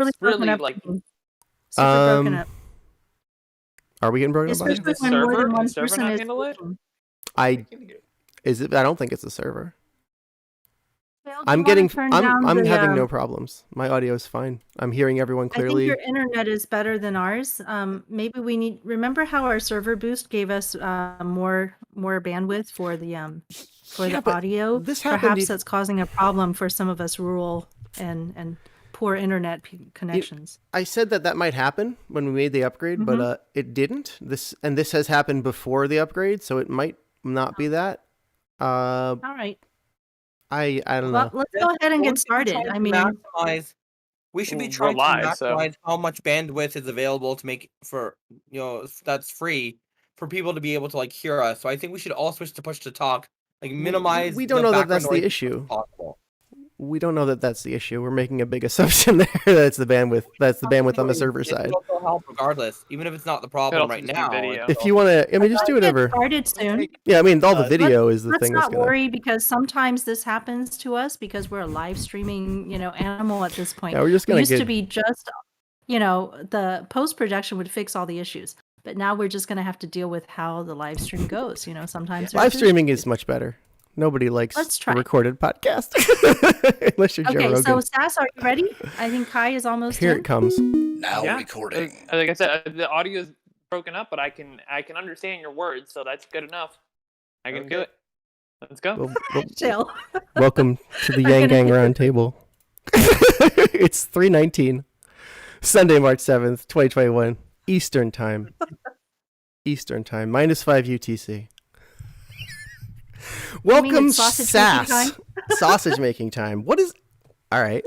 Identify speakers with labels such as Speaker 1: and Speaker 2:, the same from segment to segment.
Speaker 1: Really broken
Speaker 2: really
Speaker 1: up.
Speaker 2: like.
Speaker 1: Super broken up.
Speaker 3: Are we getting broken up?
Speaker 1: Especially
Speaker 2: The
Speaker 1: when more
Speaker 2: server,
Speaker 1: than one
Speaker 2: the server
Speaker 1: person
Speaker 2: not
Speaker 1: is
Speaker 2: handle it?
Speaker 1: speaking.
Speaker 3: Is it? I don't think it's a server.
Speaker 1: Phil, do
Speaker 3: I'm
Speaker 1: you wanna
Speaker 3: getting.
Speaker 1: turn down
Speaker 3: I'm
Speaker 1: the,
Speaker 3: having no problems. My audio is fine. I'm hearing everyone
Speaker 1: I think
Speaker 3: clearly.
Speaker 1: your internet is better than ours. Maybe we need. Remember how our server boost gave us more bandwidth for the
Speaker 3: Yeah, but
Speaker 1: audio?
Speaker 3: this happened
Speaker 1: Perhaps
Speaker 3: if-
Speaker 1: that's causing a problem for some of us rural and poor internet connections.
Speaker 3: I said that might happen when we made the upgrade, but it didn't. This has happened before the upgrade, so it might not be that.
Speaker 1: All right.
Speaker 3: I don't
Speaker 1: Well,
Speaker 3: know.
Speaker 1: let's go ahead and get started. I mean,
Speaker 4: we should be
Speaker 2: We're
Speaker 4: trying to
Speaker 2: live, so-
Speaker 4: maximize how much bandwidth is available to make for that's free for people to be able to like hear us. So I think we should all switch to push to talk, like minimize.
Speaker 3: We don't
Speaker 4: the
Speaker 3: know that
Speaker 4: background
Speaker 3: that's the
Speaker 4: noise as
Speaker 3: issue.
Speaker 4: much as possible.
Speaker 3: We don't know that that's the issue. We're making a big assumption there. That's the bandwidth. That's the bandwidth on the server
Speaker 4: It
Speaker 3: side.
Speaker 4: will also help regardless, even if it's not the problem
Speaker 2: also
Speaker 4: right
Speaker 2: just be
Speaker 4: now.
Speaker 2: video.
Speaker 3: If you want to, I mean, just do
Speaker 1: let's get
Speaker 3: whatever.
Speaker 1: started soon.
Speaker 3: Yeah, I mean, all the video is the
Speaker 1: Let's
Speaker 3: thing that's
Speaker 1: not
Speaker 3: gonna.
Speaker 1: worry because sometimes this happens to us because we're a live streaming, animal at this point.
Speaker 3: Yeah, we're just
Speaker 1: We
Speaker 3: gonna
Speaker 1: used to
Speaker 3: get.
Speaker 1: be just, the post production would fix all the issues, but now we're just going to have to deal with how the live stream goes. Sometimes
Speaker 3: Live
Speaker 1: there's
Speaker 3: streaming is much better. Nobody likes
Speaker 1: Let's
Speaker 3: a
Speaker 1: try.
Speaker 3: recorded podcast unless you're Joe
Speaker 1: Okay,
Speaker 3: Rogan.
Speaker 1: so Sass, are you ready? I think Kai is almost
Speaker 3: Here
Speaker 1: in.
Speaker 3: it comes.
Speaker 5: Now
Speaker 2: Yeah.
Speaker 5: recording.
Speaker 2: Like I said, the audio is broken up, but I can understand your words, so that's good enough. I can do it. Let's go.
Speaker 1: Chill.
Speaker 3: Welcome to the
Speaker 1: I'm
Speaker 3: Yang
Speaker 1: gonna
Speaker 3: Gang
Speaker 1: hit
Speaker 3: Round Table. It's 3:19, Sunday, March 7th, 2021, Eastern Time. Eastern Time, -5 UTC. Welcome,
Speaker 1: it's sausage
Speaker 3: Sass.
Speaker 1: making time?
Speaker 3: Sausage making time. What is... All right.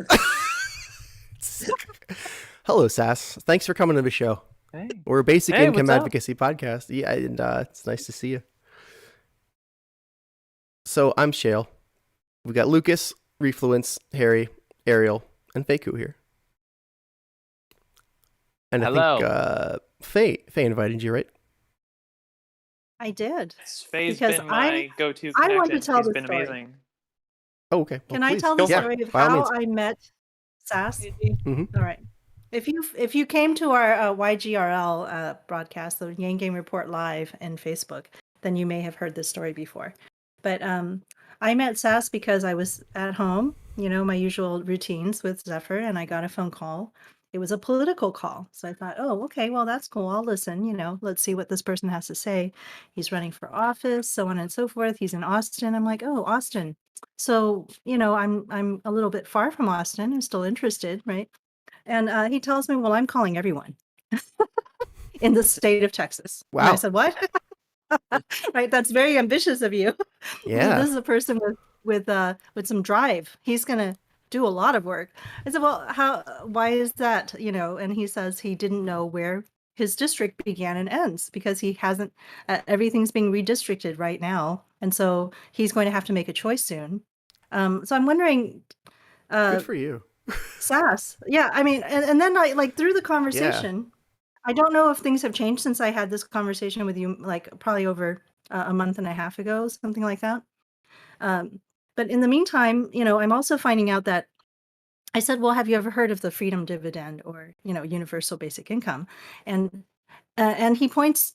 Speaker 3: Hello, Sass. Thanks for coming to the show.
Speaker 2: Hey.
Speaker 3: We're a basic
Speaker 2: Hey,
Speaker 3: income
Speaker 2: what's up?
Speaker 3: advocacy podcast. Yeah, and it's nice to see you. So I'm Shale. We got Lucas, Refluence, Harry, Ariel, and Faku here. And
Speaker 2: Hello.
Speaker 3: I think Faye invited you, right?
Speaker 1: I did.
Speaker 2: Faye's
Speaker 1: Because
Speaker 2: been my go-to
Speaker 1: I
Speaker 2: connection.
Speaker 1: want to tell
Speaker 2: She's
Speaker 1: the
Speaker 2: been
Speaker 1: story.
Speaker 2: amazing.
Speaker 3: Oh, okay. Well,
Speaker 1: Can I
Speaker 3: please.
Speaker 1: tell the
Speaker 2: Go for it.
Speaker 1: story of
Speaker 3: by all
Speaker 1: how
Speaker 3: means.
Speaker 1: I met Sass?
Speaker 3: Mhm.
Speaker 1: All right. If you came to our YGRL broadcast, the Yang Game Report Live in Facebook, then you may have heard this story before. But I met Sass because I was at home, my usual routines with Zephyr, and I got a phone call. It was a political call. So I thought, oh, okay, well, that's cool. I'll listen, let's see what this person has to say. He's running for office, so on and so forth. He's in Austin. I'm like, oh, Austin. So, I'm a little bit far from Austin. I'm still interested, right? And he tells me, well, I'm calling everyone in the state of Texas. And I
Speaker 3: Wow.
Speaker 1: said, what? Right. That's very ambitious of you.
Speaker 3: Yeah.
Speaker 1: This is a person with some drive. He's going to do a lot of work. I said, well, why is that? And he says he didn't know where his district began and ends because he hasn't, everything's being redistricted right now. And so he's going to have to make a choice soon. So I'm wondering,
Speaker 3: Good for you.
Speaker 1: Sass. Yeah, I mean, and then I like through the conversation, I don't know if things have changed since I had this conversation with you, like probably over a month and a half ago, something like that. But in the meantime, I'm also finding out that I said, well, have you ever heard of the Freedom Dividend or, universal basic income? And he points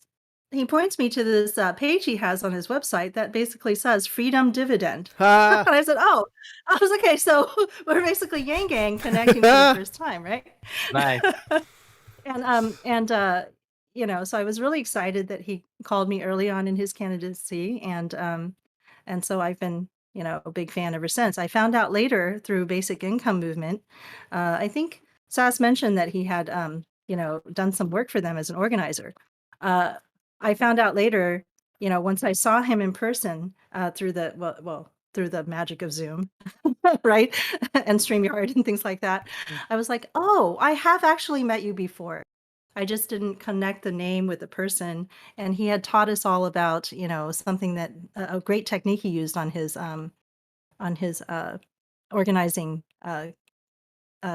Speaker 1: me to this page he has on his website that basically says Freedom Dividend.
Speaker 3: Ha!
Speaker 1: And I said, oh, I was okay. So we're basically Yang Gang connecting for the first time, right?
Speaker 4: Nice.
Speaker 1: So I was really excited that he called me early on in his candidacy, and so I've been, a big fan ever since. I found out later through Basic Income Movement. I think Sass mentioned that he had, done some work for them as an organizer. I found out later, once I saw him in person through the magic of Zoom, right? And StreamYard and things like that. I was like, oh, I have actually met you before. I just didn't connect the name with the person. And he had taught us all about, something that a great technique he used on his organizing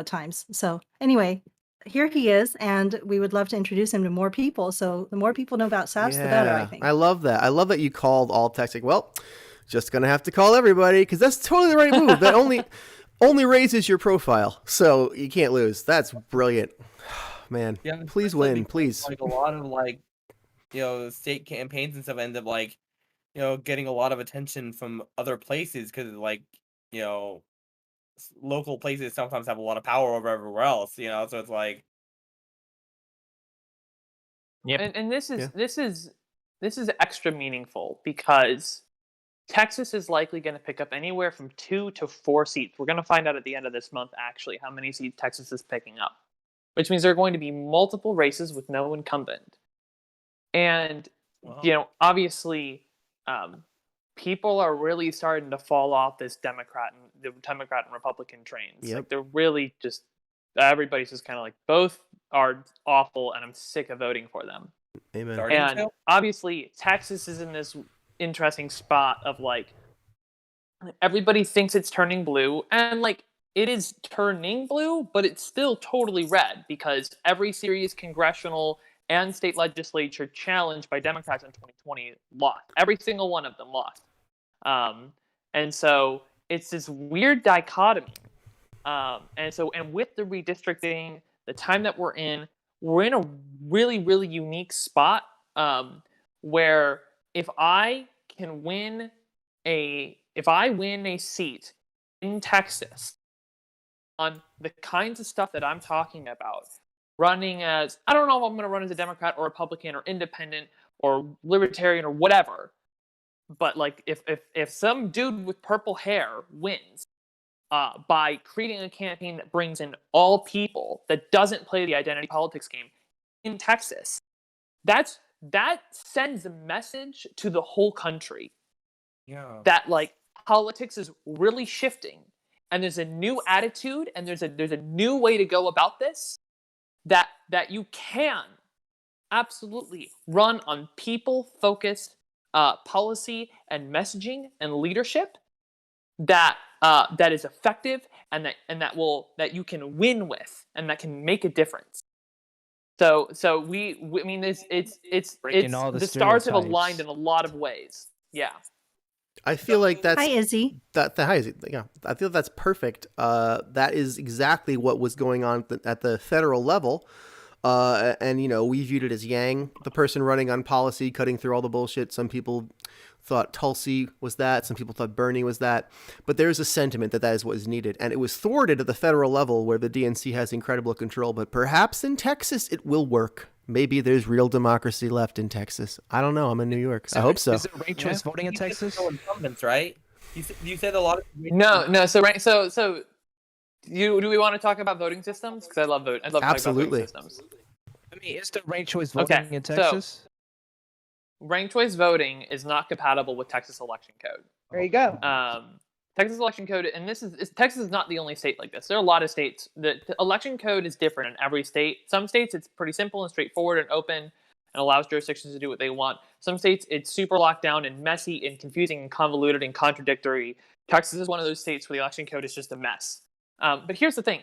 Speaker 1: times. So anyway, here he is, and we would love to introduce him to more people. So the more people know about Sass, the better, I think.
Speaker 3: I love that. I love that you called all texting. Well, just gonna have to call everybody because that's totally the right move. That only only raises your profile, so you can't lose. That's brilliant, man.
Speaker 4: Yeah,
Speaker 3: Please
Speaker 4: especially
Speaker 3: win,
Speaker 4: because,
Speaker 3: please.
Speaker 4: like a lot of state campaigns and stuff end up getting a lot of attention from other places because local places sometimes have a lot of power over everywhere else. So it's like
Speaker 2: Yep. And this is
Speaker 3: Yeah.
Speaker 2: this is extra meaningful because Texas is likely going to pick up anywhere from 2 to 4 seats. We're going to find out at the end of this month, actually, how many seats Texas is picking up, which means there are going to be multiple races with no incumbent. And, obviously, people are really starting to fall off the Democrat and Republican trains.
Speaker 3: Yep.
Speaker 2: Like, they're really just, everybody's just kind of like, both are awful, and I'm sick of voting for them.
Speaker 3: Amen.
Speaker 2: And obviously, Texas is in this interesting spot of like everybody thinks it's turning blue, and like it is turning blue, but it's still totally red because every serious congressional and state legislature challenged by Democrats in 2020 lost. Every single one of them lost. And so it's this weird dichotomy. And with the redistricting, the time that we're in a really, really unique spot where if I win a seat in Texas on the kinds of stuff that I'm talking about, running as, I don't know if I'm going to run as a Democrat or Republican or independent or libertarian or whatever, but like if some dude with purple hair wins by creating a campaign that brings in all people, that doesn't play the identity politics game in Texas, that sends a message to the whole country that like politics is really shifting, and there's a new attitude, and there's a new way to go about this, that you can absolutely run on people-focused policy and messaging and leadership that is effective and that you can win with and that can make a difference. So I mean, it's
Speaker 5: Breaking all the
Speaker 2: stars have
Speaker 5: stereotypes.
Speaker 2: aligned in a lot of ways. Yeah.
Speaker 3: I feel like that's
Speaker 1: Hi, Izzy.
Speaker 3: hi, Izzy. Yeah, I feel that's perfect. That is exactly what was going on at the federal level. And we viewed it as Yang, the person running on policy, cutting through all the bullshit. Some people thought Tulsi was that. Some people thought Bernie was that. But there's a sentiment that is what is needed. And it was thwarted at the federal level where the DNC has incredible control. But perhaps in Texas it will work. Maybe there's real democracy left in Texas. I don't know. I'm in New York. I hope so.
Speaker 5: Is it ranked choice voting in Texas?
Speaker 4: No incumbents, right? You said a lot of
Speaker 2: No. So do we want to talk about voting systems? Because I love talking about
Speaker 3: Absolutely.
Speaker 2: voting systems.
Speaker 5: I mean, is there ranked choice voting in
Speaker 2: so-
Speaker 5: Texas?
Speaker 2: Ranked choice voting is not compatible with Texas election code.
Speaker 6: There you go.
Speaker 2: Texas election code, and Texas is not the only state like this. There are a lot of states. The election code is different in every state. Some states it's pretty simple and straightforward and open and allows jurisdictions to do what they want. Some states it's super locked down and messy and confusing and convoluted and contradictory. Texas is one of those states where the election code is just a mess. But here's the thing.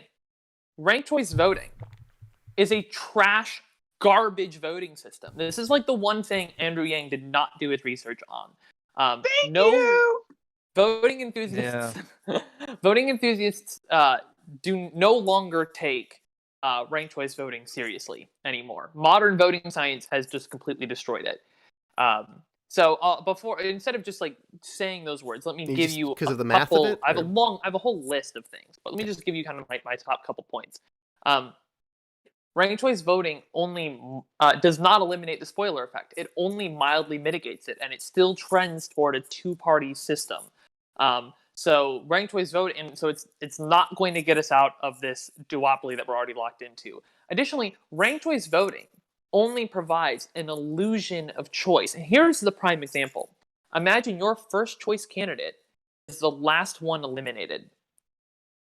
Speaker 2: Ranked choice voting is a trash, garbage voting system. This is like the one thing Andrew Yang did not do his research on.
Speaker 6: Thank you.
Speaker 2: Voting enthusiasts, voting enthusiasts do no longer take ranked choice voting seriously anymore. Modern voting science has just completely destroyed it. So instead of just like saying those words, let me give you
Speaker 3: because of the math of it.
Speaker 2: I have a whole list of things, but let me just give you kind of my top couple points. Ranked choice voting only does not eliminate the spoiler effect. It only mildly mitigates it, and it still trends toward a two-party system. So ranked choice voting, and so it's not going to get us out of this duopoly that we're already locked into. Additionally, ranked choice voting only provides an illusion of choice. And here's the prime example. Imagine your first choice candidate is the last one eliminated.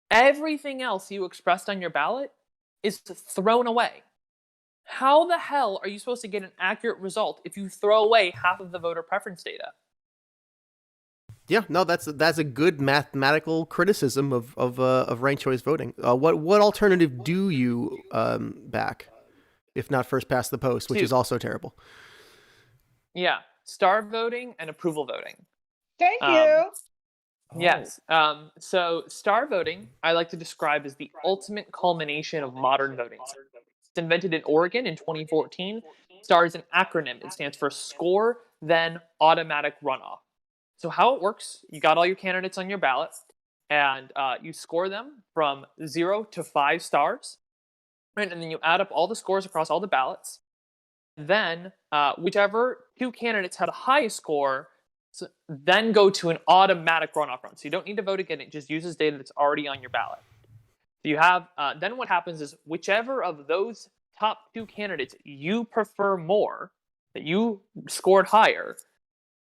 Speaker 2: Everything else you expressed on your ballot is thrown away. How the hell are you supposed to get an accurate result if you throw away half of the voter preference data?
Speaker 3: Yeah, no, that's a good mathematical criticism of ranked choice voting. What alternative do you back, if not first past the post, which is also terrible?
Speaker 2: Yeah, star voting and approval voting.
Speaker 6: Thank you.
Speaker 2: Yes. So star voting, I like to describe as the ultimate culmination of modern voting. It's invented in Oregon in 2014. STAR is an acronym. It stands for Score, Then Automatic Runoff. So how it works, you got all your candidates on your ballot, and you score them from 0 to 5 stars, right? And then you add up all the scores across all the ballots. Then whichever two candidates had a highest score, then go to an automatic runoff run. So you don't need to vote again. It just uses data that's already on your ballot. So you have, then what happens is whichever of those top two candidates you prefer more, that you scored higher,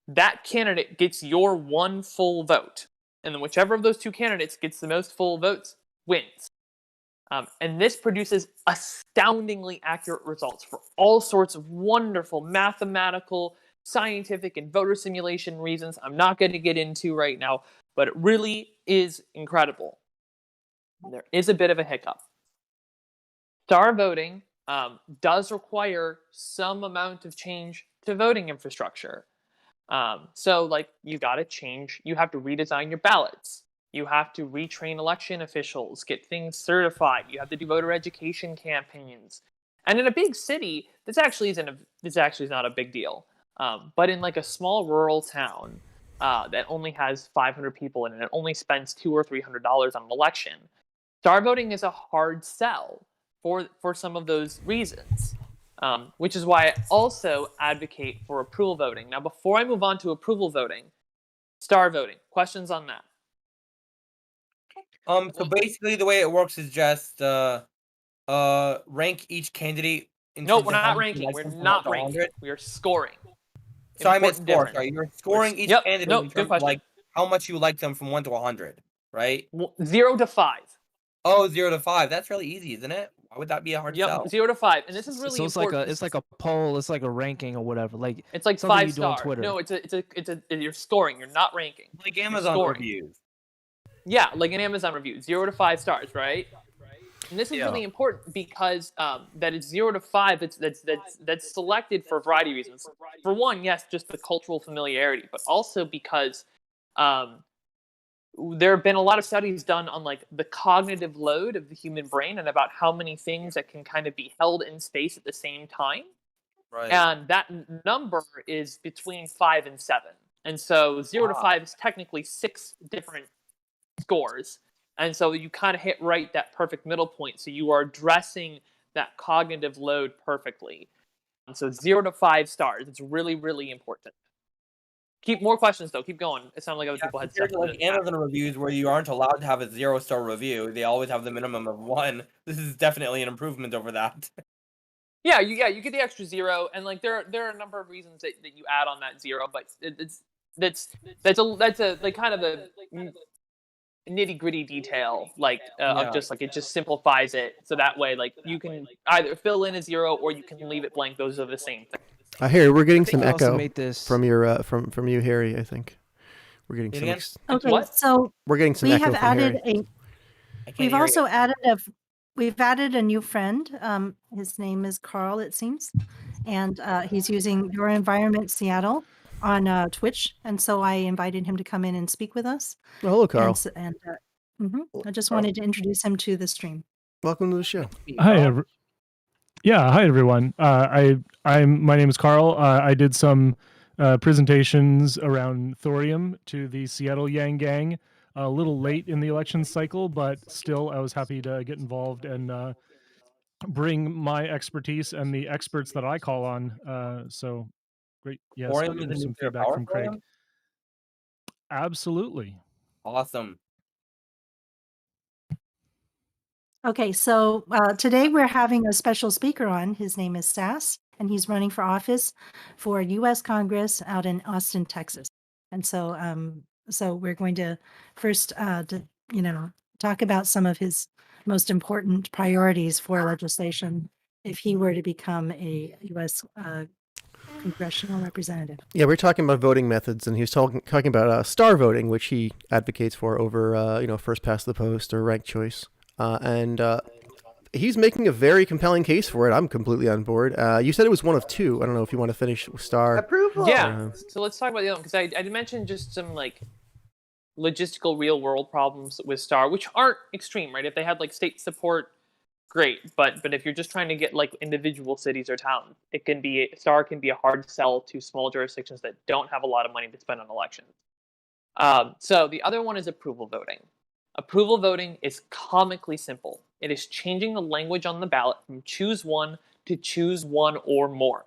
Speaker 2: that candidate gets your one full vote. And then whichever of those two candidates gets the most full votes wins. And this produces astoundingly accurate results for all sorts of wonderful mathematical, scientific, and voter simulation reasons I'm not going to get into right now, but it really is incredible. There is a bit of a hiccup. Star voting does require some amount of change to voting infrastructure. So, like, you got to change, you have to redesign your ballots. You have to retrain election officials, get things certified. You have to do voter education campaigns. And in a big city, this actually is not a big deal. But in like a small rural town that only has 500 people in it, and it only spends $200 or $300 on an election, star voting is a hard sell for some of those reasons. Which is why I also advocate for approval voting. Now, before I move on to approval voting, star voting, questions on that?
Speaker 4: So basically, the way it works is just rank each candidate.
Speaker 2: No, we're not ranking. We're not ranking. We are scoring.
Speaker 4: So I meant
Speaker 2: Important
Speaker 4: score.
Speaker 2: difference.
Speaker 4: Sorry, you're scoring each
Speaker 2: Yep,
Speaker 4: candidate
Speaker 2: no,
Speaker 4: in
Speaker 2: good
Speaker 4: terms of
Speaker 2: question.
Speaker 4: like how much you like them from 1 to 100, right?
Speaker 2: 0 to 5.
Speaker 4: Oh, 0 to 5. That's really easy, isn't it? Why would that be a hard sell?
Speaker 2: Yep, 0 to 5, and this is really
Speaker 5: So it's
Speaker 2: important.
Speaker 5: it's like a poll, it's like a ranking or whatever. Like
Speaker 2: It's like
Speaker 5: something
Speaker 2: 5
Speaker 5: you do on
Speaker 2: star.
Speaker 5: Twitter.
Speaker 2: No, it's you're scoring. You're not ranking.
Speaker 4: Like
Speaker 2: You're
Speaker 4: Amazon
Speaker 2: scoring.
Speaker 4: reviews.
Speaker 2: Yeah, like an Amazon review, 0 to 5 stars, right? And this is really important because that it's 0 to 5. That's selected for a variety of reasons. For one, yes, just the cultural familiarity, but also because there have been a lot of studies done on like the cognitive load of the human brain and about how many things that can kind of be held in space at the same time.
Speaker 4: Right.
Speaker 2: And that number is between 5 and 7. And so 0 to 5 is technically 6 different scores. And so you kind of hit right that perfect middle point. So you are addressing that cognitive load perfectly. And so 0 to 5 stars. It's really, really important. Keep more questions though. Keep going. It sounded like other people had stuff.
Speaker 4: Like Amazon reviews where you aren't allowed to have a 0-star review. They always have the minimum of 1. This is definitely an improvement over that.
Speaker 2: Yeah, you get the extra 0, and like there are a number of reasons that you add on that 0, but that's a like kind of a nitty-gritty detail, like of just like it just simplifies it so that way like you can either fill in a 0 or you can leave it blank. Those are the same thing.
Speaker 3: Harry, we're getting some
Speaker 5: you also
Speaker 3: echo
Speaker 5: made this-
Speaker 3: from your from you, Harry. I think we're getting
Speaker 4: Say it
Speaker 3: some.
Speaker 4: again?
Speaker 1: Okay,
Speaker 2: What?
Speaker 1: so
Speaker 3: We're getting some
Speaker 1: we
Speaker 3: echo
Speaker 1: have
Speaker 3: from
Speaker 1: added
Speaker 3: Harry.
Speaker 1: we've also added a new friend. His name is Carl, it seems, and he's using Your Environment Seattle on Twitch, and so I invited him to come in and speak with us.
Speaker 3: Oh, hello, Carl.
Speaker 1: I just wanted to introduce him to the stream.
Speaker 3: Welcome to the show.
Speaker 7: Hi, hi everyone. My name is Carl. I did some presentations around thorium to the Seattle Yang Gang. A little late in the election cycle, but still, I was happy to get involved and bring my expertise and the experts that I call on. So great. Yes,
Speaker 4: Thorium is
Speaker 7: getting
Speaker 4: a
Speaker 7: some
Speaker 4: nuclear
Speaker 7: feedback
Speaker 4: power
Speaker 7: from Craig.
Speaker 4: plant?
Speaker 7: Absolutely.
Speaker 4: Awesome.
Speaker 1: Okay, so today we're having a special speaker on. His name is Sass, and he's running for office for U.S. Congress out in Austin, Texas. And so, so we're going to first, talk about some of his most important priorities for legislation if he were to become a U.S. Congressional representative.
Speaker 3: Yeah, we're talking about voting methods, and he was talking about star voting, which he advocates for over first past the post or ranked choice. And he's making a very compelling case for it. I'm completely on board. You said it was one of 2. I don't know if you want to finish with star.
Speaker 6: Approval.
Speaker 2: Yeah. So let's talk about the other one because I mentioned just some like logistical real world problems with Star, which aren't extreme, right? If they had like state support, great. But if you're just trying to get like individual cities or towns, Star can be a hard sell to small jurisdictions that don't have a lot of money to spend on elections. So the other one is approval voting. Approval voting is comically simple. It is changing the language on the ballot from choose one to choose one or more.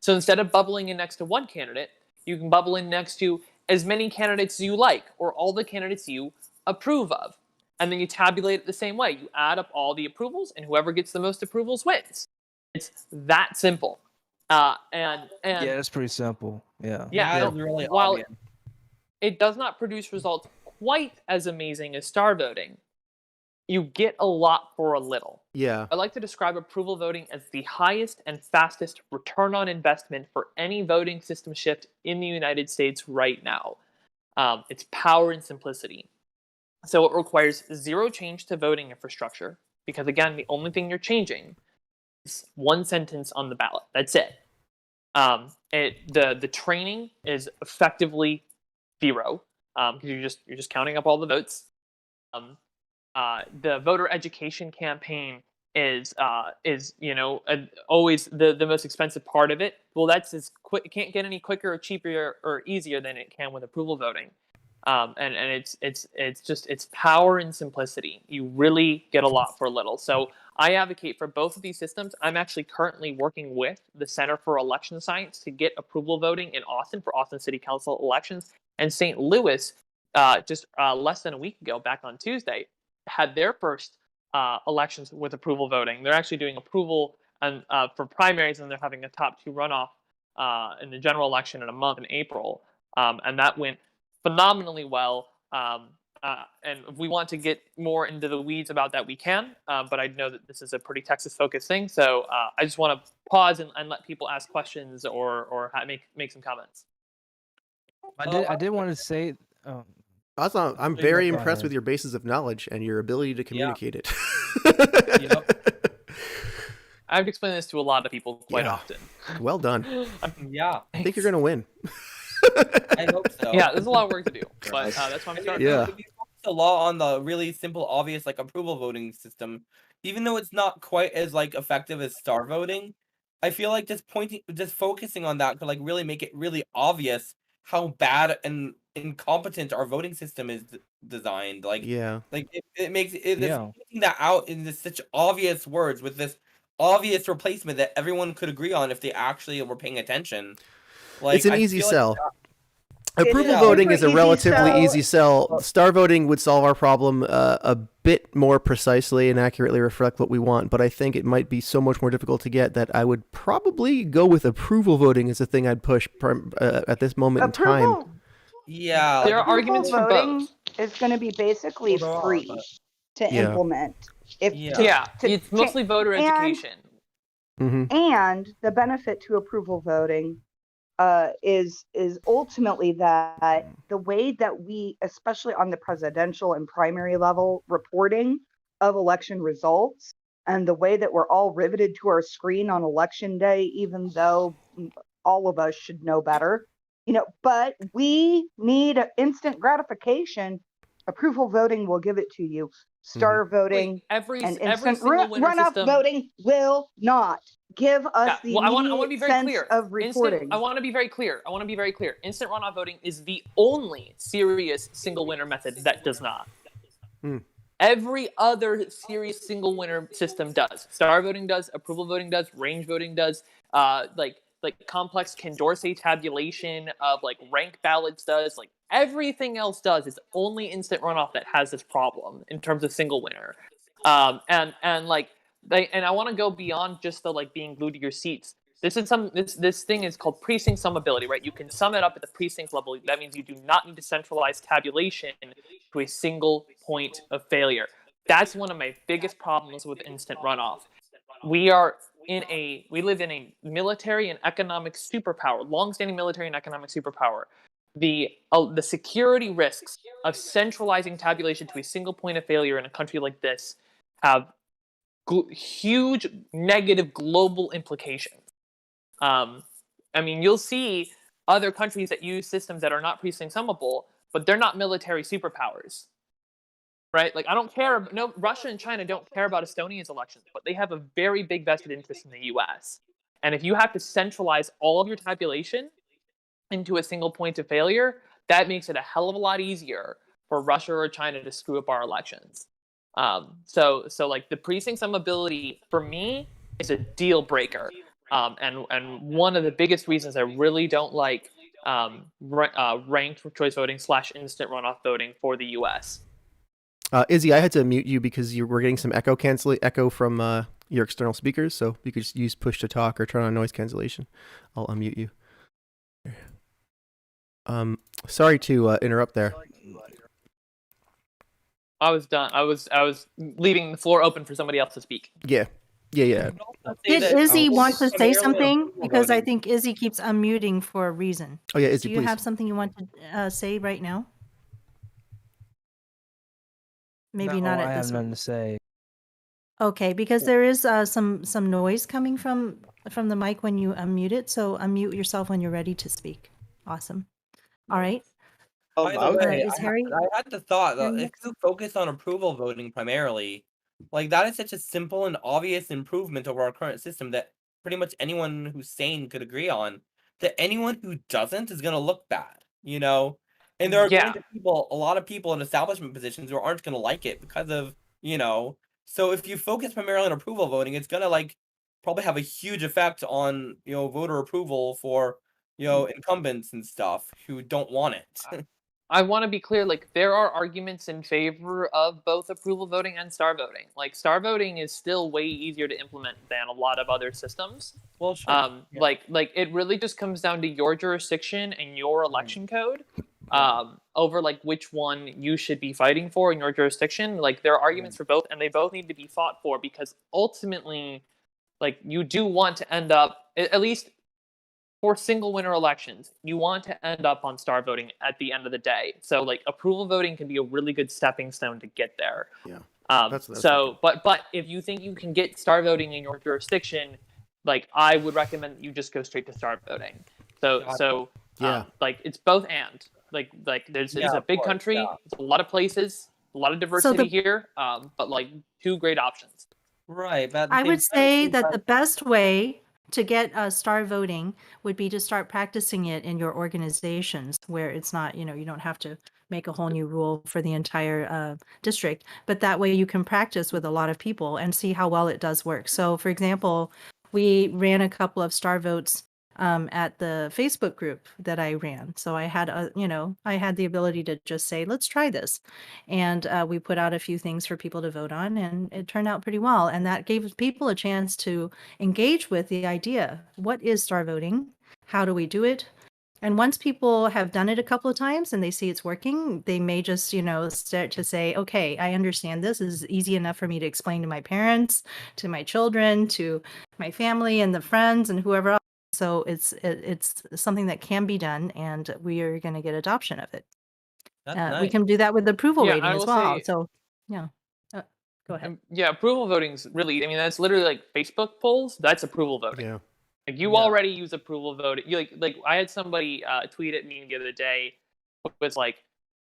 Speaker 2: So instead of bubbling in next to one candidate, you can bubble in next to as many candidates as you like, or all the candidates you approve of. And then you tabulate it the same way. You add up all the approvals, and whoever gets the most approvals wins. It's that simple. And
Speaker 5: Yeah, that's pretty simple. Yeah.
Speaker 2: yeah,
Speaker 4: That is really
Speaker 2: while
Speaker 4: obvious.
Speaker 2: it does not produce results quite as amazing as star voting, you get a lot for a little.
Speaker 3: Yeah.
Speaker 2: I like to describe approval voting as the highest and fastest return on investment for any voting system shift in the United States right now. It's power and simplicity. So it requires zero change to voting infrastructure, because again, the only thing you're changing is one sentence on the ballot. That's it. The training is effectively zero, because you're just counting up all the votes. The voter education campaign is always the most expensive part of it. Well, that's as quick. It can't get any quicker or cheaper or easier than it can with approval voting. And it's power and simplicity. You really get a lot for little. So I advocate for both of these systems. I'm actually currently working with the Center for Election Science to get approval voting in Austin for Austin City Council elections. And St. Louis, just less than a week ago, back on Tuesday, had their first elections with approval voting. They're actually doing approval for primaries, and they're having a top two runoff in the general election in a month in April. And that went phenomenally well. And if we want to get more into the weeds about that, we can. But I know that this is a pretty Texas-focused thing, so I just want to pause and let people ask questions or make some comments.
Speaker 5: I did want to say.
Speaker 3: I'm very impressed with your basis of knowledge and your ability to communicate it.
Speaker 2: I've explained this to a lot of people quite often.
Speaker 3: Well done.
Speaker 4: Yeah.
Speaker 3: I think you're going to win.
Speaker 4: I hope so.
Speaker 2: Yeah, there's a lot of work to do, but that's why I'm starting.
Speaker 3: Yeah.
Speaker 4: If you focus a lot on the really simple, obvious like approval voting system, even though it's not quite as like effective as star voting, I feel like just focusing on that could like really make it really obvious how bad and incompetent our voting system is designed. Like,
Speaker 3: Yeah.
Speaker 4: like it makes it pointing that out in this such obvious words with this obvious replacement that everyone could agree on if they actually were paying attention. Like,
Speaker 3: It's an
Speaker 4: I
Speaker 3: easy
Speaker 4: feel
Speaker 3: sell.
Speaker 4: It
Speaker 3: Approval
Speaker 4: is.
Speaker 3: voting
Speaker 1: Super
Speaker 3: is a
Speaker 1: easy
Speaker 3: relatively
Speaker 1: sell.
Speaker 3: easy sell. Star voting would solve our problem a bit more precisely and accurately reflect what we want, but I think it might be so much more difficult to get that I would probably go with approval voting as the thing I'd push at this moment in time.
Speaker 4: Yeah,
Speaker 2: There are
Speaker 4: like,
Speaker 2: arguments for
Speaker 6: voting
Speaker 2: both.
Speaker 6: is going to be basically
Speaker 4: Hold on,
Speaker 6: free
Speaker 4: but-
Speaker 6: to
Speaker 3: Yeah.
Speaker 6: implement. If
Speaker 4: Yeah.
Speaker 6: to-
Speaker 2: Yeah,
Speaker 6: to
Speaker 2: it's mostly voter
Speaker 6: and-
Speaker 2: education.
Speaker 6: And the benefit to approval voting is ultimately that the way that we, especially on the presidential and primary level reporting of election results, and the way that we're all riveted to our screen on election day, even though all of us should know better, but we need instant gratification. Approval voting will give it to you. Star voting
Speaker 2: Every
Speaker 6: and
Speaker 2: every
Speaker 6: instant
Speaker 2: single winner
Speaker 6: runoff
Speaker 2: system.
Speaker 6: voting will not give us
Speaker 2: Yeah,
Speaker 6: the
Speaker 2: well, I
Speaker 6: immediate
Speaker 2: want to be very
Speaker 6: sense
Speaker 2: clear.
Speaker 6: of reporting.
Speaker 2: I want to be very clear. Instant runoff voting is the only serious single winner method that does not. Every other serious single winner system does. Star voting does. Approval voting does. Range voting does. Like complex Condorcet tabulation of like rank ballots does. Like everything else does. It's only instant runoff that has this problem in terms of single winner. And I want to go beyond just the like being glued to your seats. This thing is called precinct summability, right? You can sum it up at the precinct level. That means you do not need to centralize tabulation to a single point of failure. That's one of my biggest problems with instant runoff. We live in a military and economic superpower, long-standing military and economic superpower. The security risks of centralizing tabulation to a single point of failure in a country like this have huge negative global implications. I mean, you'll see other countries that use systems that are not precinct summable but they're not military superpowers. Right? Like, I don't care. No, Russia and China don't care about Estonia's elections, but they have a very big vested interest in the US. And if you have to centralize all of your tabulation into a single point of failure, that makes it a hell of a lot easier for Russia or China to screw up our elections. So like the precinct sum ability for me is a deal breaker. And one of the biggest reasons I really don't like ranked choice voting / instant runoff voting for the US.
Speaker 3: Izzy, I had to mute you because you were getting some echo from your external speakers, so you could just use push to talk or turn on noise cancellation. I'll unmute you. Sorry to interrupt there.
Speaker 2: I was done. I was leaving the floor open for somebody else to speak.
Speaker 3: Yeah.
Speaker 1: Did Izzy want to say something? Because I think Izzy keeps unmuting for a reason.
Speaker 3: Oh yeah, Izzy,
Speaker 1: Do you
Speaker 3: please.
Speaker 1: have something you want to say right now? Maybe
Speaker 5: No,
Speaker 1: not
Speaker 5: I
Speaker 1: at
Speaker 5: have
Speaker 1: this
Speaker 5: nothing
Speaker 1: one.
Speaker 5: to say.
Speaker 1: Okay, because there is some noise coming from the mic when you unmute it. So unmute yourself when you're ready to speak. Awesome. All right.
Speaker 4: By the way,
Speaker 1: Is Harry?
Speaker 4: I had the thought that
Speaker 1: Harry
Speaker 4: if
Speaker 1: next?
Speaker 4: you focus on approval voting primarily, like that is such a simple and obvious improvement over our current system that pretty much anyone who's sane could agree on. That anyone who doesn't is going to look bad, you know. And there are going to a lot of people in establishment positions who aren't going to like it because of, you know. So if you focus primarily on approval voting, it's going to like probably have a huge effect on, you know, voter approval for, you know, incumbents and stuff who don't want it.
Speaker 2: I want to be clear, like, there are arguments in favor of both approval voting and star voting. Like, star voting is still way easier to implement than a lot of other systems.
Speaker 4: Well, sure.
Speaker 2: Like it really just comes down to your jurisdiction and your election code, over like which one you should be fighting for in your jurisdiction. Like, there are arguments for both, and they both need to be fought for, because ultimately, like, you do want to end up, at least for single winner elections, you want to end up on star voting at the end of the day. So like approval voting can be a really good stepping stone to get there.
Speaker 3: Yeah.
Speaker 2: But if you think you can get star voting in your jurisdiction, like I would recommend that you just go straight to star voting. Like it's both and like it's a big country, it's a lot of places, a lot of diversity here, but like two great options.
Speaker 4: Right. But
Speaker 1: I would say that the best way to get star voting would be to start practicing it in your organizations where it's not, you know, you don't have to make a whole new rule for the entire district, but that way you can practice with a lot of people and see how well it does work. So for example, we ran a couple of star votes at the Facebook group that I ran. So I had I had the ability to just say, let's try this. And we put out a few things for people to vote on, and it turned out pretty well. And that gave people a chance to engage with the idea. What is star voting? How do we do it? And once people have done it a couple of times and they see it's working, they may just, start to say, okay, I understand this is easy enough for me to explain to my parents, to my children, to my family and the friends and whoever else. So it's something that can be done, and we are going to get adoption of it. We can do that with approval rating as well. So, yeah. Go ahead.
Speaker 2: Yeah, approval voting's really, I mean, that's literally like Facebook polls. That's approval voting.
Speaker 3: Yeah.
Speaker 2: Like you already use approval voting. You like I had somebody tweet at me the other day, was like,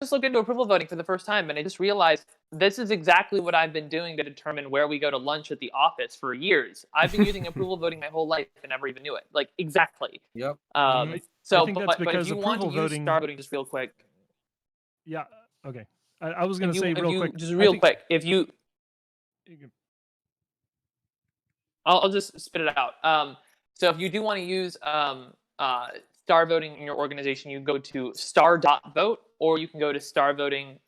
Speaker 2: just look into approval voting for the first time, and I just realized this is exactly what I've been doing to determine where we go to lunch at the office for years. I've been using approval voting my whole life and never even knew it. Like exactly.
Speaker 4: Yep.
Speaker 2: So,
Speaker 7: I think that's
Speaker 2: but if you want to use star voting, just real quick.
Speaker 7: Yeah. Okay. I was going to say real quick.
Speaker 2: Just real quick. If you, I'll just spit it out. So if you do want to use star voting in your organization, you go to star.vote, or you can go to starvoting.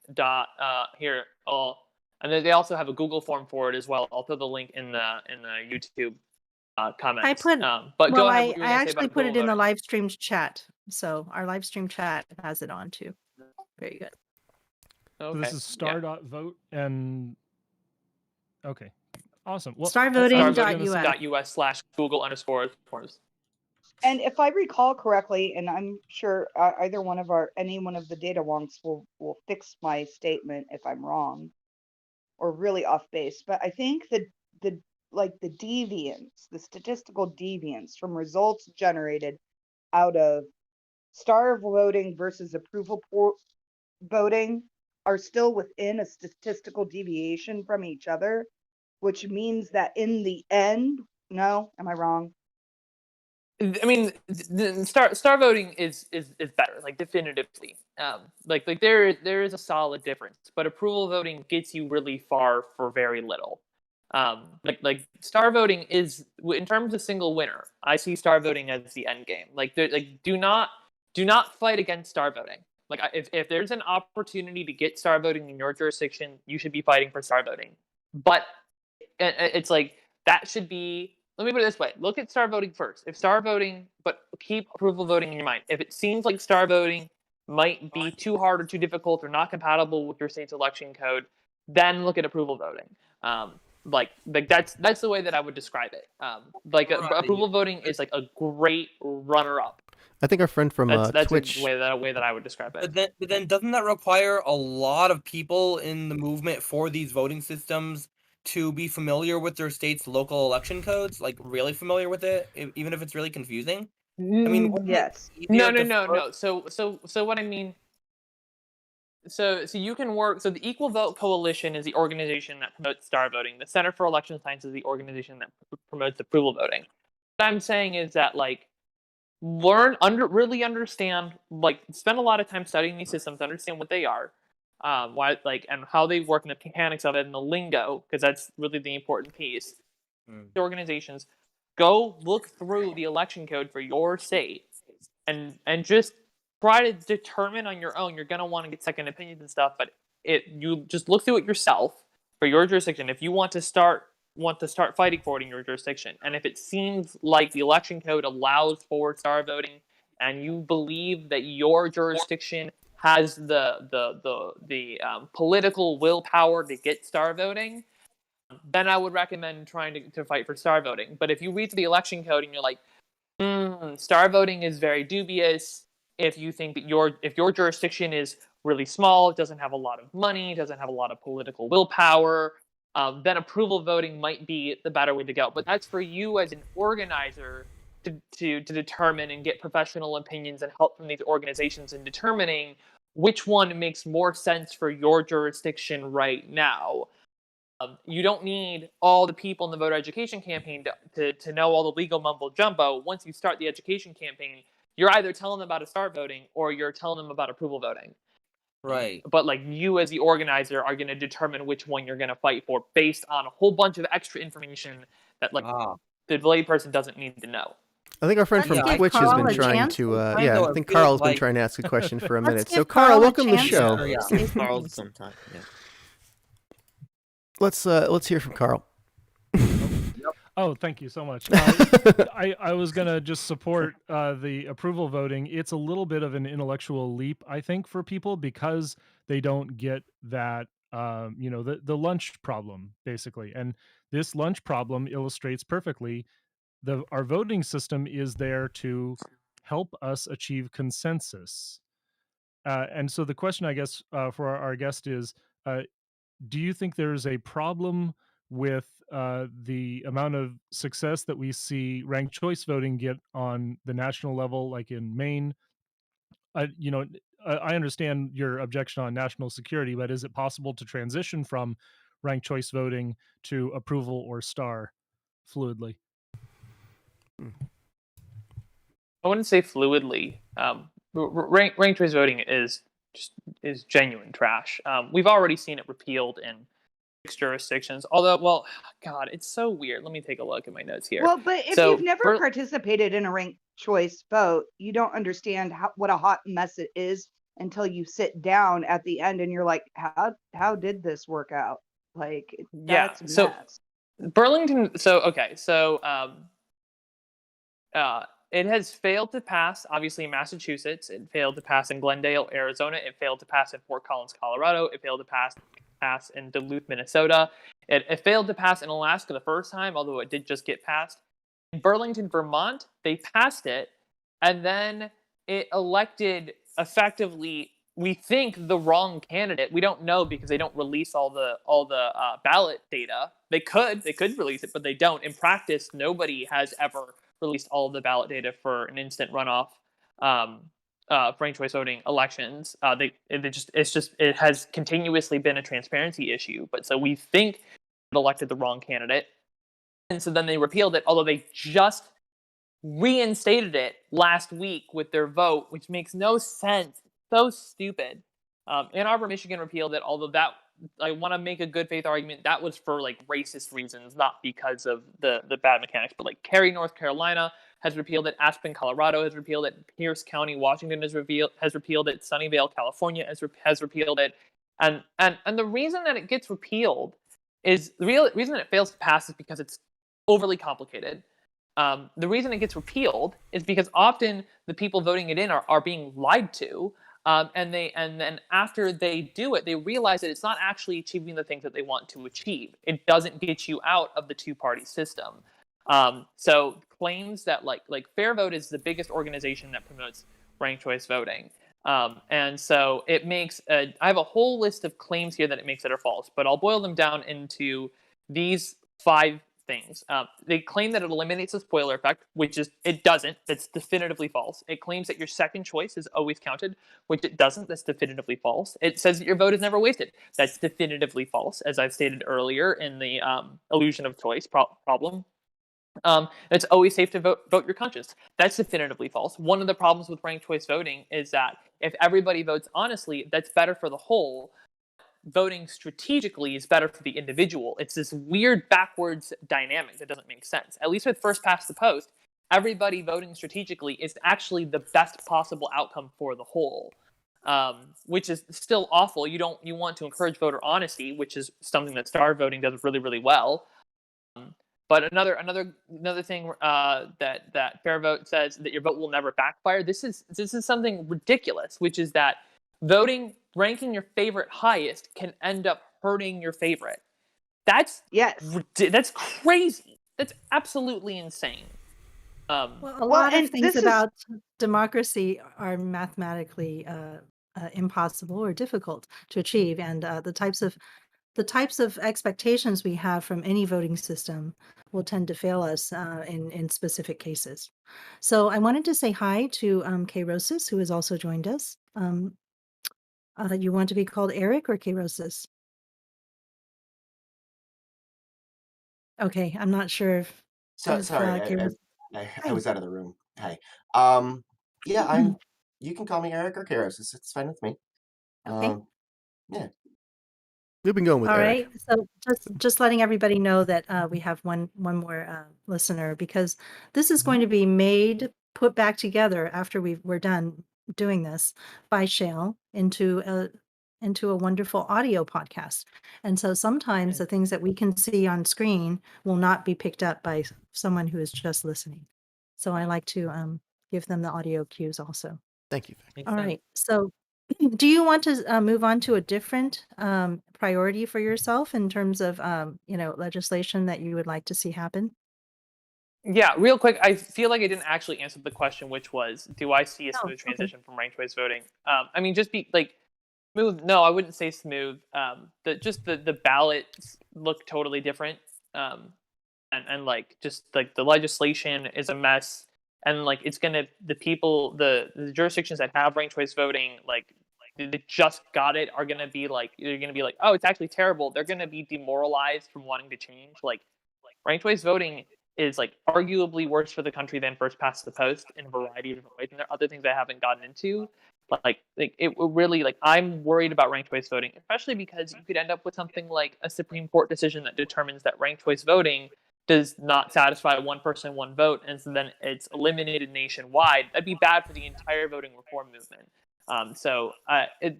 Speaker 2: Here. And then they also have a Google form for it as well. I'll throw the link in the YouTube comments.
Speaker 1: I put,
Speaker 2: but
Speaker 1: well,
Speaker 2: go ahead.
Speaker 1: I actually put it in the live stream chat. So our live stream chat has it on too. Very good.
Speaker 7: Okay. So this is star.vote and okay. Awesome. Well,
Speaker 2: starvoting.us/Google_forms.
Speaker 6: And if I recall correctly, and I'm sure either any one of the data wonks will fix my statement if I'm wrong or really off base, but I think that the deviance, the statistical deviance from results generated out of star voting versus approval voting are still within a statistical deviation from each other, which means that in the end, no, am I wrong?
Speaker 2: I mean, star voting is better, like definitively. Like there is a solid difference, but approval voting gets you really far for very little. Like star voting is, in terms of single winner, I see star voting as the end game. Like do not fight against star voting. Like if there's an opportunity to get star voting in your jurisdiction, you should be fighting for star voting. But it's like that should be. Let me put it this way: look at star voting first. If star voting, but keep approval voting in your mind. If it seems like star voting might be too hard or too difficult or not compatible with your state's election code, then look at approval voting. Like that's the way that I would describe it. Approval voting is like a great runner-up.
Speaker 3: I think our friend from
Speaker 2: That's
Speaker 3: Twitch.
Speaker 2: the way that I would describe it.
Speaker 4: But then doesn't that require a lot of people in the movement for these voting systems to be familiar with their state's local election codes, like really familiar with it, even if it's really confusing? I mean, wouldn't it
Speaker 6: Yes.
Speaker 4: be
Speaker 2: No.
Speaker 4: easier to
Speaker 2: So what I mean. So you can work. So the Equal Vote Coalition is the organization that promotes star voting. The Center for Election Science is the organization that promotes approval voting. What I'm saying is that really understand, spend a lot of time studying these systems, understand what they are, why, and how they work, and the mechanics of it, and the lingo, because that's really the important piece. The organizations, go look through the election code for your state, and just try to determine on your own. You're gonna want to get second opinions and stuff, but you just look through it yourself for your jurisdiction. If you want to start fighting for it in your jurisdiction, and if it seems like the election code allows for star voting, and you believe that your jurisdiction has the political willpower to get star voting, then I would recommend trying to fight for star voting. But if you read the election code and you're like, star voting is very dubious, if you think that if your jurisdiction is really small, it doesn't have a lot of money, doesn't have a lot of political willpower, then approval voting might be the better way to go. But that's for you as an organizer to determine and get professional opinions and help from these organizations in determining which one makes more sense for your jurisdiction right now. You don't need all the people in the voter education campaign to know all the legal mumbo jumbo. Once you start the education campaign, you're either telling them about a star voting or you're telling them about approval voting.
Speaker 4: Right.
Speaker 2: But you as the organizer are going to determine which one you're going to fight for based on a whole bunch of extra information that the layperson doesn't need to know.
Speaker 3: I think our friend
Speaker 1: Let's
Speaker 3: from
Speaker 1: give
Speaker 3: Twitch has
Speaker 1: Carl
Speaker 3: been
Speaker 1: a
Speaker 3: trying
Speaker 1: chance.
Speaker 3: to.
Speaker 4: I
Speaker 3: Yeah,
Speaker 4: know,
Speaker 3: I
Speaker 4: it
Speaker 3: think
Speaker 4: feels
Speaker 3: Carl's been
Speaker 4: like-
Speaker 3: trying to ask a question for a
Speaker 1: Let's
Speaker 3: minute.
Speaker 1: give
Speaker 3: So Carl,
Speaker 1: Carl a
Speaker 3: welcome to the
Speaker 1: chance
Speaker 3: show.
Speaker 1: to
Speaker 8: Yeah,
Speaker 1: say
Speaker 8: Carl's
Speaker 1: something.
Speaker 8: sometime. Yeah.
Speaker 3: Let's hear from Carl.
Speaker 7: Oh, thank you so much. I was gonna just support the approval voting. It's a little bit of an intellectual leap, I think, for people because they don't get that the lunch problem basically, and this lunch problem illustrates perfectly our voting system is there to help us achieve consensus. And so the question, I guess, for our guest is, do you think there's a problem with the amount of success that we see ranked choice voting get on the national level, like in Maine? I understand your objection on national security, but is it possible to transition from ranked choice voting to approval or star fluidly?
Speaker 2: I wouldn't say fluidly. Ranked choice voting is genuine trash. We've already seen it repealed in 6 jurisdictions. Although, well, God, it's so weird. Let me take a look at my notes here.
Speaker 6: Well, but if
Speaker 2: So,
Speaker 6: you've never participated in a ranked choice vote, you don't understand what a hot mess it is until you sit down at the end and you're like, how did this work out? Like,
Speaker 2: Yeah,
Speaker 6: that's a
Speaker 2: so-
Speaker 6: mess.
Speaker 2: Burlington. It has failed to pass, obviously, in Massachusetts. It failed to pass in Glendale, Arizona. It failed to pass in Fort Collins, Colorado. It failed to pass in Duluth, Minnesota. It failed to pass in Alaska the first time, although it did just get passed. In Burlington, Vermont, they passed it, and then it elected effectively, we think, the wrong candidate. We don't know because they don't release all the ballot data. They could release it, but they don't. In practice, nobody has ever released all of the ballot data for an instant runoff. ranked choice voting elections. It has continuously been a transparency issue. But so we think it elected the wrong candidate, and so then they repealed it. Although they just reinstated it last week with their vote, which makes no sense. So stupid. Ann Arbor, Michigan repealed it. Although that I want to make a good faith argument that was for like racist reasons, not because of the bad mechanics. But like Cary, North Carolina has repealed it. Aspen, Colorado has repealed it. Pierce County, Washington has repealed it. Sunnyvale, California has repealed it. And the reason that it gets repealed is the real reason that it fails to pass is because it's overly complicated. The reason it gets repealed is because often the people voting it in are being lied to. And then after they do it, they realize that it's not actually achieving the things that they want to achieve. It doesn't get you out of the two-party system. So claims that like Fair Vote is the biggest organization that promotes ranked choice voting. And so it makes I have a whole list of claims here that it makes that are false, but I'll boil them down into these 5 things. They claim that it eliminates the spoiler effect, which is it doesn't. That's definitively false. It claims that your second choice is always counted, which it doesn't. That's definitively false. It says that your vote is never wasted. That's definitively false, as I've stated earlier in the illusion of choice problem. It's always safe to vote your conscience. That's definitively false. One of the problems with ranked choice voting is that if everybody votes honestly, that's better for the whole. Voting strategically is better for the individual. It's this weird backwards dynamic that doesn't make sense. At least with first past the post, everybody voting strategically is actually the best possible outcome for the whole, which is still awful. You want to encourage voter honesty, which is something that star voting does really, really well. But another thing that Fair Vote says that your vote will never backfire. This is something ridiculous, which is that ranking your favorite highest can end up hurting your favorite. That's crazy. That's absolutely insane.
Speaker 1: Well, a lot of things about democracy are mathematically impossible or difficult to achieve, and the types of expectations we have from any voting system will tend to fail us in specific cases. So I wanted to say hi to Kay Rosas, who has also joined us. You want to be called Eric or Kay Rosas? Okay, I'm not sure if.
Speaker 8: Sorry, I was out of the room. Hi. Yeah, you can call me Eric or Karos. It's fine with me.
Speaker 1: Okay.
Speaker 8: Yeah.
Speaker 3: We've been going with
Speaker 1: All
Speaker 3: Eric.
Speaker 1: right. So just letting everybody know that we have one more listener, because this is going to be put back together after we're done doing this by Shale into a wonderful audio podcast. And so sometimes the things that we can see on screen will not be picked up by someone who is just listening. So I like to give them the audio cues also.
Speaker 3: Thank you.
Speaker 1: All right. So do you want to move on to a different priority for yourself in terms of legislation that you would like to see happen?
Speaker 2: Yeah, real quick, I feel like I didn't actually answer the question, which was, do I see a smooth transition from ranked choice voting? I mean, just be like smooth. No, I wouldn't say smooth. The ballots look totally different, and like just like the legislation is a mess, and like the jurisdictions that have ranked choice voting like they just got it are gonna be like they're gonna be like, oh, it's actually terrible. They're gonna be demoralized from wanting to change. Like ranked choice voting is like arguably worse for the country than first past the post in a variety of different ways. And there are other things I haven't gotten into. Like it really like I'm worried about ranked choice voting, especially because you could end up with something like a Supreme Court decision that determines that ranked choice voting does not satisfy one person, one vote, and so then it's eliminated nationwide. That'd be bad for the entire voting reform movement.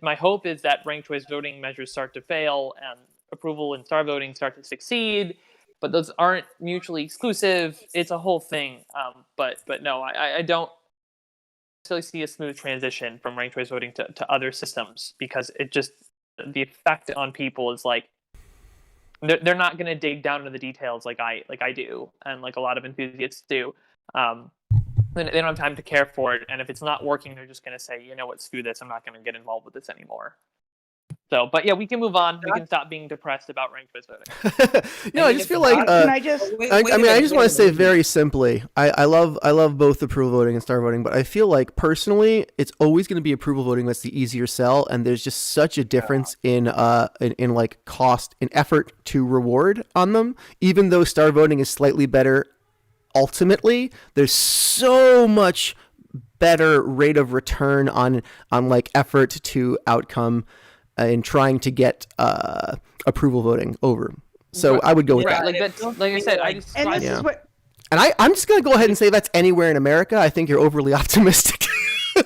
Speaker 2: My hope is that ranked choice voting measures start to fail and approval and star voting start to succeed. But those aren't mutually exclusive. It's a whole thing. But no, I don't necessarily see a smooth transition from ranked choice voting to other systems, because it just the effect on people is like they're not going to dig down into the details like I do, and like a lot of enthusiasts do. They don't have time to care for it, and if it's not working, they're just going to say, you know what, screw this. I'm not going to get involved with this anymore. So, but yeah, we can move on. We can stop being depressed about ranked choice voting.
Speaker 3: No, I just feel like
Speaker 6: Can I just?
Speaker 3: I mean, I just want to say very simply, I love both approval voting and star voting, but I feel like personally, it's always going to be approval voting that's the easier sell, and there's just such a difference in like cost and effort to reward on them. Even though star voting is slightly better, ultimately, there's so much better rate of return on like effort to outcome in trying to get approval voting over. So I would go with that.
Speaker 2: Like I said, I just
Speaker 6: And this is what.
Speaker 3: And I'm just going to go ahead and say that's anywhere in America. I think you're overly optimistic.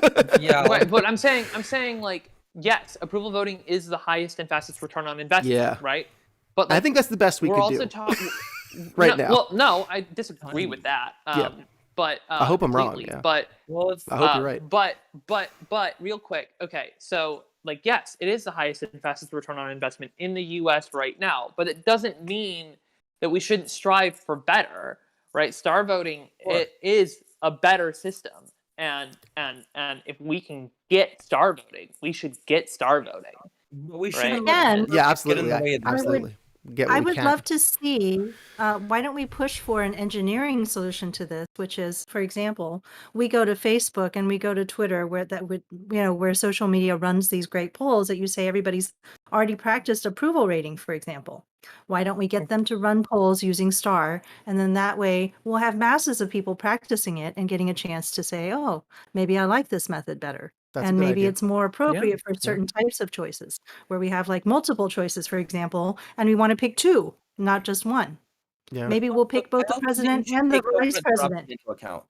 Speaker 2: Right, but I'm saying like, yes, approval voting is the highest and fastest return on investment.
Speaker 3: Yeah.
Speaker 2: Right. But like,
Speaker 3: I think that's the best we
Speaker 2: we're
Speaker 3: could
Speaker 2: also
Speaker 3: do
Speaker 2: talking
Speaker 3: right now.
Speaker 2: Well, no, I disagree with that.
Speaker 3: Yeah.
Speaker 2: But
Speaker 3: I hope I'm wrong.
Speaker 2: completely.
Speaker 3: Yeah.
Speaker 2: But
Speaker 3: I hope you're right.
Speaker 2: But real quick, okay, so like, yes, it is the highest and fastest return on investment in the U.S. right now, but it doesn't mean that we shouldn't strive for better, right? Star voting, it is a better system, and if we can get star voting, we should get star voting.
Speaker 4: But we
Speaker 2: Right.
Speaker 4: shouldn't
Speaker 1: Again,
Speaker 3: Yeah, absolutely.
Speaker 4: Get in the way of that.
Speaker 3: Absolutely. Get what
Speaker 1: I
Speaker 3: we
Speaker 1: would
Speaker 3: can.
Speaker 1: love to see, why don't we push for an engineering solution to this, which is, for example, we go to Facebook and we go to Twitter where social media runs these great polls that you say everybody's already practiced approval rating, for example. Why don't we get them to run polls using star? And then that way we'll have masses of people practicing it and getting a chance to say, oh, maybe I like this method better.
Speaker 3: That's a
Speaker 1: And
Speaker 3: good
Speaker 1: maybe
Speaker 3: idea.
Speaker 1: it's more appropriate for certain types of choices, where we have like multiple choices, for example, and we want to pick two, not just one.
Speaker 3: Yeah.
Speaker 1: Maybe we'll pick both
Speaker 4: I
Speaker 1: the
Speaker 4: also think
Speaker 1: president
Speaker 4: we should
Speaker 1: and the
Speaker 4: take government
Speaker 1: vice
Speaker 4: corruption
Speaker 1: president.
Speaker 4: into account.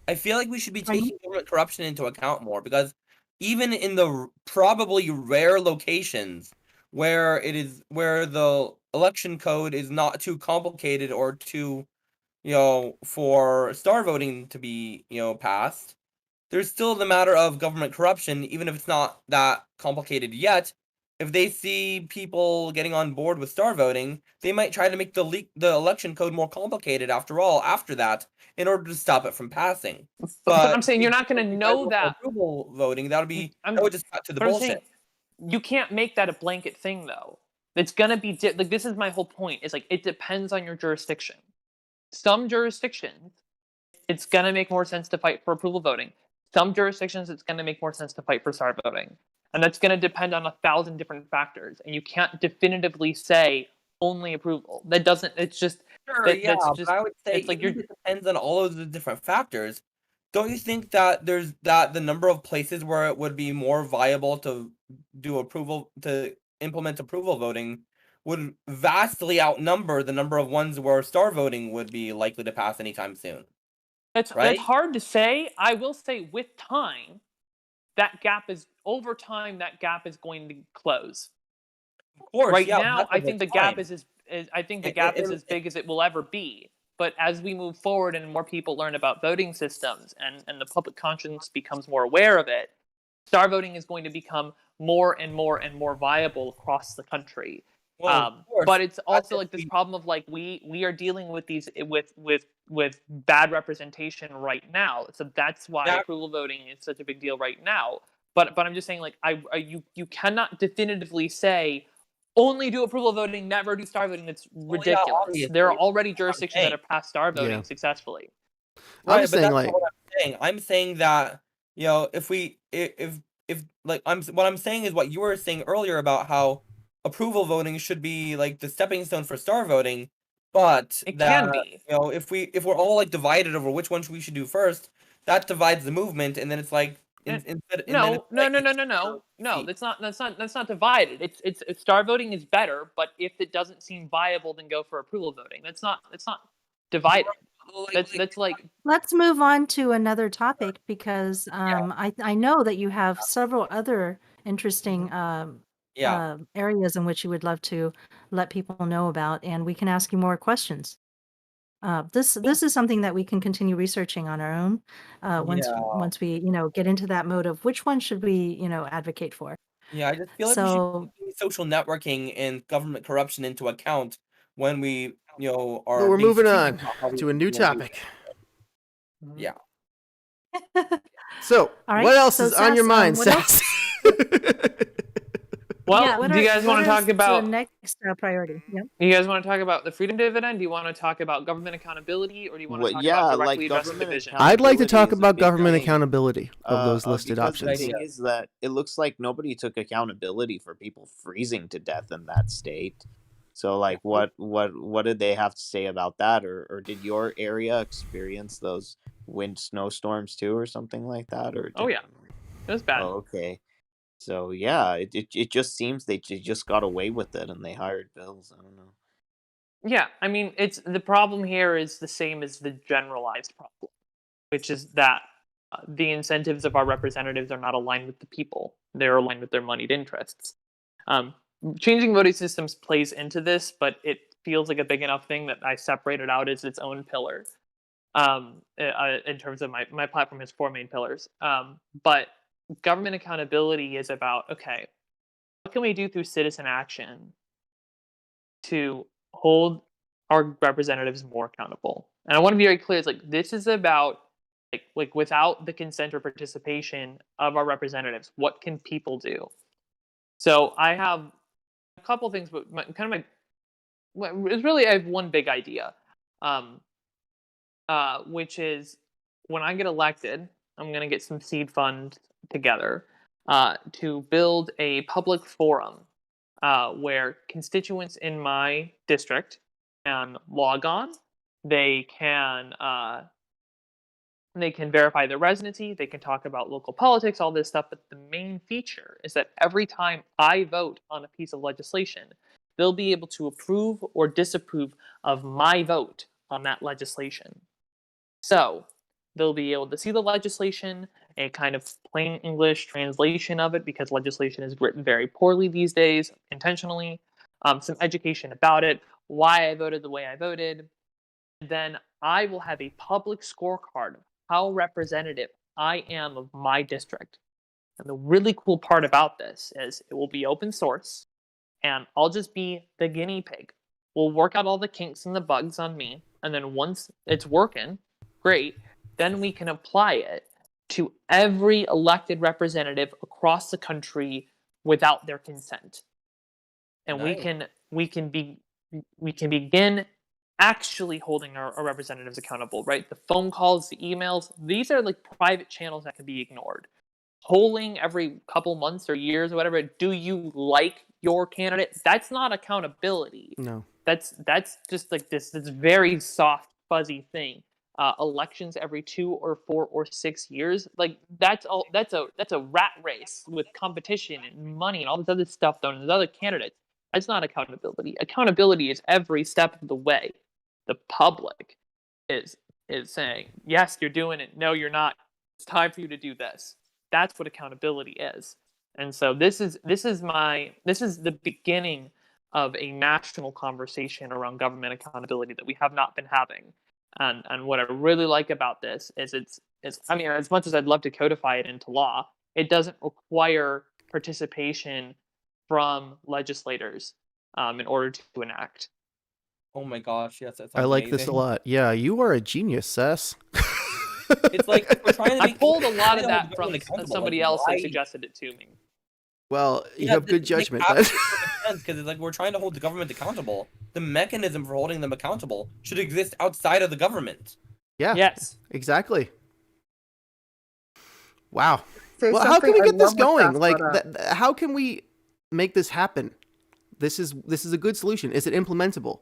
Speaker 4: I feel like we should be
Speaker 1: Pardon?
Speaker 4: taking government corruption into account more, because even in the probably rare locations where the election code is not too complicated or too, for star voting to be, passed, there's still the matter of government corruption, even if it's not that complicated yet. If they see people getting on board with star voting, they might try to make the election code more complicated after that, in order to stop it from passing.
Speaker 2: But I'm saying you're not going to know that.
Speaker 4: Approval voting, that would just cut to the
Speaker 2: But I'm saying
Speaker 4: bullshit.
Speaker 2: you can't make that a blanket thing, though. It's going to be like, this is my whole point. It's like, it depends on your jurisdiction. Some jurisdictions, it's going to make more sense to fight for approval voting. Some jurisdictions, it's going to make more sense to fight for star voting. And that's going to depend on 1,000 different factors. And you can't definitively say only approval. That doesn't, it's just,
Speaker 4: Sure,
Speaker 2: that's
Speaker 4: but
Speaker 2: just,
Speaker 4: I would say
Speaker 2: it's like
Speaker 4: even if it depends on all of the different factors. Don't you think that the number of places where it would be more viable to implement approval voting would vastly outnumber the number of ones where star voting would be likely to pass anytime soon?
Speaker 2: That's hard to say. I will say, with time, over time, that gap is going to close.
Speaker 4: Of course,
Speaker 2: right
Speaker 4: yeah,
Speaker 2: now, I
Speaker 4: over
Speaker 2: think the
Speaker 4: time.
Speaker 2: gap is as big as it will ever be. But as we move forward and more people learn about voting systems and the public conscience becomes more aware of it, star voting is going to become more and more and more viable across the country.
Speaker 4: Well, of course,
Speaker 2: but it's also
Speaker 4: if
Speaker 2: like this
Speaker 4: we-
Speaker 2: problem of like we are dealing with these with bad representation right now. So that's why
Speaker 4: Yeah.
Speaker 2: approval voting is such a big deal right now. But I'm just saying, like, you cannot definitively say only do approval voting, never do star voting. It's
Speaker 4: Well, yeah,
Speaker 2: ridiculous.
Speaker 4: obviously.
Speaker 2: There are already jurisdictions that
Speaker 4: saying.
Speaker 2: have passed star voting
Speaker 3: Yeah.
Speaker 2: successfully.
Speaker 3: I'm
Speaker 4: Right,
Speaker 3: just
Speaker 4: but
Speaker 3: saying,
Speaker 4: that's
Speaker 3: like,
Speaker 4: not what I'm saying. I'm saying that, if what I'm saying is what you were saying earlier about how approval voting should be like the stepping stone for star voting, but
Speaker 2: It
Speaker 4: that
Speaker 2: can be.
Speaker 4: if we're all like divided over which one we should do first, that divides the movement, and then it's like instead.
Speaker 2: No. That's not divided. It's star voting is better, but if it doesn't seem viable, then go for approval voting. That's not divided. That's like
Speaker 1: Let's move on to another topic because I know that you have several other interesting areas in which you would love to let people know about, and we can ask you more questions. This is something that we can continue researching on our own once we get into that mode of which one should we advocate for.
Speaker 4: Yeah, I just feel like we should take social networking and government corruption into account when we, are.
Speaker 3: But we're
Speaker 4: being
Speaker 3: moving
Speaker 4: strategic
Speaker 3: on
Speaker 4: about how we
Speaker 3: to a new
Speaker 4: do it.
Speaker 3: topic.
Speaker 4: Yeah.
Speaker 3: So,
Speaker 1: All right,
Speaker 3: what else
Speaker 1: so
Speaker 3: is on your
Speaker 1: Sass,
Speaker 3: mind,
Speaker 1: what else?
Speaker 3: Sass?
Speaker 2: Well,
Speaker 1: Yeah,
Speaker 2: do you guys want to talk
Speaker 1: the
Speaker 2: about?
Speaker 1: next priority? Yeah.
Speaker 2: You guys want to talk about the freedom dividend? Do you want to talk about government accountability, or do you want to
Speaker 9: Well,
Speaker 2: talk
Speaker 9: yeah,
Speaker 2: about
Speaker 9: like
Speaker 2: directly addressing
Speaker 9: government
Speaker 2: division?
Speaker 3: I'd like to
Speaker 9: accountability
Speaker 3: talk
Speaker 9: is a
Speaker 3: about
Speaker 9: big
Speaker 3: government
Speaker 9: thing.
Speaker 3: accountability of those listed
Speaker 9: Because
Speaker 3: options.
Speaker 9: the thing is that it looks like nobody took accountability for people freezing to death in that state. So, like, what did they have to say about that, or did your area experience those wind snowstorms too, or something like that, or?
Speaker 2: Oh yeah, it was bad.
Speaker 9: Oh, okay. So yeah, it just seems they just got away with it and they hired bills. I don't know.
Speaker 2: Yeah, I mean, it's the problem here is the same as the generalized problem, which is that the incentives of our representatives are not aligned with the people; they're aligned with their moneyed interests. Changing voting systems plays into this, but it feels like a big enough thing that I separated out as its own pillar. In terms of my platform has 4 main pillars. But government accountability is about, okay, what can we do through citizen action to hold our representatives more accountable? And I want to be very clear, it's like this is about like without the consent or participation of our representatives, what can people do? So I have a couple things, but it's really I have one big idea, which is when I get elected, I'm going to get some seed funds together to build a public forum where constituents in my district can log on. They can verify their residency. They can talk about local politics, all this stuff. But the main feature is that every time I vote on a piece of legislation, they'll be able to approve or disapprove of my vote on that legislation. So they'll be able to see the legislation, a kind of plain English translation of it, because legislation is written very poorly these days, intentionally. Some education about it, why I voted the way I voted. Then I will have a public scorecard of how representative I am of my district. And the really cool part about this is it will be open source, and I'll just be the guinea pig. We'll work out all the kinks and the bugs on me, and then once it's working, great, then we can apply it to every elected representative across the country without their consent. And
Speaker 4: Nice.
Speaker 2: we can begin actually holding our representatives accountable, right? The phone calls, the emails, these are like private channels that can be ignored. Polling every couple months or years or whatever, do you like your candidate? That's not accountability.
Speaker 3: No.
Speaker 2: That's just like this very soft, fuzzy thing. Elections every 2 or 4 or 6 years, like that's a rat race with competition and money and all this other stuff done with other candidates. That's not accountability. Accountability is every step of the way. The public is saying, yes, you're doing it. No, you're not. It's time for you to do this. That's what accountability is. And so this is the beginning of a national conversation around government accountability that we have not been having. And what I really like about this is it's I mean, as much as I'd love to codify it into law, it doesn't require participation from legislators in order to enact.
Speaker 4: Oh my gosh, yes, that sounds
Speaker 3: I like this a
Speaker 4: amazing.
Speaker 3: lot. Yeah, you are a genius, Sass.
Speaker 4: It's like we're trying to
Speaker 2: I
Speaker 4: make
Speaker 2: pulled a lot of
Speaker 4: trying to hold
Speaker 2: that
Speaker 4: the
Speaker 2: from
Speaker 4: government accountable,
Speaker 2: somebody
Speaker 4: like,
Speaker 2: else that
Speaker 4: why?
Speaker 2: suggested it to me.
Speaker 3: Well, you
Speaker 4: Yeah,
Speaker 3: have good
Speaker 4: this makes
Speaker 3: judgment.
Speaker 4: absolute perfect sense because it's like we're trying to hold the government accountable. The mechanism for holding them accountable should exist outside of the government.
Speaker 3: Yeah,
Speaker 2: Yes.
Speaker 3: exactly. Wow.
Speaker 6: Say
Speaker 3: Well, how can
Speaker 6: something-
Speaker 3: we
Speaker 6: I
Speaker 3: get this
Speaker 6: love what
Speaker 3: going?
Speaker 6: Sass
Speaker 3: Like,
Speaker 6: brought up.
Speaker 3: how can we make this happen? This is a good solution. Is it implementable?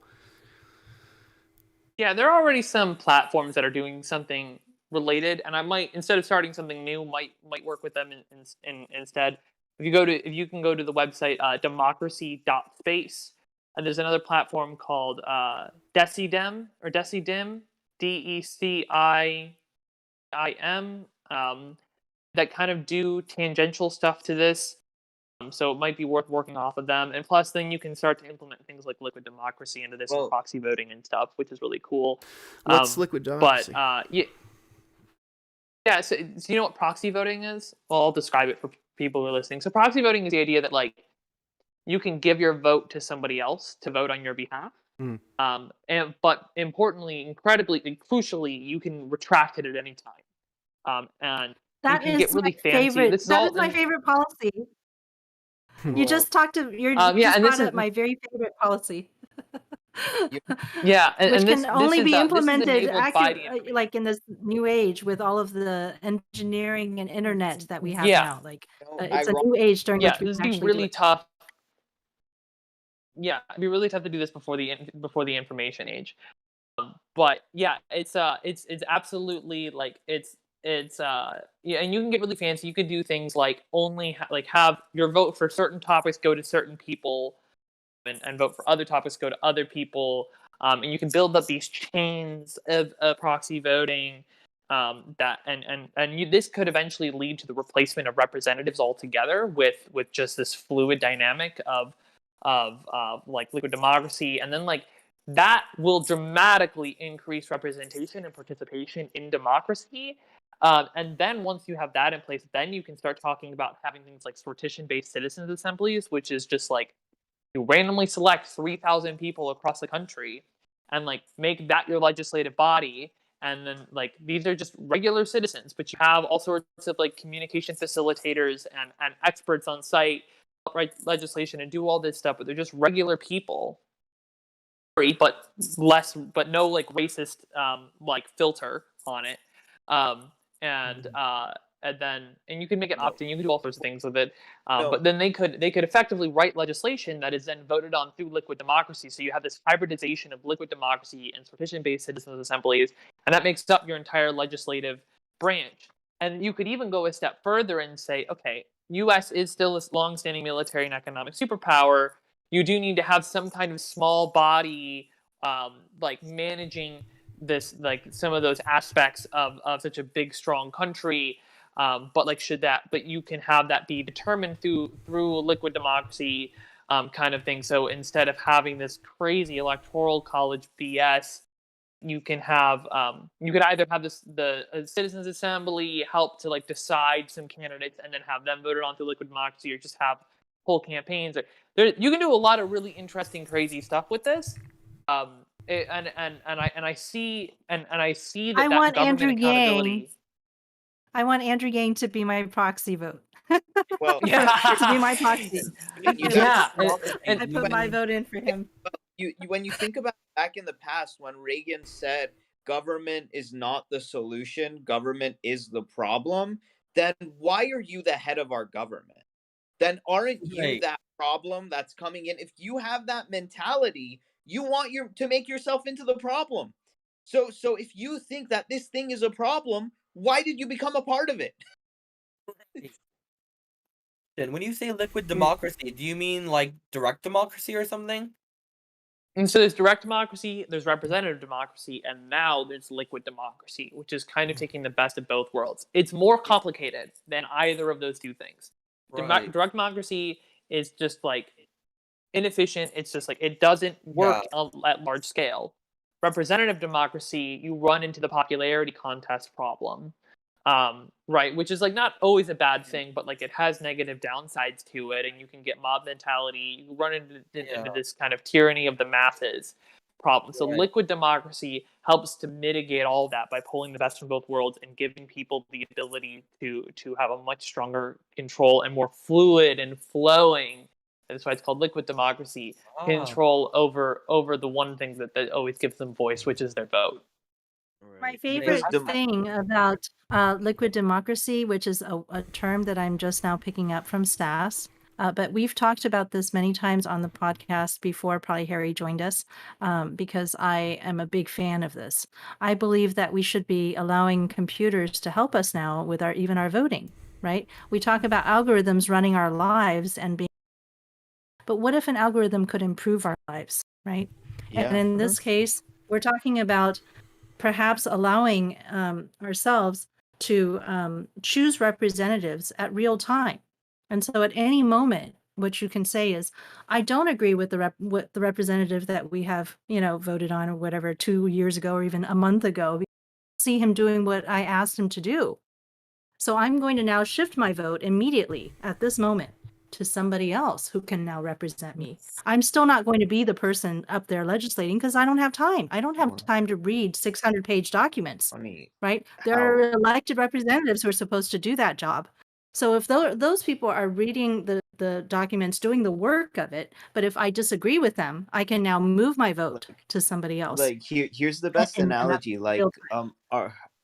Speaker 2: Yeah, there are already some platforms that are doing something related, and I might, instead of starting something new, might work with them instead. If you can go to the website democracy.space, and there's another platform called Decidem or Decidim, DECIIM, that kind of do tangential stuff to this. So it might be worth working off of them. And plus, then you can start to implement things like liquid democracy into this and proxy voting and stuff, which is really cool.
Speaker 3: What's liquid democracy?
Speaker 2: But yeah. So you know what proxy voting is? Well, I'll describe it for people who are listening. So proxy voting is the idea that like you can give your vote to somebody else to vote on your behalf. But importantly, incredibly, crucially, you can retract it at any time. And
Speaker 1: That
Speaker 2: you can
Speaker 1: is
Speaker 2: get really
Speaker 1: my
Speaker 2: fancy.
Speaker 1: favorite.
Speaker 2: This is
Speaker 1: That
Speaker 2: all
Speaker 1: is my favorite policy. You just talked to you
Speaker 2: Yeah,
Speaker 1: just
Speaker 2: and this
Speaker 1: brought
Speaker 2: is
Speaker 1: up my very favorite policy.
Speaker 2: yeah,
Speaker 1: Which
Speaker 2: and
Speaker 1: can only be
Speaker 2: this is
Speaker 1: implemented
Speaker 2: enabled by the information.
Speaker 1: like in this new age with all of the engineering and internet that we have
Speaker 2: Yeah.
Speaker 1: now. Like
Speaker 8: No,
Speaker 1: it's a new age during
Speaker 2: Yeah,
Speaker 1: which we
Speaker 2: this
Speaker 1: can
Speaker 2: would be
Speaker 1: actually do
Speaker 2: really
Speaker 1: it.
Speaker 2: tough. Yeah, it'd be really tough to do this before the information age. But yeah, it's absolutely like yeah, and you can get really fancy. You could do things like only like have your vote for certain topics go to certain people, and vote for other topics go to other people. And you can build up these chains of proxy voting. That this could eventually lead to the replacement of representatives altogether with just this fluid dynamic of like liquid democracy, and then like that will dramatically increase representation and participation in democracy. And then once you have that in place, then you can start talking about having things like sortition-based citizens assemblies, which is just like you randomly select 3,000 people across the country and like make that your legislative body. And then like these are just regular citizens, but you have all sorts of like communication facilitators and experts on site, write legislation and do all this stuff, but they're just regular people, but no like racist like filter on it. And you can make it opt-in, you can do all sorts of things with it. But then they could effectively write legislation that is then voted on through liquid democracy. So you have this hybridization of liquid democracy and sortition-based citizens assemblies, and that makes up your entire legislative branch. And you could even go a step further and say, okay, U.S. is still a long-standing military and economic superpower. You do need to have some kind of small body, like managing this, like some of those aspects of such a big, strong country. But like, but you can have that be determined through liquid democracy, kind of thing. So instead of having this crazy electoral college BS, you can have you could either have the citizens assembly help to like decide some candidates and then have them voted on through liquid democracy, or just have whole campaigns. You can do a lot of really interesting, crazy stuff with this. And I see that
Speaker 1: I want
Speaker 2: government
Speaker 1: Andrew
Speaker 2: accountability.
Speaker 1: Yang. I want Andrew Yang to be my proxy vote.
Speaker 9: Well,
Speaker 1: to be my proxy.
Speaker 2: Yeah,
Speaker 1: I put my vote in for him.
Speaker 9: When you think about back in the past when Reagan said government is not the solution, government is the problem, then why are you the head of our government? Then aren't you that problem that's coming in? If you have that mentality, you want to make yourself into the problem. So if you think that this thing is a problem, why did you become a part of it?
Speaker 4: Then when you say liquid democracy, do you mean like direct democracy or something?
Speaker 2: And so there's direct democracy, there's representative democracy, and now there's liquid democracy, which is kind of taking the best of both worlds. It's more complicated than either of those two things.
Speaker 4: Right.
Speaker 2: Direct democracy is just like inefficient. It's just like it doesn't work at large scale. Representative democracy, you run into the popularity contest problem, right? Which is like not always a bad thing, but like it has negative downsides to it, and you can get mob mentality. You run into this kind of tyranny of the masses problem. So liquid democracy helps to mitigate all of that by pulling the best from both worlds and giving people the ability to have a much stronger control and more fluid and flowing. That's why it's called liquid democracy. Control over the one thing that always gives them voice, which is their vote.
Speaker 1: My favorite thing about liquid democracy, which is a term that I'm just now picking up from Sass, but we've talked about this many times on the podcast before, probably Harry joined us, because I am a big fan of this. I believe that we should be allowing computers to help us now with even our voting, right? We talk about algorithms running our lives and being, but what if an algorithm could improve our lives, right?
Speaker 9: Yeah.
Speaker 1: And in this case, we're talking about perhaps allowing ourselves to choose representatives at real time. And so at any moment, what you can say is, I don't agree with the representative that we have, voted on or whatever 2 years ago or even a month ago. See him doing what I asked him to do. So I'm going to now shift my vote immediately at this moment to somebody else who can now represent me. I'm still not going to be the person up there legislating because I don't have time. I don't have time to read 600-page documents, right? There are elected representatives who are supposed to do that job. So if those people are reading the documents, doing the work of it, but if I disagree with them, I can now move my vote to somebody else.
Speaker 9: Like here's the best
Speaker 1: And that's
Speaker 9: analogy. Like
Speaker 1: real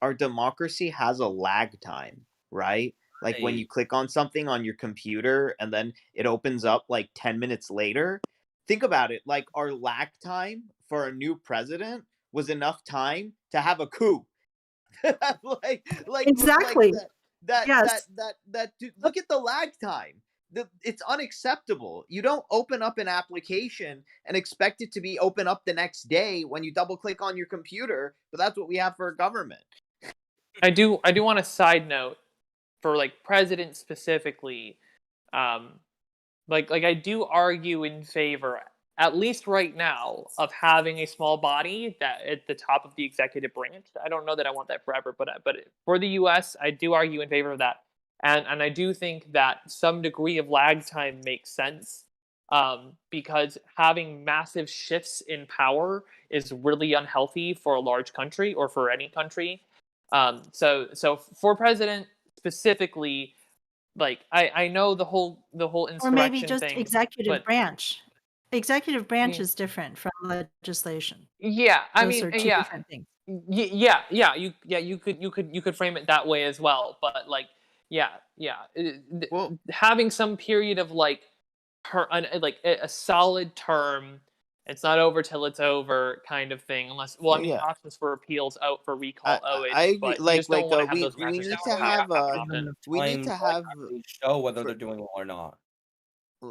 Speaker 9: our democracy has a lag time, right? Like when
Speaker 4: Right.
Speaker 9: you click on something on your computer and then it opens up like 10 minutes later. Think about it. Like our lag time for a new president was enough time to have a coup. Like
Speaker 1: Exactly. Yes.
Speaker 9: dude, look at the lag time. It's unacceptable. You don't open up an application and expect it to be open up the next day when you double click on your computer, but that's what we have for government.
Speaker 2: I do want a side note for like president specifically. Like I do argue in favor, at least right now, of having a small body that at the top of the executive branch. I don't know that I want that forever, but for the U.S., I do argue in favor of that, and I do think that some degree of lag time makes sense, because having massive shifts in power is really unhealthy for a large country or for any country. So for president specifically, like I know the whole
Speaker 1: Or maybe
Speaker 2: insurrection
Speaker 1: just
Speaker 2: thing,
Speaker 1: executive
Speaker 2: but
Speaker 1: branch. Executive branch
Speaker 2: yeah,
Speaker 1: is different from legislation.
Speaker 2: yeah, I
Speaker 1: Those
Speaker 2: mean,
Speaker 1: are two different things.
Speaker 2: you could frame it that way as well, but like
Speaker 9: Well,
Speaker 2: having some period of like like a solid term, it's not over till it's over kind of thing, unless, well, I mean,
Speaker 9: yeah.
Speaker 2: options for appeals out for recall
Speaker 9: I
Speaker 2: always,
Speaker 9: agree.
Speaker 2: but you just don't want to have
Speaker 9: We
Speaker 2: those
Speaker 9: we
Speaker 2: massive
Speaker 9: need
Speaker 2: shifts
Speaker 9: to
Speaker 2: in power
Speaker 9: have
Speaker 2: happen
Speaker 4: Give them
Speaker 2: often.
Speaker 4: enough
Speaker 9: we need
Speaker 4: time
Speaker 9: to
Speaker 4: to
Speaker 9: have
Speaker 4: actually show whether
Speaker 9: for
Speaker 4: they're doing well or not.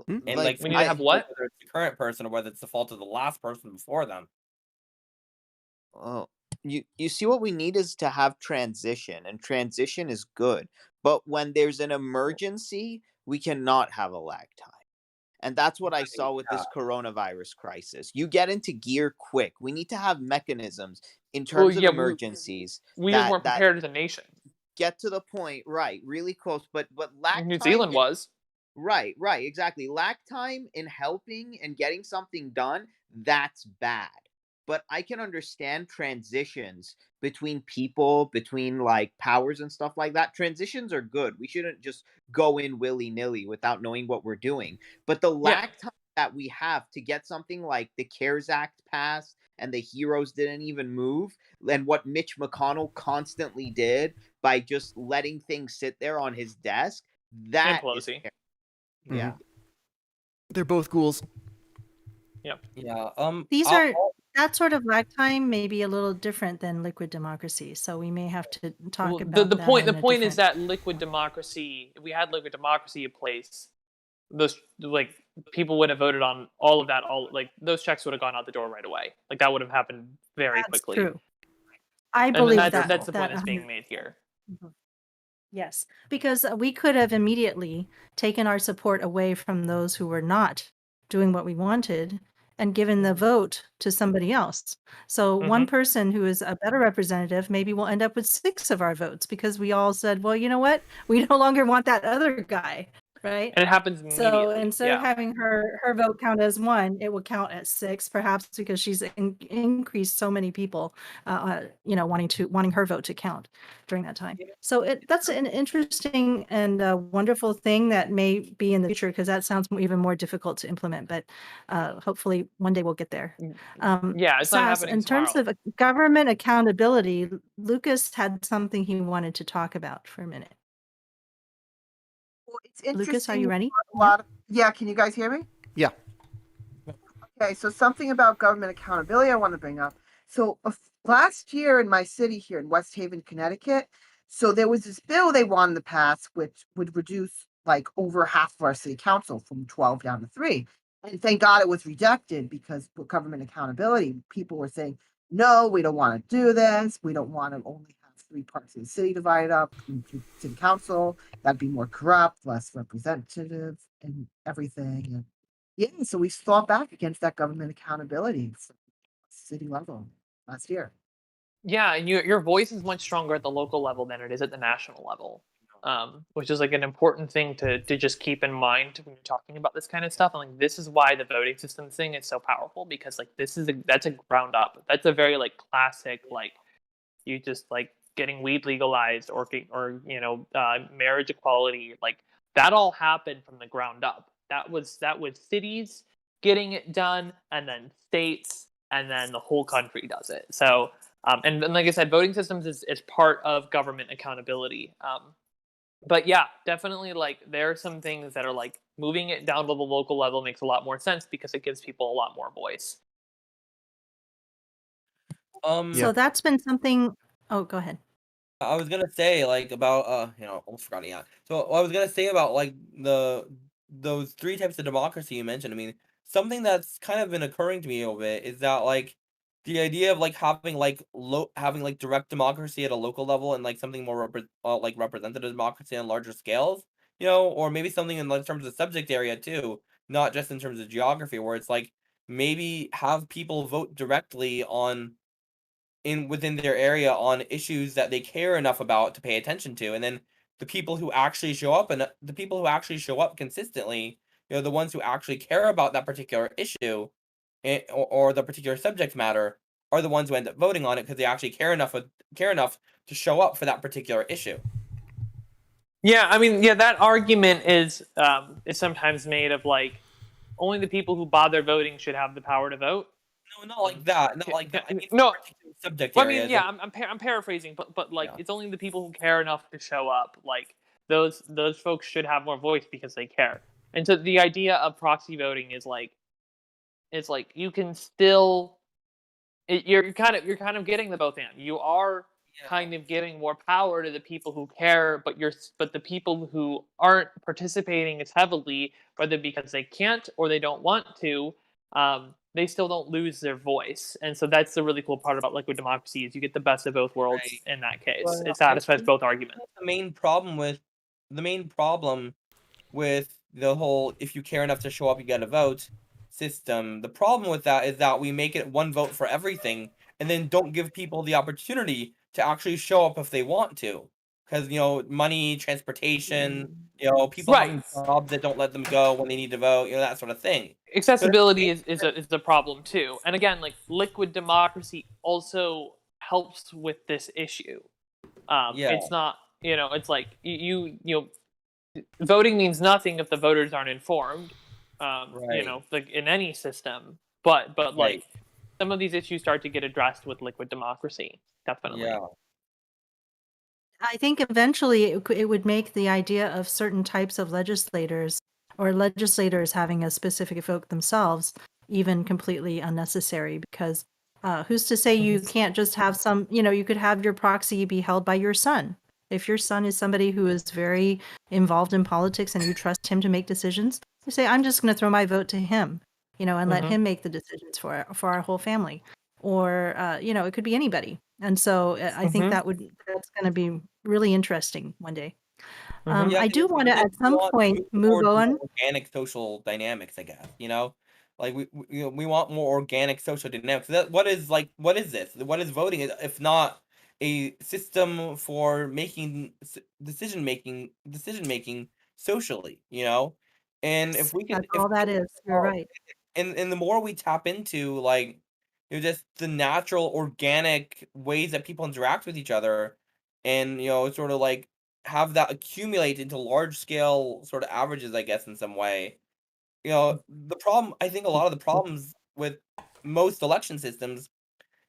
Speaker 4: And
Speaker 9: like
Speaker 2: We need to have what?
Speaker 4: whether it's the current person or whether it's the fault of the last person before them.
Speaker 9: Oh, you see what we need is to have transition, and transition is good. But when there's an emergency, we cannot have a lag time. And that's what I saw with
Speaker 4: Yeah.
Speaker 9: this coronavirus crisis. You get into gear quick. We need to have mechanisms in
Speaker 2: Well,
Speaker 9: terms of
Speaker 2: yeah,
Speaker 9: emergencies
Speaker 2: we just
Speaker 9: that
Speaker 2: weren't prepared as a nation.
Speaker 9: get to the point, right, really close, but lag
Speaker 2: New
Speaker 9: time
Speaker 2: Zealand
Speaker 9: in
Speaker 2: was.
Speaker 9: right, exactly. Lag time in helping and getting something done, that's bad. But I can understand transitions between people, between like powers and stuff like that. Transitions are good. We shouldn't just go in willy-nilly without knowing what we're doing. But the
Speaker 2: Yeah,
Speaker 9: lag time that we have to get something like the CARES Act passed and the heroes didn't even move, and what Mitch McConnell constantly did by just letting things sit there on his desk,
Speaker 2: and
Speaker 9: that is
Speaker 2: Pelosi.
Speaker 9: yeah.
Speaker 3: They're both ghouls.
Speaker 2: Yeah.
Speaker 4: Yeah.
Speaker 1: These are that sort of lag time may be a little different than liquid democracy, so we may have to talk
Speaker 2: Well,
Speaker 1: about
Speaker 2: the
Speaker 1: that
Speaker 2: point
Speaker 1: in
Speaker 2: the
Speaker 1: a
Speaker 2: point is
Speaker 1: different.
Speaker 2: that liquid democracy, if we had liquid democracy in place, those like people would have voted on all of that, all like those checks would have gone out the door right away. Like that would have happened very
Speaker 1: That's
Speaker 2: quickly.
Speaker 1: true. I
Speaker 2: And
Speaker 1: believe
Speaker 2: that's
Speaker 1: that
Speaker 2: that's the
Speaker 1: that
Speaker 2: point that's being made here.
Speaker 1: Yes, because we could have immediately taken our support away from those who were not doing what we wanted and given the vote to somebody else. So one person who is a better representative maybe will end up with 6 of our votes because we all said, well, you know what? We no longer want that other guy, right?
Speaker 2: And it happens
Speaker 1: So
Speaker 2: immediately.
Speaker 1: instead of having her vote count as 1, it will count as 6, perhaps because she's increased so many people, wanting her vote to count during that time. So that's an interesting and wonderful thing that may be in the future because that sounds even more difficult to implement. But hopefully one day we'll get there.
Speaker 2: Yeah, it's not
Speaker 1: Sass,
Speaker 2: happening
Speaker 1: in terms
Speaker 2: tomorrow.
Speaker 1: of government accountability, Lucas had something he wanted to talk about for a minute.
Speaker 10: Well, it's
Speaker 1: Lucas, are you
Speaker 10: interesting.
Speaker 1: ready?
Speaker 10: Yeah, can you guys hear me?
Speaker 3: Yeah.
Speaker 10: Okay, so something about government accountability I want to bring up. So last year in my city here in West Haven, Connecticut, so there was this bill they wanted to pass, which would reduce like over half of our city council from 12 down to 3. And thank God it was rejected because with government accountability, people were saying, no, we don't want to do this. We don't want to only have 3 parts of the city divided up into city council. That'd be more corrupt, less representative and everything. And yeah, so we fought back against that government accountability from city level last year.
Speaker 2: Yeah, and your voice is much stronger at the local level than it is at the national level, which is like an important thing to just keep in mind when you're talking about this kind of stuff. And like this is why the voting system thing is so powerful because like that's a ground up. That's a very like classic like you just like getting weed legalized or marriage equality, like that all happened from the ground up. That was cities getting it done, and then states, and then the whole country does it. So and like I said, voting systems is part of government accountability. But yeah, definitely, like, there are some things that are like moving it down to the local level makes a lot more sense because it gives people a lot more voice.
Speaker 1: So that's been something. Oh, go ahead.
Speaker 4: I was gonna say like about almost forgot. Yeah. So I was gonna say about like those three types of democracy you mentioned. I mean, something that's kind of been occurring to me a bit is that like the idea of like having like direct democracy at a local level and like something more like representative democracy on larger scales, or maybe something in like, terms of subject area too, not just in terms of geography, where it's like maybe have people vote directly on within their area on issues that they care enough about to pay attention to, and then the people who actually show up consistently, the ones who actually care about that particular issue, or the particular subject matter, are the ones who end up voting on it because they actually care enough to show up for that particular issue.
Speaker 2: Yeah, I mean, yeah, that argument is sometimes made of like only the people who bother voting should have the power to vote.
Speaker 4: No, not like that. Not like that. I mean,
Speaker 2: No,
Speaker 4: particular subject
Speaker 2: well, I
Speaker 4: areas.
Speaker 2: mean, yeah, I'm paraphrasing, but like it's only the people who care enough to show up. Like those folks should have more voice because they care. And so the idea of proxy voting is like you can still you're kind of getting the both and. You are kind of giving more power to the people who care, but the people who aren't participating as heavily, whether because they can't or they don't want to, they still don't lose their voice. And so that's the really cool part about liquid democracy is you get the best of both worlds in that case.
Speaker 4: Well,
Speaker 2: It satisfies both arguments.
Speaker 4: The main problem with the whole if you care enough to show up, you get a vote system. The problem with that is that we make it one vote for everything and then don't give people the opportunity to actually show up if they want to. Because, money, transportation, people having jobs that don't let them go when they need to vote, that sort of thing.
Speaker 2: Accessibility is a problem too. And again, like liquid democracy also helps with this issue. It's not, it's like voting means nothing if the voters aren't informed. Like in any system. But like some of these issues start to get addressed with liquid democracy. Definitely.
Speaker 4: Yeah.
Speaker 1: I think eventually it would make the idea of certain types of legislators or legislators having a specific vote themselves even completely unnecessary because who's to say you can't just have you could have your proxy be held by your son. If your son is somebody who is very involved in politics and you trust him to make decisions, you say, I'm just going to throw my vote to him, and let him make the decisions for our whole family. Or, it could be anybody. And so I think that's going to be really interesting one day. I do want to at some point move on.
Speaker 4: Organic social dynamics, I guess, like we want more organic social dynamics. What is this? What is voting if not a system for making decision making socially, and if we can,
Speaker 1: That's all that is. You're right.
Speaker 4: And the more we tap into like just the natural organic ways that people interact with each other, and sort of like have that accumulate into large scale sort of averages, I guess, in some way. The problem, I think a lot of the problems with most election systems,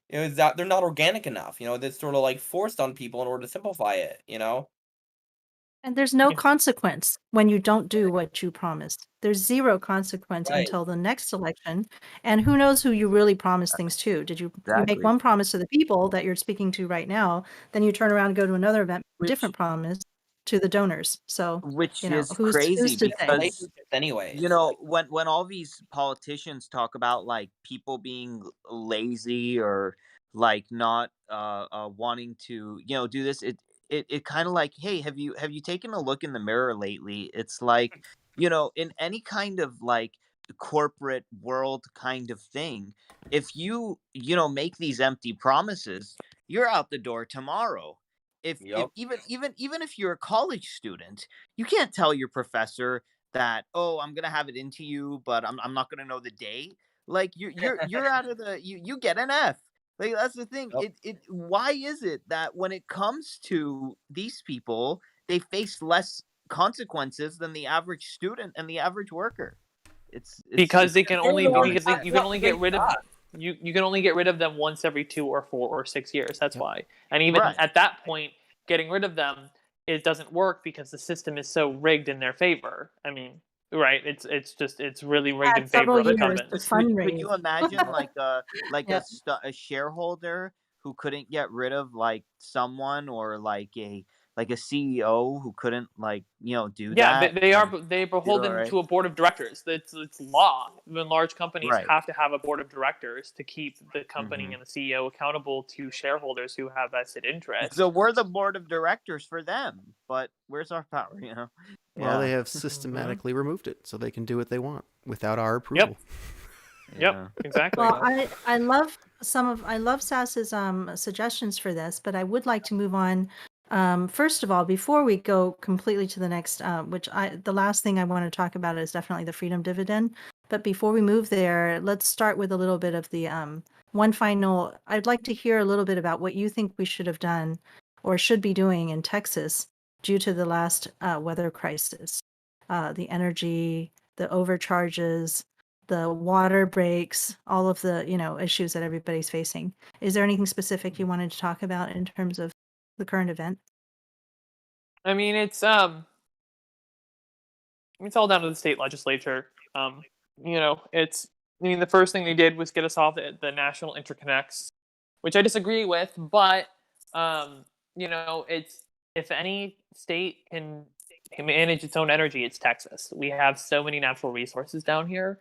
Speaker 4: is that they're not organic enough. That's sort of like forced on people in order to simplify it.
Speaker 1: And there's no consequence when you don't do what you promised. There's zero consequence until the next election. And who knows who you really promised things to? Did you make one promise to the people that you're speaking to right now, then you turn around and go to another event, different promise to the donors. So,
Speaker 9: which is
Speaker 1: who's
Speaker 9: crazy
Speaker 1: to say?
Speaker 9: because
Speaker 4: anyway,
Speaker 9: when all these politicians talk about like people being lazy or like not wanting to do this, it kind of like, hey, have you taken a look in the mirror lately? It's like, in any kind of like corporate world kind of thing, if you make these empty promises, you're out the door tomorrow. If even if you're a college student, you can't tell your professor that, oh, I'm gonna have it into you, but I'm not gonna know the day. Like you're out of the you get an F. Like that's the thing.
Speaker 4: Yep.
Speaker 9: It why is it that when it comes to these people, they face less consequences than the average student and the average worker?
Speaker 2: Because they
Speaker 9: it's
Speaker 2: can
Speaker 4: They
Speaker 2: only
Speaker 4: don't
Speaker 2: because
Speaker 4: understand
Speaker 2: you can only
Speaker 4: what they
Speaker 2: get rid of
Speaker 4: got.
Speaker 2: you can only get rid of them once every 2 or 4 or 6 years. That's
Speaker 3: Yep.
Speaker 2: why. And even
Speaker 9: right.
Speaker 2: at that point, getting rid of them, it doesn't work because the system is so rigged in their favor. I mean, right? It's really rigged
Speaker 1: Had
Speaker 2: in favor
Speaker 1: several
Speaker 2: of
Speaker 1: years to
Speaker 2: incumbents.
Speaker 9: Could you
Speaker 1: fundraise.
Speaker 9: imagine like
Speaker 1: Yep.
Speaker 9: a shareholder who couldn't get rid of like someone or like a CEO who couldn't do
Speaker 2: Yeah,
Speaker 9: that
Speaker 2: they're
Speaker 9: do all
Speaker 2: beholden
Speaker 9: right.
Speaker 2: to a board of directors. It's law. When large companies
Speaker 9: Right.
Speaker 2: have to have a board of directors to keep the company
Speaker 9: Mhm.
Speaker 2: and the CEO accountable to shareholders who have vested interest.
Speaker 9: So we're the board of directors for them, but where's our power,
Speaker 3: Well, they
Speaker 9: Yeah.
Speaker 3: have systematically removed it so they can do what they want without our approval.
Speaker 2: Yep,
Speaker 9: Yeah.
Speaker 2: exactly.
Speaker 1: Well, I love I love Sass's suggestions for this, but I would like to move on. First of all, before we go completely to the next, the last thing I want to talk about is definitely the Freedom Dividend. But before we move there, let's start with a little bit of the one final. I'd like to hear a little bit about what you think we should have done or should be doing in Texas due to the last weather crisis, the energy, the overcharges, the water breaks, all of the, issues that everybody's facing. Is there anything specific you wanted to talk about in terms of the current event?
Speaker 2: I mean, it's all down to the state legislature. The first thing they did was get us off the national interconnects, which I disagree with. But it's if any state can manage its own energy, it's Texas. We have so many natural resources down here.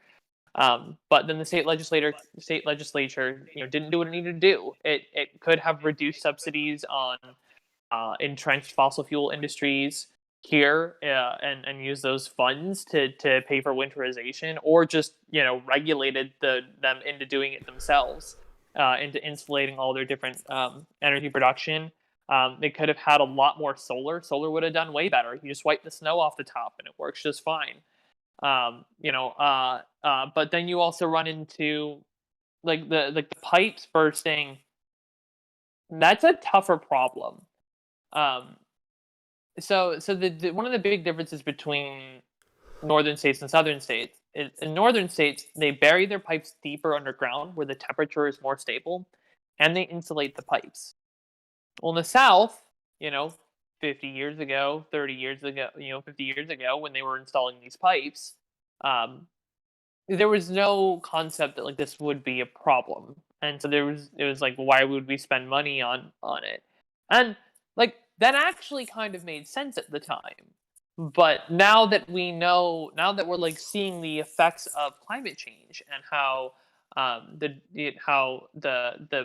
Speaker 2: But then the state legislature, didn't do what it needed to do. It could have reduced subsidies on entrenched fossil fuel industries here, and use those funds to pay for winterization, or just regulated them into doing it themselves, into insulating all their different energy production. They could have had a lot more solar. Solar would have done way better. You just wipe the snow off the top, and it works just fine. But then you also run into like the pipes bursting. That's a tougher problem. Um, so the one of the big differences between northern states and southern states is in northern states they bury their pipes deeper underground where the temperature is more stable, and they insulate the pipes. Well, in the south, you know, 50 years ago, 30 years ago, 50 years ago when they were installing these pipes, um, there was no concept that like this would be a problem, and so it was like, why would we spend money on it? And like that actually kind of made sense at the time. But now that we're like seeing the effects of climate change and how the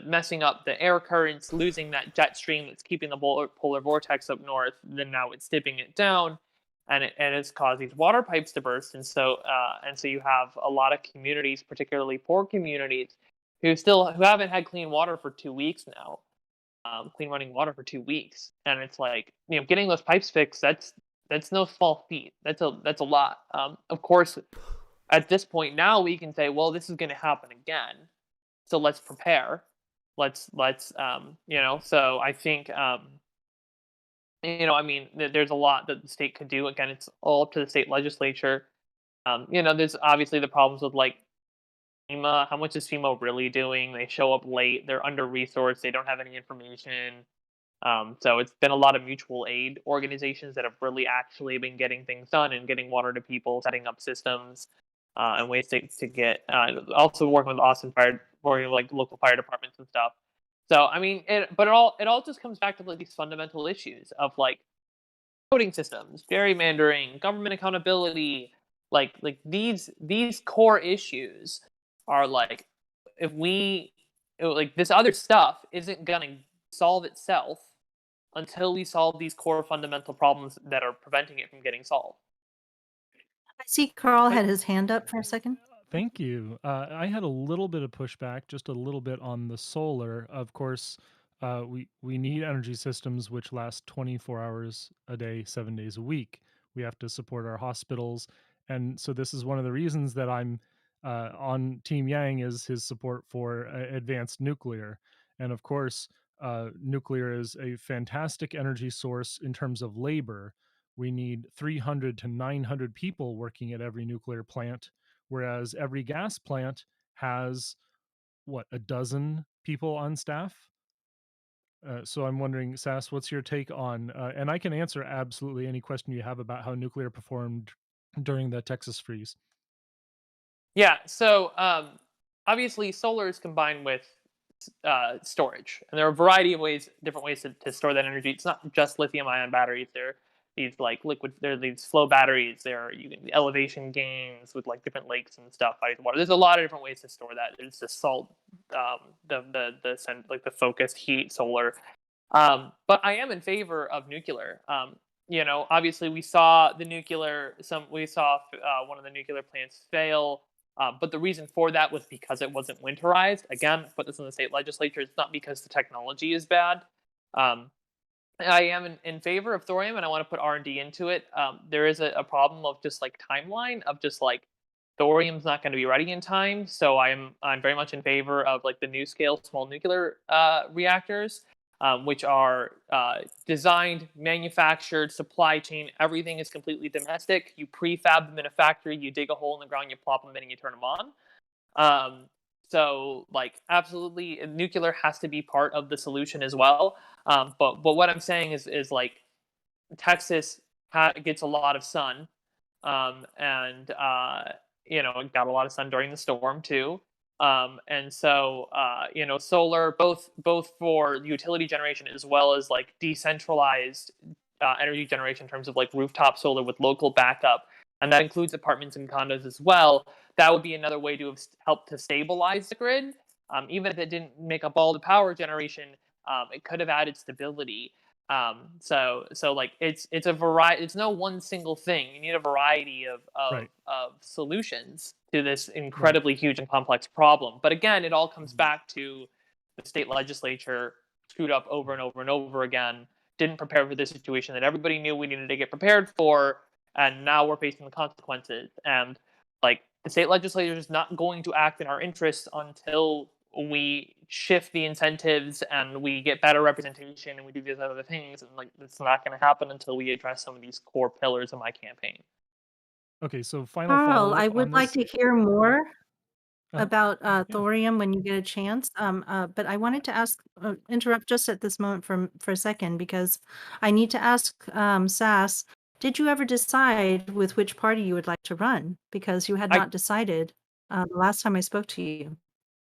Speaker 2: messing up the air currents, losing that jet stream that's keeping the polar vortex up north, then now it's dipping it down, and it's caused these water pipes to burst, and so you have a lot of communities, particularly poor communities, who haven't had clean water for 2 weeks now, clean running water for 2 weeks, and it's like, getting those pipes fixed. That's no small feat. That's a lot. Of course, at this point now we can say, well, this is going to happen again, so let's prepare. So I think there's a lot that the state could do. Again, it's all up to the state legislature. There's obviously the problems with like FEMA. How much is FEMA really doing? They show up late. They're under resourced. They don't have any information. So it's been a lot of mutual aid organizations that have really actually been getting things done and getting water to people, setting up systems, and ways to get. Also working with Austin Fire, working with like local fire departments and stuff. So I mean, it all just comes back to like these fundamental issues of like voting systems, gerrymandering, government accountability, like these core issues are like, if we like, this other stuff isn't gonna solve itself until we solve these core fundamental problems that are preventing it from getting solved.
Speaker 1: I see Carl
Speaker 7: I-
Speaker 1: had his hand up for a second.
Speaker 7: Thank you. I had a little bit of pushback, just a little bit on the solar. Of course, we need energy systems which last 24 hours a day, 7 days a week. We have to support our hospitals, and so this is one of the reasons that I'm on Team Yang, is his support for advanced nuclear. And of course, nuclear is a fantastic energy source in terms of labor. We need 300 to 900 people working at every nuclear plant, whereas every gas plant has what, a dozen people on staff. So I'm wondering, Sass, what's your take on? And I can answer absolutely any question you have about how nuclear performed during the Texas freeze.
Speaker 2: Yeah. So obviously, solar is combined with storage, and there are a variety of different ways to store that energy. It's not just lithium-ion batteries. There are these like liquid. There are these flow batteries. There are elevation gains with like different lakes and stuff, bodies of water. There's a lot of different ways to store that. There's the salt, like the focused heat solar. But I am in favor of nuclear. Obviously we saw one of the nuclear plants fail. But the reason for that was because it wasn't winterized. Again, put this in the state legislature. It's not because the technology is bad. I am in favor of thorium, and I want to put R&D into it. There is a problem of just like timeline of just like thorium's not going to be ready in time. So I'm very much in favor of like the new scale small nuclear reactors, which are designed, manufactured, supply chain. Everything is completely domestic. You prefab them in a factory. You dig a hole in the ground. You plop them in, and you turn them on. So like absolutely, nuclear has to be part of the solution as well. But what I'm saying is like Texas gets a lot of sun, and it got a lot of sun during the storm too. And so solar both for utility generation as well as like decentralized energy generation in terms of like rooftop solar with local backup, and that includes apartments and condos as well. That would be another way to help to stabilize the grid. Even if it didn't make up all the power generation, it could have added stability. So like it's a variety. It's no one single thing. You need a variety of solutions to this incredibly huge and complex problem. But again, it all comes back to the state legislature screwed up over and over and over again. Didn't prepare for this situation that everybody knew we needed to get prepared for, and now we're facing the consequences. And like the state legislature is not going to act in our interests until we shift the incentives and we get better representation and we do these other things. And like it's not going to happen until we address some of these core pillars of my campaign.
Speaker 7: Okay, so final
Speaker 1: Carl,
Speaker 7: follow-up
Speaker 1: I
Speaker 7: on
Speaker 1: would like
Speaker 7: this.
Speaker 1: to hear more
Speaker 7: Uh-huh.
Speaker 1: about
Speaker 7: Yeah.
Speaker 1: thorium when you get a chance. But I wanted to interrupt just at this moment for a second because I need to ask Sass, did you ever decide with which party you would like to run? Because you had
Speaker 2: I
Speaker 1: not decided the last time I spoke to you.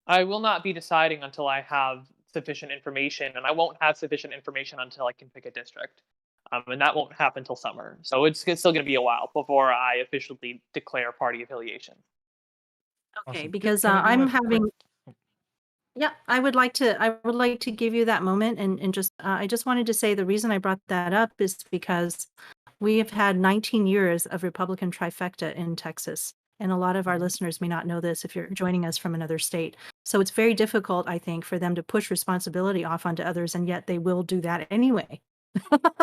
Speaker 2: I will not be deciding until I have sufficient information, and I won't have sufficient information until I can pick a district. And that won't happen until summer. So it's still going to be a while before I officially declare party affiliation.
Speaker 1: Okay,
Speaker 7: Awesome.
Speaker 1: because
Speaker 7: Can I do
Speaker 1: I'm
Speaker 7: my quick-
Speaker 1: having. Yeah, I would like to give you that moment and just I just wanted to say the reason I brought that up is because we have had 19 years of Republican trifecta in Texas. And a lot of our listeners may not know this if you're joining us from another state. So it's very difficult, I think, for them to push responsibility off onto others, and yet they will do that anyway.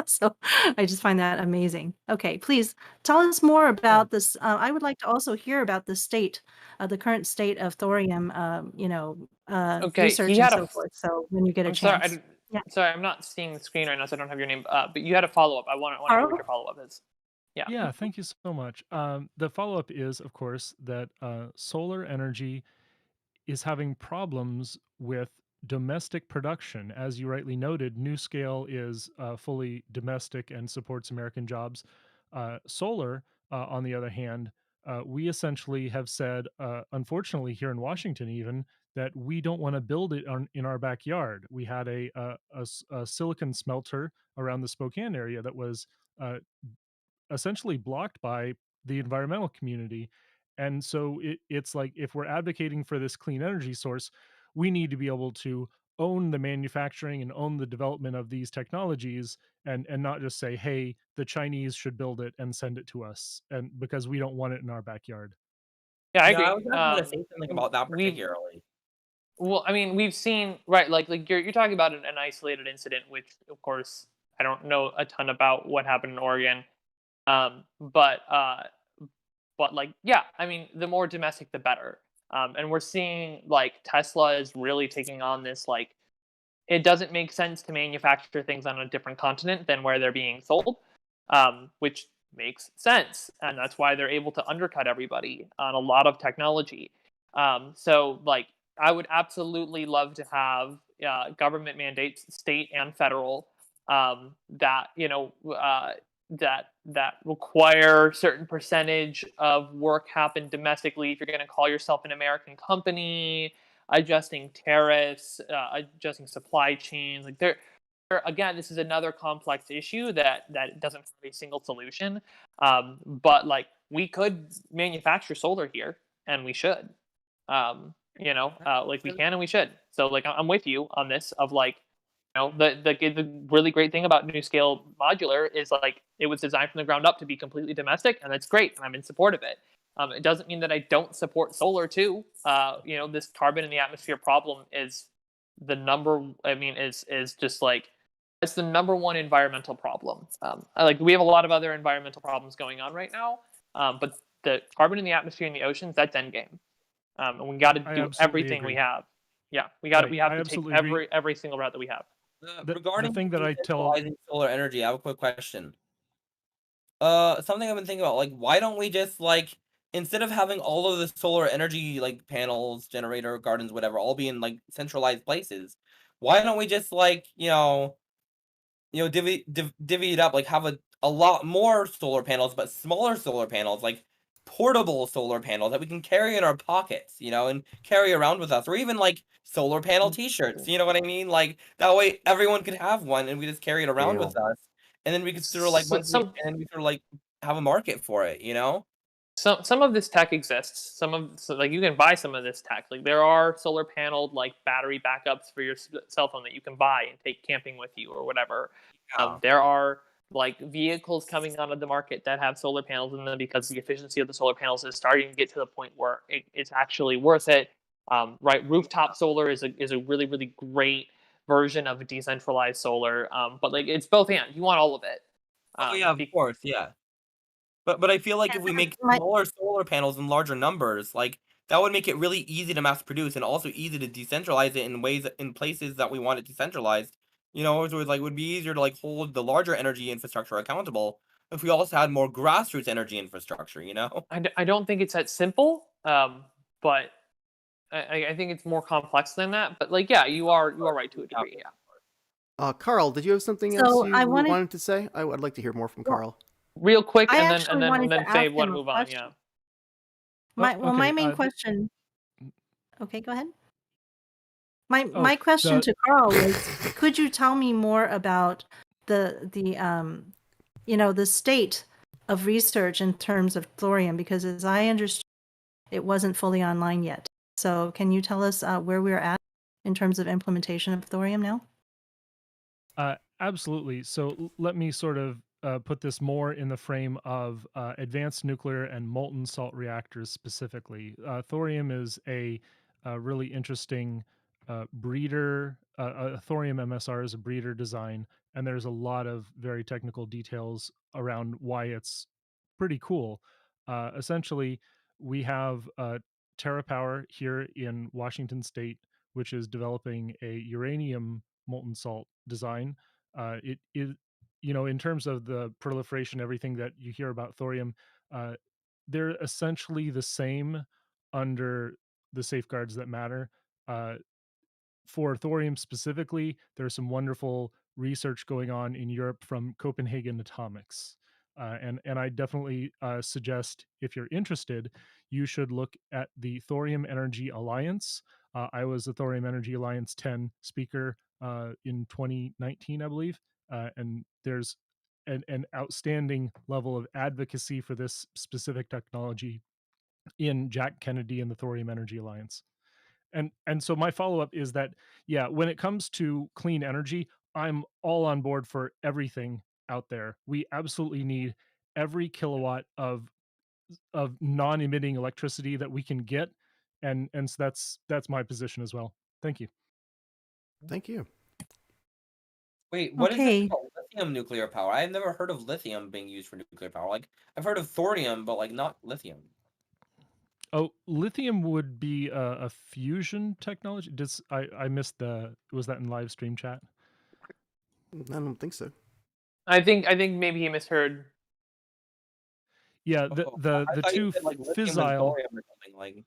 Speaker 1: So I just find that amazing. Okay, please tell us more about this. I would like to also hear about the current state of thorium,
Speaker 2: Okay,
Speaker 1: research
Speaker 2: he
Speaker 1: and
Speaker 2: had
Speaker 1: so forth. So when you get a
Speaker 2: I'm sorry,
Speaker 1: chance. Yeah.
Speaker 2: sorry, I'm not seeing the screen right now, so I don't have your name. But you had a follow up. I want to hear what
Speaker 1: Carl?
Speaker 2: your follow up is. Yeah.
Speaker 7: Yeah, thank you so much. The follow-up is, of course, that solar energy is having problems with domestic production. As you rightly noted, NewScale is fully domestic and supports American jobs. Solar, on the other hand, we essentially have said, unfortunately, here in Washington, even that we don't want to build it in our backyard. We had a silicon smelter around the Spokane area that was essentially blocked by the environmental community. And so it's like if we're advocating for this clean energy source, we need to be able to own the manufacturing and own the development of these technologies and not just say, hey, the Chinese should build it and send it to us, and because we don't want it in our backyard.
Speaker 2: Yeah, I
Speaker 4: Yeah, I
Speaker 2: agree.
Speaker 4: was actually going to say something about that particularly.
Speaker 2: Well, I mean, we've seen like you're talking about an isolated incident, which of course I don't know a ton about what happened in Oregon. But like yeah, I mean, the more domestic, the better. And we're seeing like Tesla is really taking on this like it doesn't make sense to manufacture things on a different continent than where they're being sold, which makes sense, and that's why they're able to undercut everybody on a lot of technology. So, like, I would absolutely love to have government mandates, state and federal, that that require certain percentage of work happen domestically if you're going to call yourself an American company, adjusting tariffs, adjusting supply chains. Like, again, this is another complex issue that doesn't have a single solution. But like, we could manufacture solar here, and we should. Like, we can and we should. So like, I'm with you on this. Of like, the really great thing about New Scale Modular is, like, it was designed from the ground up to be completely domestic, and that's great, and I'm in support of it. It doesn't mean that I don't support solar too. This carbon in the atmosphere problem is the number. I mean, is just like, it's the number one environmental problem. Like, we have a lot of other environmental problems going on right now, but the carbon in the atmosphere and the oceans, that's endgame. And we got to do everything we have. Yeah, we have to take every single route that we have.
Speaker 4: Regarding
Speaker 7: the thing that I tell
Speaker 4: solar energy, I have a quick question. Something I've been thinking about, like, why don't we just, like, instead of having all of the solar energy, like, panels, generator, gardens, whatever, all be in, like, centralized places, why don't we just, like, divvy it up, like, have a lot more solar panels, but smaller solar panels, like portable solar panels that we can carry in our pockets, and carry around with us, or even like solar panel t-shirts, you know what I mean? Like, that way everyone could have one and we just carry it around with us, and then we could sort of like we sort of like have a market for it,
Speaker 2: Some of this tech exists. Like, you can buy some of this tech. Like, there are solar paneled, like, battery backups for your cell phone that you can buy and take camping with you or whatever. There are, like, vehicles coming out of the market that have solar panels in them because the efficiency of the solar panels is starting to get to the point where it's actually worth it. Right, rooftop solar is a really, really great version of decentralized solar. But like, it's both and. You want all of it.
Speaker 4: Of course, yeah. But I feel like if we make smaller solar panels in larger numbers, like, that would make it really easy to mass produce and also easy to decentralize it in places that we want it decentralized. So it's like, it would be easier to, like, hold the larger energy infrastructure accountable if we also had more grassroots energy infrastructure.
Speaker 2: I don't think it's that simple. But I think it's more complex than that. But like, yeah, you are right to a degree. Yeah.
Speaker 3: Carl, did you have something else you wanted to say? I'd like to hear more from Carl.
Speaker 2: Real quick,
Speaker 1: I
Speaker 2: and
Speaker 1: actually
Speaker 2: then
Speaker 1: wanted to
Speaker 2: Faye,
Speaker 1: ask
Speaker 2: want to
Speaker 1: him a
Speaker 2: move on. Yeah.
Speaker 1: question. My main question. Okay, go ahead. My question to Carl was, could you tell me more about the state of research in terms of thorium? Because as I understood, it wasn't fully online yet. So can you tell us where we're at in terms of implementation of thorium now?
Speaker 7: Absolutely. So let me sort of put this more in the frame of advanced nuclear and molten salt reactors specifically. Thorium is a really interesting breeder. Thorium MSR is a breeder design, and there's a lot of very technical details around why it's pretty cool. Essentially, we have TerraPower here in Washington State, which is developing a uranium molten salt design. It is, in terms of the proliferation, everything that you hear about thorium, they're essentially the same under the safeguards that matter. For thorium specifically, there's some wonderful research going on in Europe from Copenhagen Atomics. And I definitely suggest, if you're interested, you should look at the Thorium Energy Alliance. I was the Thorium Energy Alliance 10 speaker in 2019, I believe. And there's an outstanding level of advocacy for this specific technology in Jack Kennedy and the Thorium Energy Alliance. And so my follow-up is that, yeah, when it comes to clean energy, I'm all on board for everything out there. We absolutely need every kilowatt of non-emitting electricity that we can get, and so that's my position as well. Thank you.
Speaker 3: Thank you.
Speaker 4: Wait, what is it called? Lithium nuclear power? I've never heard of lithium being used for nuclear power. Like, I've heard of thorium, but like, not lithium.
Speaker 7: Oh, lithium would be a fusion technology. I missed the was that in live stream chat?
Speaker 3: I don't think so.
Speaker 2: I think maybe he misheard.
Speaker 7: Yeah,
Speaker 4: Oh, I
Speaker 7: the
Speaker 4: thought you
Speaker 7: two
Speaker 4: said like lithium and
Speaker 7: fissile
Speaker 4: thorium or something like.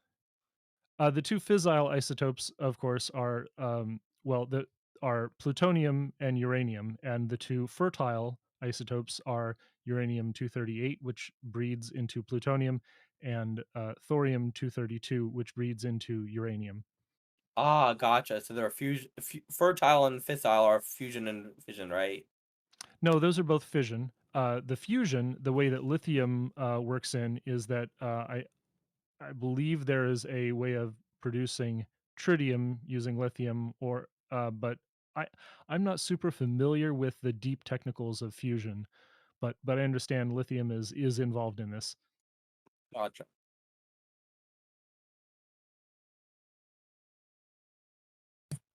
Speaker 7: the two fissile isotopes, of course, are are plutonium and uranium, and the two fertile isotopes are uranium-238, which breeds into plutonium, and thorium-232, which breeds into uranium.
Speaker 4: Ah, gotcha. So they're fertile and fissile are fusion and fission, right?
Speaker 7: No, those are both fission. The fusion, the way that lithium works in, is that I believe there is a way of producing tritium using lithium, but I I'm not super familiar with the deep technicals of fusion, but I understand lithium is involved in this.
Speaker 4: Gotcha.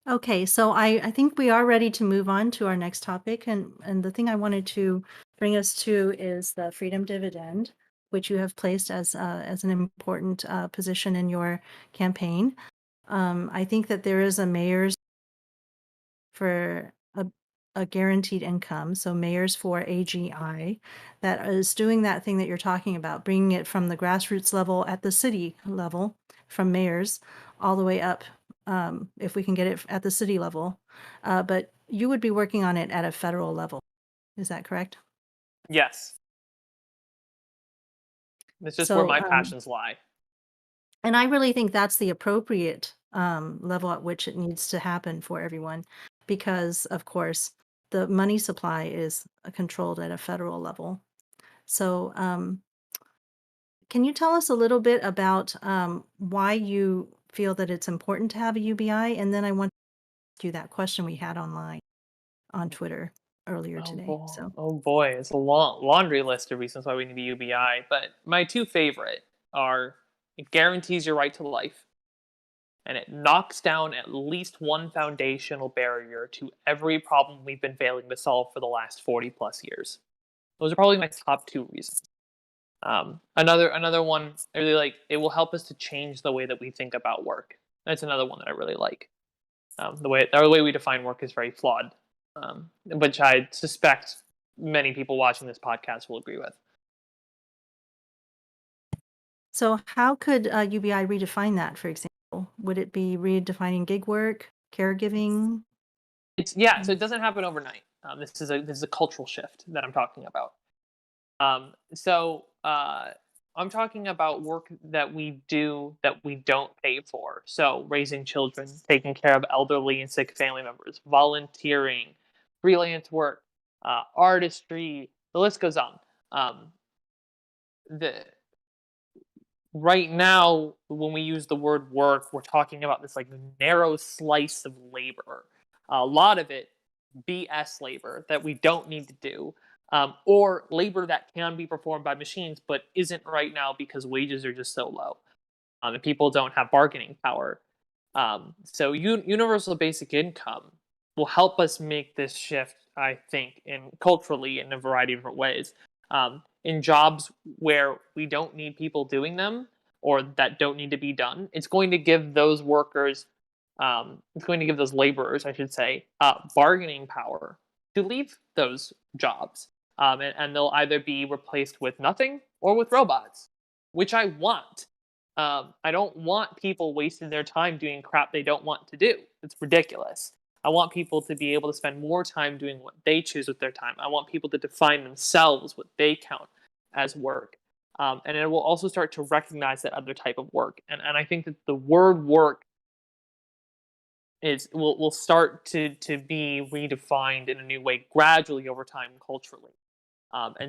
Speaker 1: Okay, so I think we are ready to move on to our next topic, and the thing I wanted to bring us to is the Freedom Dividend, which you have placed as an important position in your campaign. I think that there is a mayor's for a guaranteed income, so mayors for AGI, that is doing that thing that you're talking about, bringing it from the grassroots level at the city level, from mayors all the way up, if we can get it at the city level. But you would be working on it at a federal level. Is that correct?
Speaker 2: Yes. It's just where
Speaker 1: So,
Speaker 2: my passions lie.
Speaker 1: and I really think that's the appropriate level at which it needs to happen for everyone, because of course the money supply is controlled at a federal level. So, can you tell us a little bit about why you feel that it's important to have a UBI? And then I want to ask you that question we had online on Twitter earlier today. So,
Speaker 2: Oh boy, it's a long laundry list of reasons why we need a UBI. But my two favorite are it guarantees your right to life, and it knocks down at least one foundational barrier to every problem we've been failing to solve for the last 40 plus years. Those are probably my top two reasons. Another one I really like. It will help us to change the way that we think about work. That's another one that I really like. The way we define work is very flawed, which I suspect many people watching this podcast will agree with.
Speaker 1: so how could UBI redefine that, for example? Would it be redefining gig work, caregiving?
Speaker 2: So it doesn't happen overnight. This is a cultural shift that I'm talking about. I'm talking about work that we do that we don't pay for. So raising children, taking care of elderly and sick family members, volunteering, freelance work, artistry. The list goes on. The Right now, when we use the word work, we're talking about this like narrow slice of labor. A lot of it BS labor that we don't need to do, or labor that can be performed by machines but isn't right now because wages are just so low, and people don't have bargaining power. So universal basic income will help us make this shift, I think, in culturally in a variety of different ways. In jobs where we don't need people doing them or that don't need to be done, it's going to give those workers, it's going to give those laborers, I should say, bargaining power to leave those jobs. And they'll either be replaced with nothing or with robots, which I want. I don't want people wasting their time doing crap they don't want to do. It's ridiculous. I want people to be able to spend more time doing what they choose with their time. I want people to define themselves what they count as work. And it will also start to recognize that other type of work. And I think that the word work will start to be redefined in a new way gradually over time culturally.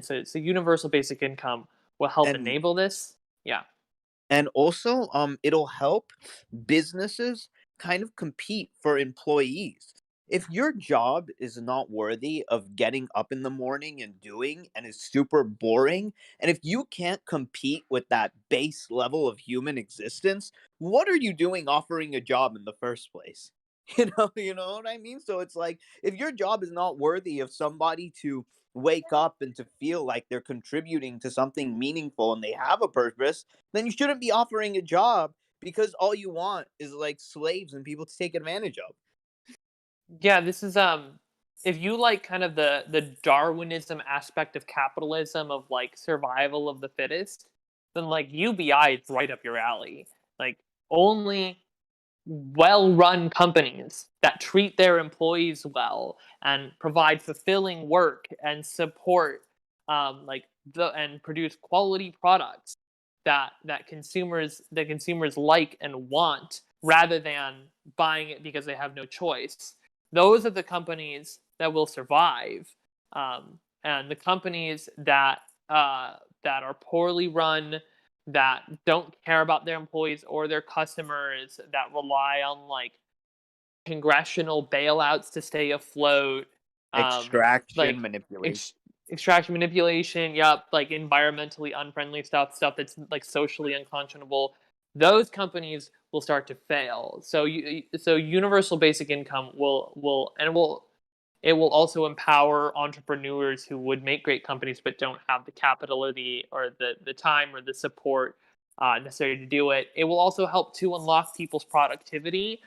Speaker 2: So universal basic income will help
Speaker 9: And
Speaker 2: enable this. Yeah.
Speaker 9: and also it'll help businesses kind of compete for employees. If your job is not worthy of getting up in the morning and doing and is super boring, and if you can't compete with that base level of human existence, what are you doing offering a job in the first place? You know what I mean? So it's like if your job is not worthy of somebody to wake up and to feel like they're contributing to something meaningful and they have a purpose, then you shouldn't be offering a job because all you want is like slaves and people to take advantage of.
Speaker 2: Yeah, this is if you like kind of the Darwinism aspect of capitalism of like survival of the fittest, then like UBI is right up your alley. Like only well-run companies that treat their employees well and provide fulfilling work and support and produce quality products that consumers like and want rather than buying it because they have no choice. Those are the companies that will survive, and the companies that are poorly run, that don't care about their employees or their customers, that rely on like congressional bailouts to stay afloat,
Speaker 9: Extraction,
Speaker 2: like
Speaker 9: manipulation.
Speaker 2: extraction manipulation, yep, like environmentally unfriendly stuff that's like socially unconscionable. Those companies will start to fail. So universal basic income will also empower entrepreneurs who would make great companies but don't have the capitality or the time or the support necessary to do it. It will also help to unlock people's productivity.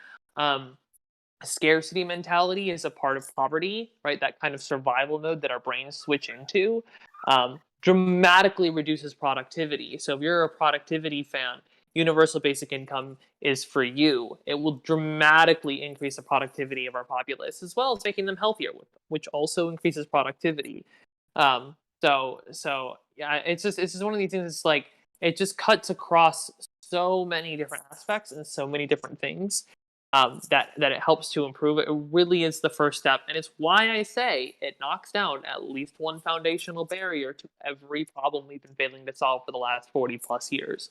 Speaker 2: Scarcity mentality is a part of poverty, right? That kind of survival mode that our brains switch into dramatically reduces productivity. So if you're a productivity fan, universal basic income is for you. It will dramatically increase the productivity of our populace, as well as making them healthier, which also increases productivity. So yeah, it's just one of these things. It's like it just cuts across so many different aspects and so many different things. That it helps to improve it. It really is the first step, and it's why I say it knocks down at least one foundational barrier to every problem we've been failing to solve for the last 40 plus years.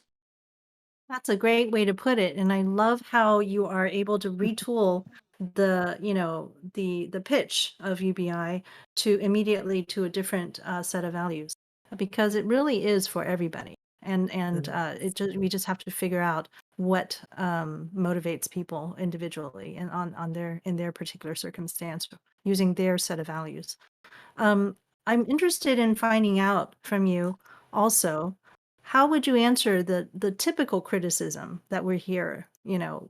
Speaker 1: That's a great way to put it, and I love how you are able to retool the pitch of UBI to immediately to a different set of values, because it really is for everybody, and we just have to figure out what motivates people individually and on their in their particular circumstance using their set of values. I'm interested in finding out from you also, how would you answer the typical criticism that we hear,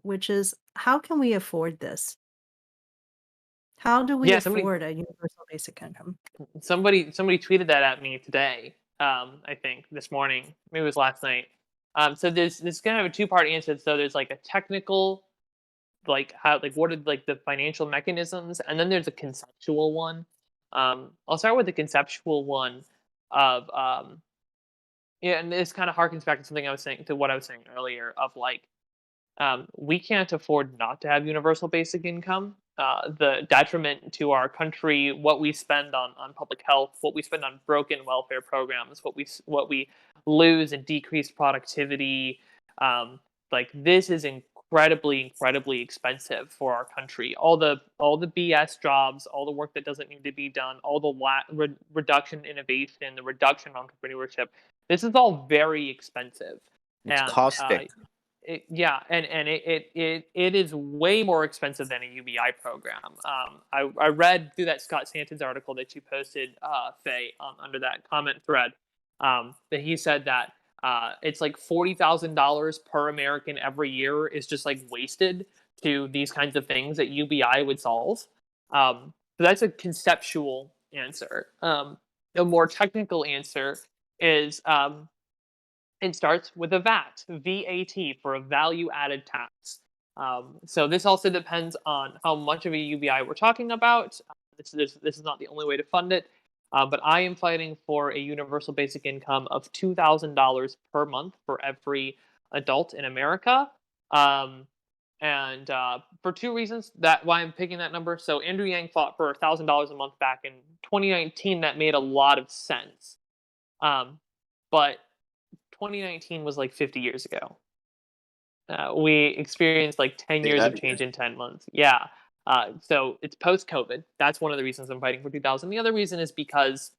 Speaker 1: which is, how can we afford this? How do we
Speaker 2: Yeah,
Speaker 1: afford a universal basic income?
Speaker 2: somebody tweeted that at me today. I think this morning, maybe it was last night. So there's kind of a two-part answer. So there's like a technical, like how, like what are like the financial mechanisms, and then there's a conceptual one. I'll start with the conceptual one of yeah, and this kind of harkens back to something I was saying to what I was saying earlier of like we can't afford not to have universal basic income. The detriment to our country, what we spend on public health, what we spend on broken welfare programs, what we lose in decreased productivity, like this is incredibly expensive for our country. All the BS jobs, all the work that doesn't need to be done, all the reduction in innovation, the reduction in entrepreneurship. This is all very expensive,
Speaker 9: It's
Speaker 2: and
Speaker 9: caustic.
Speaker 2: yeah, and it is way more expensive than a UBI program. I read through that Scott Stanton's article that you posted, Faye, under that comment thread, that he said that it's like $40,000 per American every year is just like wasted to these kinds of things that UBI would solve. So that's a conceptual answer. A more technical answer is it starts with a VAT for a value added tax. So this also depends on how much of a UBI we're talking about. This is not the only way to fund it, but I am fighting for a universal basic income of $2,000 per month for every adult in America. And for two reasons that why I'm picking that number. So Andrew Yang fought for $1,000 a month back in 2019. That made a lot of sense. But 2019 was like 50 years ago. We experienced like 10
Speaker 8: Say
Speaker 2: years
Speaker 8: that
Speaker 2: of change
Speaker 8: again.
Speaker 2: in 10 months. Yeah. So it's post-COVID. That's one of the reasons I'm fighting for 2000. The other reason is because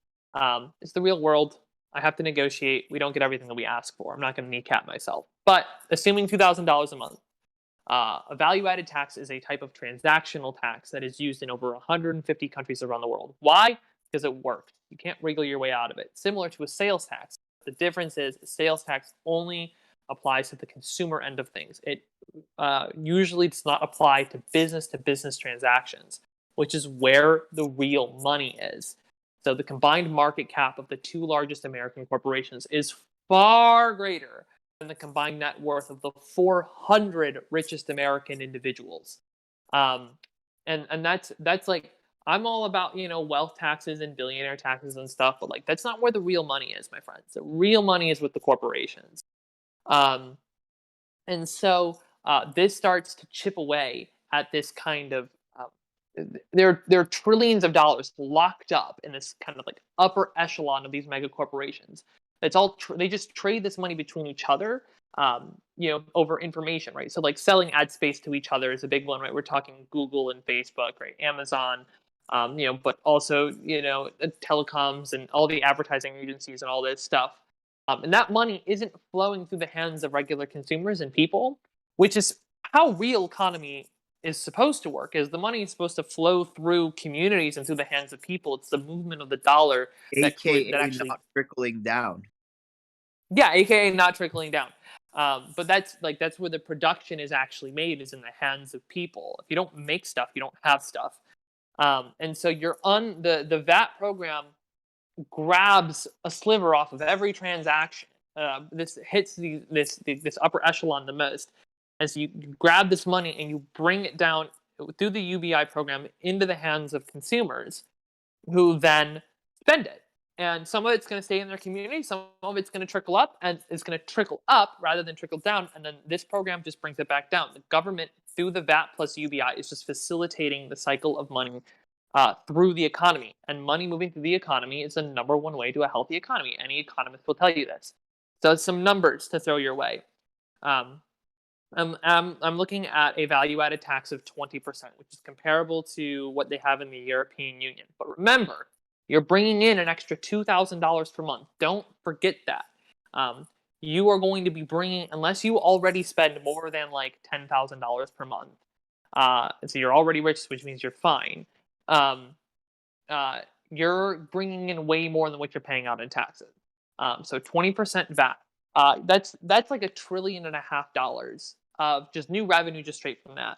Speaker 2: it's the real world. I have to negotiate. We don't get everything that we ask for. I'm not going to kneecap myself. But assuming $2,000 a month, a value-added tax is a type of transactional tax that is used in over 150 countries around the world. Why? because it works. You can't wriggle your way out of it. Similar to a sales tax. The difference is a sales tax only applies to the consumer end of things. It usually does not apply to business transactions, which is where the real money is. So the combined market cap of the two largest American corporations is far greater than the combined net worth of the 400 richest American individuals. And that's like, I'm all about, wealth taxes and billionaire taxes and stuff, but like, that's not where the real money is, my friends. The real money is with the corporations. And so this starts to chip away at this kind of, there are trillions of dollars locked up in this kind of like upper echelon of these mega corporations. It's all they just trade this money between each other, over information, right? So like selling ad space to each other is a big one, right? We're talking Google and Facebook, right? Amazon, but also telecoms and all the advertising agencies and all this stuff. And that money isn't flowing through the hands of regular consumers and people, which is how real economy is supposed to work. Is the money is supposed to flow through communities and through the hands of people. It's the movement of the dollar that
Speaker 9: AKA
Speaker 2: actually
Speaker 9: not trickling down.
Speaker 2: Yeah, aka not trickling down. But that's where the production is actually made, is in the hands of people. If you don't make stuff, you don't have stuff. And so the VAT program grabs a sliver off of every transaction. This hits this upper echelon the most. And so you grab this money and you bring it down through the UBI program into the hands of consumers, who then spend it. And some of it's going to stay in their community, some of it's going to trickle up, and it's going to trickle up rather than trickle down. And then this program just brings it back down. The government, through the VAT plus UBI, is just facilitating the cycle of money through the economy. And money moving through the economy is the number one way to a healthy economy. Any economist will tell you this. So some numbers to throw your way. I'm looking at a value-added tax of 20%, which is comparable to what they have in the European Union. But remember, you're bringing in an extra $2,000 per month. Don't forget that. You are going to be bringing, unless you already spend more than like $10,000 per month, so you're already rich, which means you're fine. You're bringing in way more than what you're paying out in taxes. So 20% VAT. That's like $1.5 trillion of just new revenue just straight from that.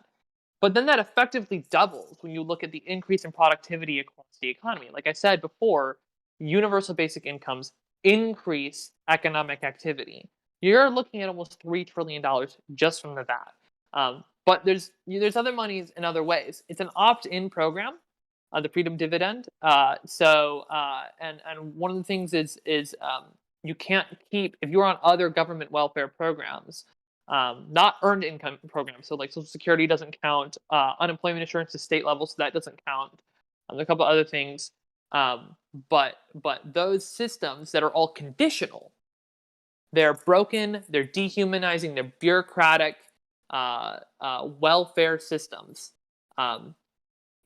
Speaker 2: But then that effectively doubles when you look at the increase in productivity across the economy. Like I said before, universal basic incomes increase economic activity. You're looking at almost $3 trillion just from the VAT. But there's other monies in other ways. It's an opt-in program, the Freedom Dividend. And one of the things is you can't keep, if you're on other government welfare programs, not earned income programs. So like Social Security doesn't count, unemployment insurance is state level, so that doesn't count. There are a couple other things. But those systems that are all conditional, they're broken, they're dehumanizing, they're bureaucratic welfare systems.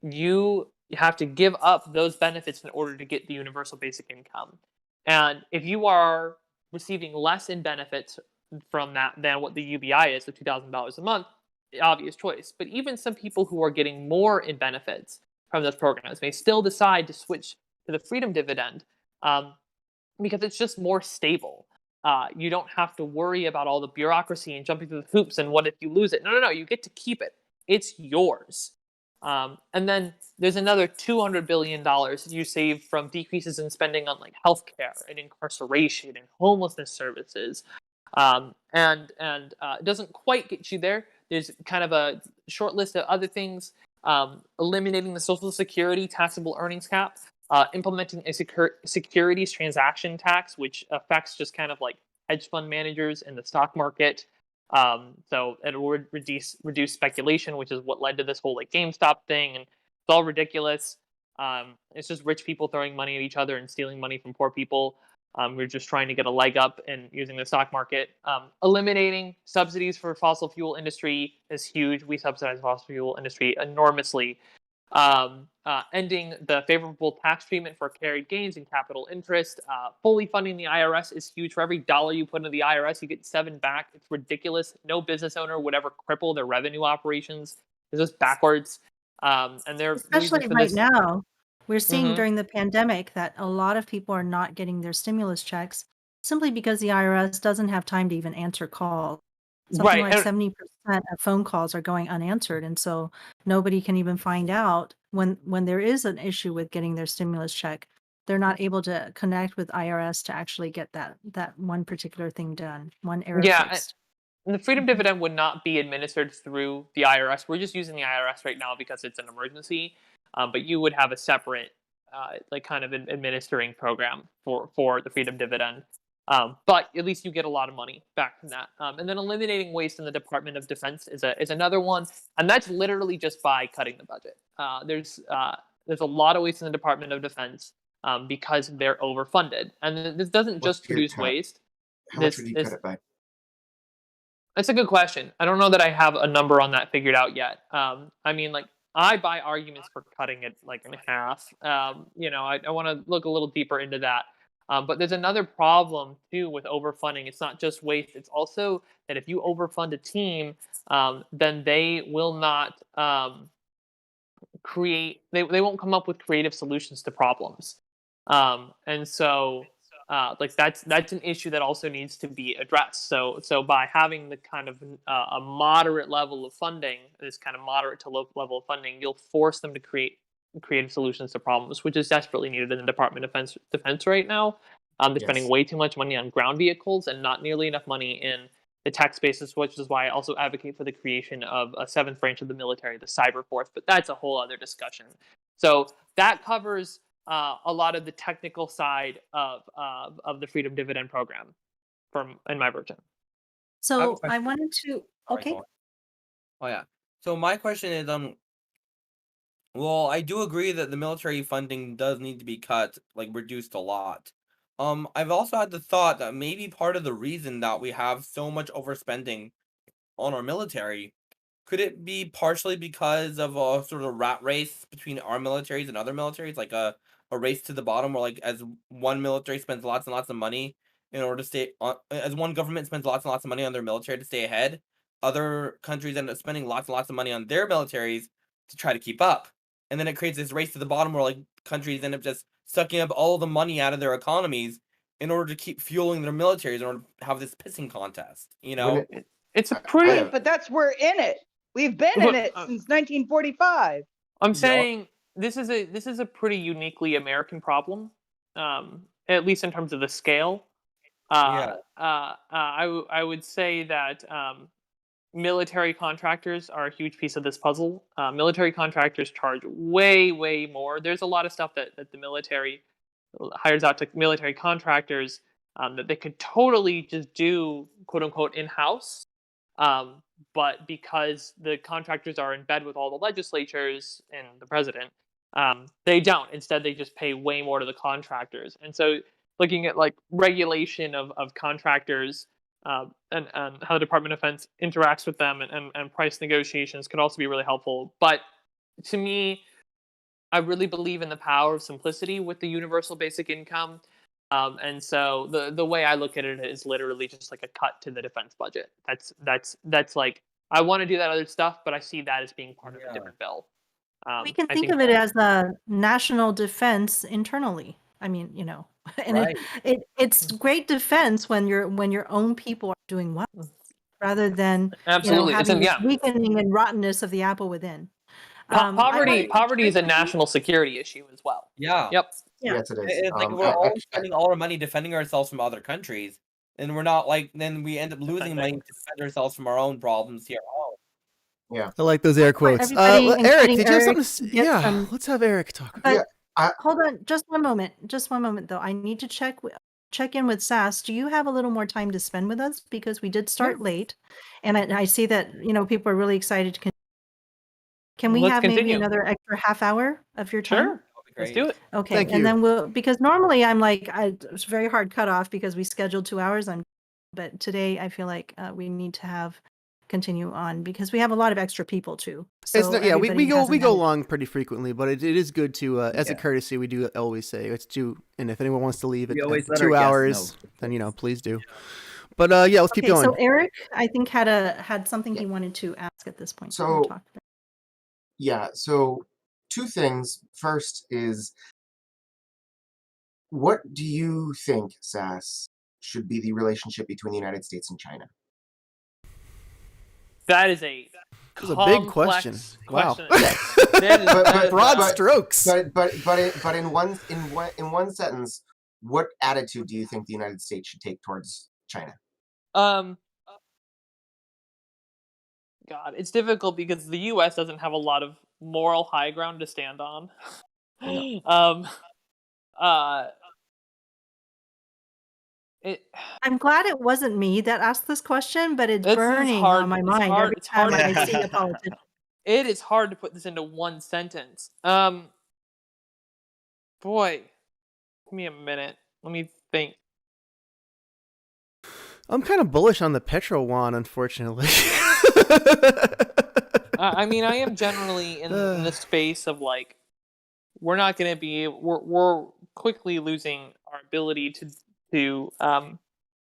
Speaker 2: You have to give up those benefits in order to get the universal basic income. And if you are receiving less in benefits from that than what the UBI is, the $2,000 a month, obvious choice. But even some people who are getting more in benefits from those programs may still decide to switch to the Freedom Dividend because it's just more stable. You don't have to worry about all the bureaucracy and jumping through the hoops and what if you lose it. No, you get to keep it. It's yours. And then there's another $200 billion you save from decreases in spending on like healthcare and incarceration and homelessness services. It doesn't quite get you there. There's kind of a short list of other things, eliminating the Social Security taxable earnings cap, implementing a securities transaction tax, which affects just kind of like hedge fund managers in the stock market. So it will reduce speculation, which is what led to this whole like GameStop thing, and it's all ridiculous. It's just rich people throwing money at each other and stealing money from poor people. We're just trying to get a leg up in using the stock market. Eliminating subsidies for fossil fuel industry is huge. We subsidize fossil fuel industry enormously. Ending the favorable tax treatment for carried gains and capital interest. Fully funding the IRS is huge. For every dollar you put into the IRS, you get 7 back. It's ridiculous. No business owner would ever cripple their revenue operations. It's just backwards. And they're
Speaker 1: Especially right now. We're seeing
Speaker 2: Mhm.
Speaker 1: during the pandemic that a lot of people are not getting their stimulus checks simply because the IRS doesn't have time to even answer calls. Something
Speaker 2: Right,
Speaker 1: like
Speaker 2: and
Speaker 1: 70% of phone calls are going unanswered, and so nobody can even find out when there is an issue with getting their stimulus check. They're not able to connect with IRS to actually get that one particular thing done, one error
Speaker 2: yeah,
Speaker 1: fixed.
Speaker 2: and the Freedom
Speaker 1: Mhm.
Speaker 2: Dividend would not be administered through the IRS. We're just using the IRS right now because it's an emergency. But you would have a separate, like, kind of administering program for the Freedom Dividend. But at least you get a lot of money back from that. And then eliminating waste in the Department of Defense is another one, and that's literally just by cutting the budget. There's a lot of waste in the Department of Defense because they're overfunded, and this doesn't
Speaker 8: What's
Speaker 2: just
Speaker 8: your
Speaker 2: produce
Speaker 8: cut?
Speaker 2: waste.
Speaker 8: How much
Speaker 2: This
Speaker 8: would you cut
Speaker 2: is
Speaker 8: it by?
Speaker 2: That's a good question. I don't know that I have a number on that figured out yet. I mean, like, I buy arguments for cutting it like in half. I want to look a little deeper into that. But there's another problem too with overfunding. It's not just waste. It's also that if you overfund a team, then they will not they won't come up with creative solutions to problems. And so like that's an issue that also needs to be addressed. So by having the kind of a moderate level of funding, this kind of moderate to low level of funding, you'll force them to create creative solutions to problems, which is desperately needed in the Department of Defense right now. They're spending
Speaker 8: Yes.
Speaker 2: way too much money on ground vehicles and not nearly enough money in the tech spaces, which is why I also advocate for the creation of a seventh branch of the military, the cyber force. But that's a whole other discussion. So that covers a lot of the technical side of the Freedom Dividend program, from in my version.
Speaker 4: I have a
Speaker 1: So I
Speaker 4: question.
Speaker 1: wanted to
Speaker 4: Sorry,
Speaker 1: okay.
Speaker 4: go on. Oh yeah. So my question is, well, I do agree that the military funding does need to be cut, like reduced a lot. I've also had the thought that maybe part of the reason that we have so much overspending on our military, could it be partially because of a sort of rat race between our militaries and other militaries, like a race to the bottom, where like as one military spends lots and lots of money in order to stay on, as one government spends lots and lots of money on their military to stay ahead, other countries end up spending lots and lots of money on their militaries to try to keep up, and then it creates this race to the bottom where like countries end up just sucking up all the money out of their economies in order to keep fueling their militaries in order to have this pissing contest.
Speaker 8: Wouldn't it,
Speaker 2: It's a
Speaker 8: I
Speaker 2: pretty.
Speaker 8: have,
Speaker 6: But we're in it. We've been in it since 1945.
Speaker 2: I'm
Speaker 4: Yup.
Speaker 2: saying this is a pretty uniquely American problem, at least in terms of the scale.
Speaker 4: Yeah.
Speaker 2: I would say that military contractors are a huge piece of this puzzle. Military contractors charge way more. There's a lot of stuff that the military hires out to military contractors that they could totally just do, quote unquote, in house. Um, but because the contractors are in bed with all the legislatures and the president, they don't. Instead, they just pay way more to the contractors. And so, looking at like regulation of contractors and how the Department of Defense interacts with them and price negotiations could also be really helpful. But to me, I really believe in the power of simplicity with the universal basic income. And so the way I look at it is literally just like a cut to the defense budget. That's like, I want to do that other stuff, but I see that as being part of a
Speaker 4: Yeah.
Speaker 2: different bill.
Speaker 1: We can
Speaker 2: I
Speaker 1: think
Speaker 2: think
Speaker 1: of it as a national defense internally. I mean, and
Speaker 4: Right.
Speaker 1: it's great defense when your own people are doing well, rather than
Speaker 2: absolutely. It's
Speaker 1: having this
Speaker 2: yeah.
Speaker 1: weakening and rottenness of the apple within. I
Speaker 2: Poverty
Speaker 1: wanted to
Speaker 2: is a
Speaker 1: briefly-
Speaker 2: national security issue as well.
Speaker 4: Yeah.
Speaker 2: Yep.
Speaker 1: Yeah.
Speaker 8: yes, it is.
Speaker 4: It's like we're always spending all our money defending ourselves from other countries, and we're not like then we end up losing money to defend ourselves from our own problems here.
Speaker 3: I like those air quotes.
Speaker 1: everybody,
Speaker 3: Eric,
Speaker 1: including
Speaker 3: did you have
Speaker 1: Eric,
Speaker 3: something to
Speaker 1: get
Speaker 3: Yeah,
Speaker 1: some-
Speaker 3: let's have Eric talk.
Speaker 1: But
Speaker 8: Yeah,
Speaker 1: hold on, just one moment though. I need to check in with Sass. Do you have a little more time to spend with us, because we did start late, and I see that people are really excited to. Can we
Speaker 2: Let's
Speaker 1: have maybe
Speaker 2: continue.
Speaker 1: another extra half hour of your time?
Speaker 2: Sure. Let's do it.
Speaker 1: Okay,
Speaker 3: Thank you.
Speaker 1: and then because normally I'm like, it's very hard cutoff because we scheduled 2 hours. But today I feel like we need to continue on because we have a lot of extra people too. So
Speaker 3: It's not, yeah, we
Speaker 1: everybody
Speaker 3: go
Speaker 1: hasn't had a-
Speaker 3: along pretty frequently, but it is good to as a courtesy we do always say let's do. And if anyone wants to leave at
Speaker 11: We always let
Speaker 3: 2
Speaker 11: our guests
Speaker 3: hours,
Speaker 11: know.
Speaker 3: then please do. But yeah, let's keep
Speaker 1: Okay,
Speaker 3: going.
Speaker 1: so Eric, I think had something he wanted to ask at this point.
Speaker 8: So- yeah, so two things. First is, what do you think, Sass, should be the relationship between the United States and China?
Speaker 2: That is a
Speaker 3: This is a big question.
Speaker 2: complex
Speaker 3: Wow.
Speaker 2: That is
Speaker 3: Broad
Speaker 2: a-
Speaker 3: strokes.
Speaker 8: But in one sentence, what attitude do you think the United States should take towards China?
Speaker 2: God, it's difficult because the U.S. doesn't have a lot of moral high ground to stand on.
Speaker 8: No.
Speaker 1: I'm glad it wasn't me that asked this question, but it's
Speaker 2: This is
Speaker 1: burning
Speaker 2: hard.
Speaker 1: on my
Speaker 2: It's
Speaker 1: mind
Speaker 2: hard.
Speaker 1: every
Speaker 2: It's hard.
Speaker 1: time I see a politician.
Speaker 2: It is hard to put this into one sentence. Boy, give me a minute. Let me think.
Speaker 3: I'm kind of bullish on the Petro Yuan, unfortunately.
Speaker 2: I mean, I am generally in the space of like, we're not going to be. We're quickly losing our ability to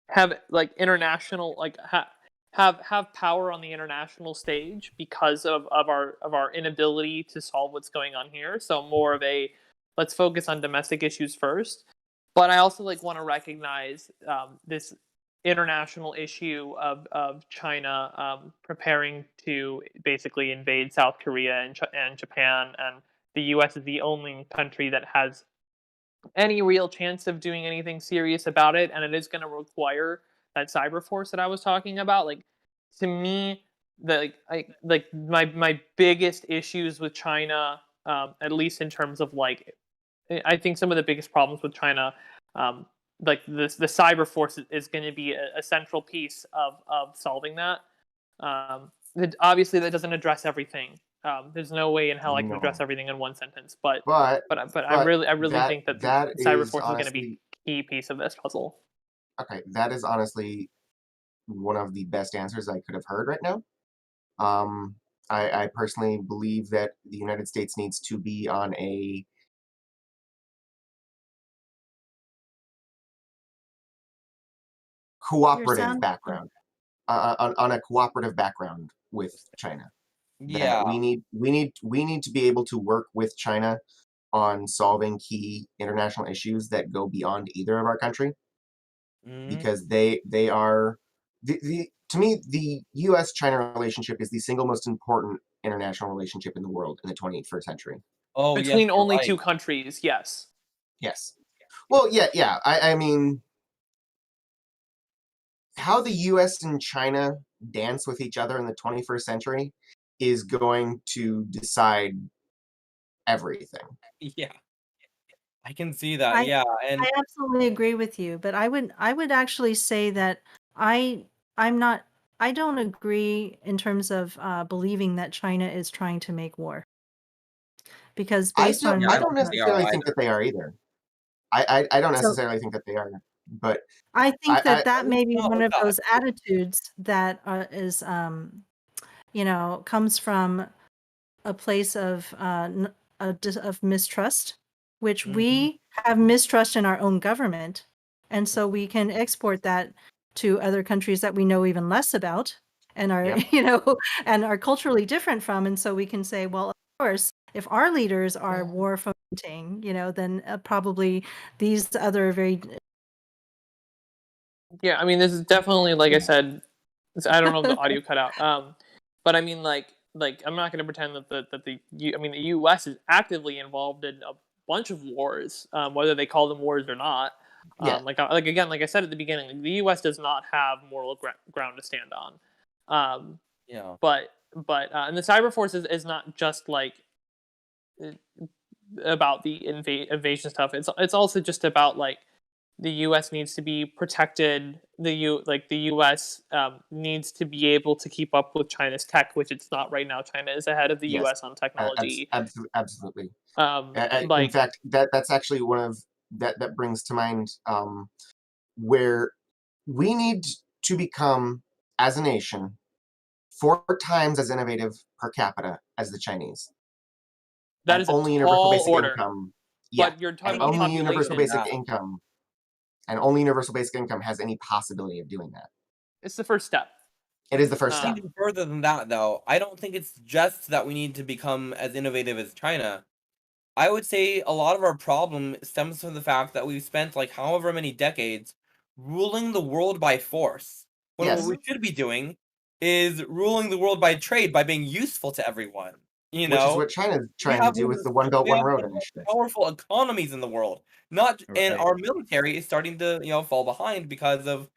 Speaker 2: have like international like have power on the international stage because of our inability to solve what's going on here. So more of a let's focus on domestic issues first. But I also like want to recognize this international issue of China preparing to basically invade South Korea and Japan, and the U.S. is the only country that has any real chance of doing anything serious about it, and it is going to require that cyber force that I was talking about. Like, to me, my biggest issues with China, at least in terms of like, I think some of the biggest problems with China, like the cyber force is going to be a central piece of solving that. Obviously, that doesn't address everything. There's no way in hell I can address everything in one sentence. But I really think that cyber force is going to be a key piece of this puzzle.
Speaker 8: Okay, that is honestly one of the best answers I could have heard right now. I personally believe that the United States needs to be on a cooperative background, on a cooperative background with China.
Speaker 4: Yeah,
Speaker 8: that we need to be able to work with China on solving key international issues that go beyond either of our country, because they are to me, the U.S.-China relationship is the single most important international relationship in the world in the 21st century.
Speaker 4: Oh,
Speaker 2: Between
Speaker 4: yes,
Speaker 2: only
Speaker 4: right.
Speaker 2: two countries, yes.
Speaker 8: Yes. Well, yeah. I mean, how the U.S. and China dance with each other in the 21st century is going to decide everything.
Speaker 4: Yeah, I can see that. Yeah, and
Speaker 1: I absolutely agree with you, but I would actually say that I don't agree in terms of believing that China is trying to make war. Because based on
Speaker 8: I don't necessarily think that they are either. I don't necessarily think that they are, but
Speaker 1: I think that may be
Speaker 4: not
Speaker 1: one
Speaker 4: with
Speaker 1: of
Speaker 4: that.
Speaker 1: those attitudes that is comes from a place of of mistrust, which we have mistrust in our own government, and so we can export that to other countries that we know even less about and are and are culturally different from, and so we can say, well, of course, if our leaders are war fomenting, then probably these other very
Speaker 2: Yeah, I mean, this is definitely, like I said, I don't know if the audio cut out. But I mean, like I'm not going to pretend that the U.S. is actively involved in a bunch of wars, whether they call them wars or not. Like I said at the beginning, the U.S. does not have moral ground to stand on. But and the cyber force is not just like about the invasion stuff. It's also just about like the U.S. needs to be protected. The U.S. Needs to be able to keep up with China's tech, which it's not right now. China is ahead of the U.S. on technology.
Speaker 8: Absolutely.
Speaker 2: Like,
Speaker 8: in fact, that's actually one of that brings to mind where we need to become, as a nation, 4 times as innovative per capita as the Chinese.
Speaker 2: That is
Speaker 8: only
Speaker 2: a
Speaker 8: universal basic
Speaker 2: order.
Speaker 8: income.
Speaker 2: But you're talking about
Speaker 8: only universal
Speaker 2: population.
Speaker 8: basic income. And only universal basic income has any possibility of doing that.
Speaker 2: It's the first step.
Speaker 8: It is the first step.
Speaker 4: Even further than that, though, I don't think it's just that we need to become as innovative as China. I would say a lot of our problem stems from the fact that we've spent like however many decades ruling the world by force. When what
Speaker 8: Yes.
Speaker 4: we should be doing is ruling the world by trade, by being useful to everyone. You
Speaker 8: Which is
Speaker 4: know,
Speaker 8: what China's
Speaker 4: we
Speaker 8: trying to
Speaker 4: have
Speaker 8: do
Speaker 4: one
Speaker 8: with
Speaker 4: of
Speaker 8: the One Belt,
Speaker 4: we
Speaker 8: One
Speaker 4: have
Speaker 8: Road
Speaker 4: one of the
Speaker 8: initiative.
Speaker 4: most powerful economies in the world. Not and
Speaker 9: Right.
Speaker 4: our military is starting to fall behind because of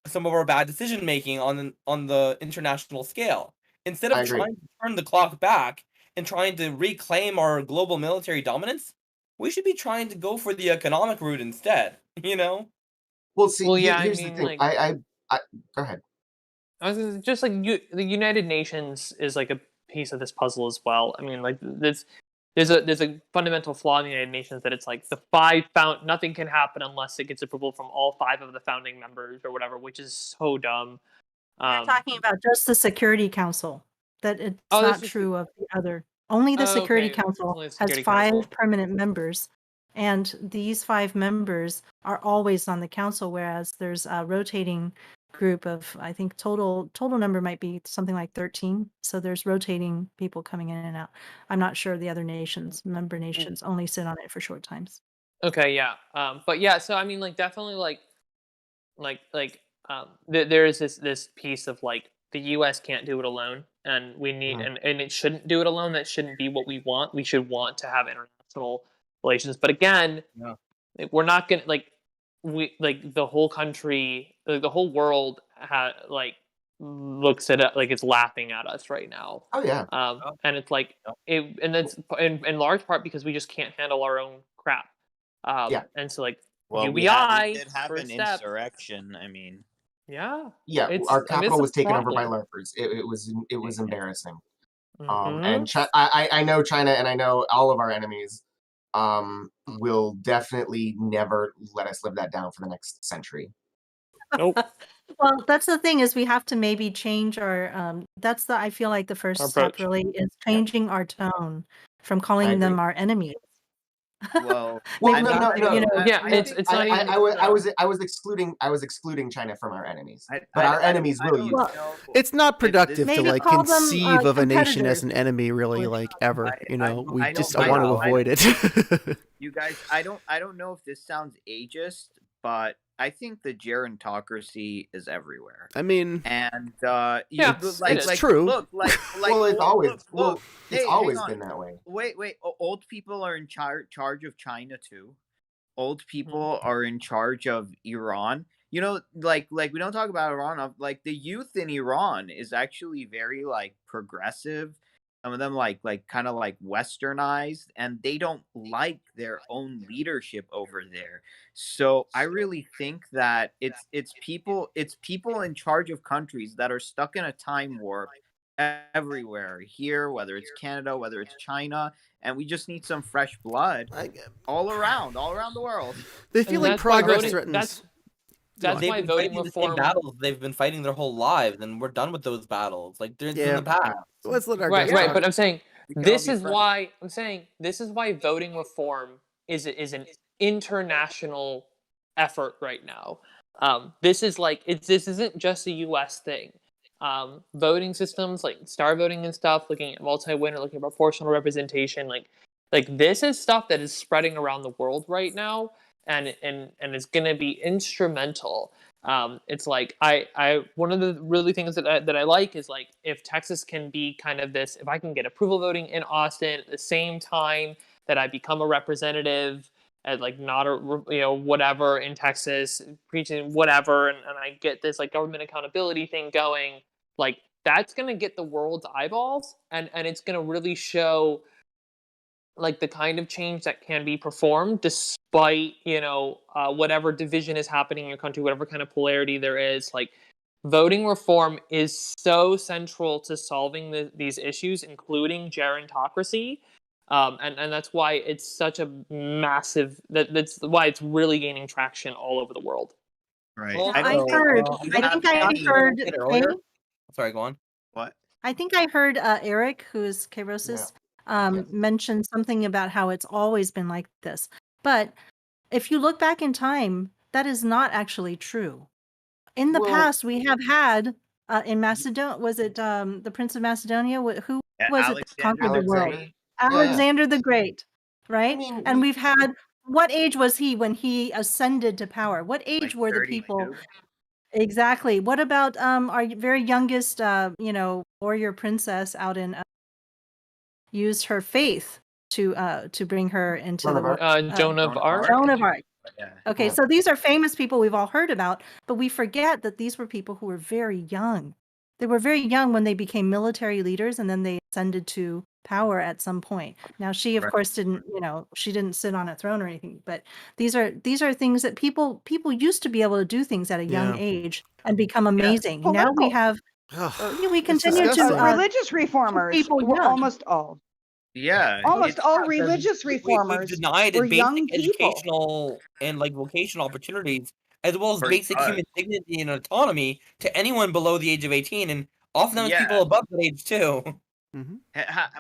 Speaker 4: some of our bad decision making on the international scale. Instead
Speaker 8: I
Speaker 4: of
Speaker 8: agree.
Speaker 4: trying to turn the clock back and trying to reclaim our global military dominance, we should be trying to go for the economic route instead. You know?
Speaker 8: Well, see,
Speaker 2: Well, yeah, I
Speaker 8: here's the
Speaker 2: mean,
Speaker 8: thing.
Speaker 2: like,
Speaker 8: I go ahead.
Speaker 2: I was just like the United Nations is like a piece of this puzzle as well. I mean, like there's a fundamental flaw in the United Nations that it's like nothing can happen unless it gets approval from all 5 of the founding members or whatever, which is so dumb.
Speaker 1: You're talking about just the Security Council, that it's
Speaker 2: Oh,
Speaker 1: not
Speaker 2: this is
Speaker 1: true of the other. Only the Security
Speaker 2: okay.
Speaker 1: Council
Speaker 2: Only the
Speaker 1: has
Speaker 2: Security
Speaker 1: 5
Speaker 2: Council.
Speaker 1: permanent members, and these 5 members are always on the council, whereas there's a rotating group of, I think total number might be something like 13. So there's rotating people coming in and out. I'm not sure the other member nations only sit on it for short times.
Speaker 2: Okay, yeah. But yeah, so I mean, like, definitely, there is this piece of like the U.S. can't do it alone, and we need,
Speaker 8: Mhm.
Speaker 2: and it shouldn't do it alone. That shouldn't be what we want. We should want to have international relations. But again,
Speaker 4: Yeah.
Speaker 2: like, we're not gonna the whole country, like, the whole world looks at it like it's laughing at us right now.
Speaker 8: Oh yeah.
Speaker 2: And it's like and that's in large part because we just can't handle our own crap.
Speaker 8: Yeah.
Speaker 2: And so, like,
Speaker 9: Well, we
Speaker 2: UBI
Speaker 9: did have
Speaker 2: first
Speaker 9: an
Speaker 2: step.
Speaker 9: insurrection. I mean,
Speaker 2: Yeah,
Speaker 8: Yeah.
Speaker 2: it's
Speaker 8: Our
Speaker 2: I mean, it's
Speaker 8: capital
Speaker 2: a
Speaker 8: was taken over by
Speaker 2: problem.
Speaker 8: LARPers. It was embarrassing.
Speaker 2: Mhm.
Speaker 8: And I know China, and I know all of our enemies will definitely never let us live that down for the next century.
Speaker 2: Nope.
Speaker 1: Well, that's the thing, is we have to maybe change our, I feel like the first
Speaker 2: Our
Speaker 1: step
Speaker 2: approach.
Speaker 1: really is changing our tone from
Speaker 8: I
Speaker 1: calling
Speaker 8: agree.
Speaker 1: them our enemies.
Speaker 9: well,
Speaker 8: Well,
Speaker 1: Maybe
Speaker 8: no,
Speaker 1: we, you know,
Speaker 2: Yeah,
Speaker 9: I
Speaker 2: it's
Speaker 9: think
Speaker 2: it's not even.
Speaker 8: I was excluding China from our enemies, but
Speaker 9: I
Speaker 8: our enemies
Speaker 9: I
Speaker 8: will
Speaker 9: don't
Speaker 8: use
Speaker 1: Well,
Speaker 8: it.
Speaker 9: know
Speaker 3: It's not
Speaker 9: if this
Speaker 3: productive to
Speaker 1: maybe
Speaker 3: like
Speaker 1: call them
Speaker 3: conceive of a nation as
Speaker 1: competitors.
Speaker 3: an enemy, really, like ever. You know, we
Speaker 9: I know,
Speaker 3: just
Speaker 9: but
Speaker 3: want to
Speaker 9: I
Speaker 3: avoid it.
Speaker 9: you guys, I don't know if this sounds ageist, but I think the gerontocracy is everywhere.
Speaker 3: I mean,
Speaker 9: And
Speaker 2: Yeah,
Speaker 3: it's true.
Speaker 9: look,
Speaker 8: Well, it's always
Speaker 9: look.
Speaker 8: it's
Speaker 9: Hey,
Speaker 8: always
Speaker 9: hang on.
Speaker 8: been that way.
Speaker 9: Wait. Old people are in charge of China too. Old people are in charge of Iran. You know, like we don't talk about Iran. Like the youth in Iran is actually very like progressive. Some of them like kind of like westernized, and they don't like their own leadership over there. So I really think that it's people in charge of countries that are stuck in a time warp everywhere here, whether it's Canada, whether it's China, and we just need some fresh blood all around the world.
Speaker 3: They feel
Speaker 2: And
Speaker 3: like
Speaker 2: that's why
Speaker 3: progress
Speaker 2: voting.
Speaker 3: threatens.
Speaker 2: That's
Speaker 4: They've
Speaker 2: why
Speaker 4: been
Speaker 2: voting
Speaker 4: fighting the same
Speaker 2: reform.
Speaker 4: battles they've been fighting their whole lives, and we're done with those battles. Like it's in
Speaker 3: Yeah.
Speaker 4: the past.
Speaker 3: Let's let our
Speaker 2: Right,
Speaker 3: guest
Speaker 2: right.
Speaker 3: talk.
Speaker 2: But I'm saying
Speaker 9: We can all
Speaker 2: this
Speaker 9: be
Speaker 2: is
Speaker 9: friends.
Speaker 2: why I'm saying this is why voting reform is an international effort right now. This is like this isn't just a U.S. thing. Voting systems like star voting and stuff, looking at multi-winner, looking at proportional representation, like this is stuff that is spreading around the world right now, and it's going to be instrumental. It's like I one of the really things that I like is like if Texas can be kind of this, if I can get approval voting in Austin at the same time that I become a representative at like not a whatever in Texas preaching whatever, and I get this like government accountability thing going, like that's gonna get the world's eyeballs, and it's gonna really show like the kind of change that can be performed despite whatever division is happening in your country, whatever kind of polarity there is. Like voting reform is so central to solving these issues, including gerontocracy, and that's why it's such a massive that's why it's really gaining traction all over the world.
Speaker 9: Right.
Speaker 4: Well,
Speaker 1: I
Speaker 9: don't
Speaker 1: heard,
Speaker 9: think
Speaker 1: I think I
Speaker 4: Abby, you
Speaker 1: heard,
Speaker 4: said it
Speaker 1: Faye?
Speaker 4: earlier. Sorry, go on.
Speaker 9: what?
Speaker 1: I think I heard Eric, who's Kairos', mention something about how it's always been like this. But if you look back in time, that is not actually true. In the
Speaker 8: Well,
Speaker 1: past, we have had in Macedonia, was it the Prince of Macedonia? Who was it that
Speaker 9: Alexander
Speaker 1: conquered the world?
Speaker 8: Alexander. Yeah, yeah.
Speaker 1: Alexander the Great. right?
Speaker 8: mean,
Speaker 1: And we've had, what age was he when he ascended to power? What age
Speaker 9: Like
Speaker 1: were the
Speaker 9: 32?
Speaker 1: people? Exactly. What about our very youngest, warrior princess out in used her faith to bring her into
Speaker 8: Joan
Speaker 1: the
Speaker 8: of Arc.
Speaker 1: world.
Speaker 2: Joan of Arc.
Speaker 1: Joan of Arc.
Speaker 9: Yeah.
Speaker 1: Okay,
Speaker 8: Yeah.
Speaker 1: so these are famous people we've all heard about, but we forget that these were people who were very young. They were very young when they became military leaders, and then they ascended to power at some point. Now, she, of
Speaker 9: Right.
Speaker 1: course, didn't, she didn't sit on a throne or anything, but these are things that people used to be able to do things at a young
Speaker 3: Yeah.
Speaker 1: age and become amazing. Now we
Speaker 6: Political.
Speaker 1: have,
Speaker 3: Ugh,
Speaker 1: we
Speaker 3: it's
Speaker 1: continue to
Speaker 3: disgusting.
Speaker 6: Religious reformers
Speaker 1: people
Speaker 6: were
Speaker 1: young.
Speaker 6: almost all.
Speaker 9: Yeah.
Speaker 6: Almost
Speaker 9: it's-
Speaker 6: all
Speaker 4: Because
Speaker 6: religious
Speaker 4: we've
Speaker 6: reformers
Speaker 4: denied
Speaker 6: were
Speaker 4: basic
Speaker 6: young people.
Speaker 4: educational and like vocational opportunities, as well as
Speaker 9: For
Speaker 4: basic
Speaker 9: us.
Speaker 4: human dignity and autonomy to anyone below the age of 18, and oftentimes
Speaker 9: Yeah.
Speaker 4: people above that age too.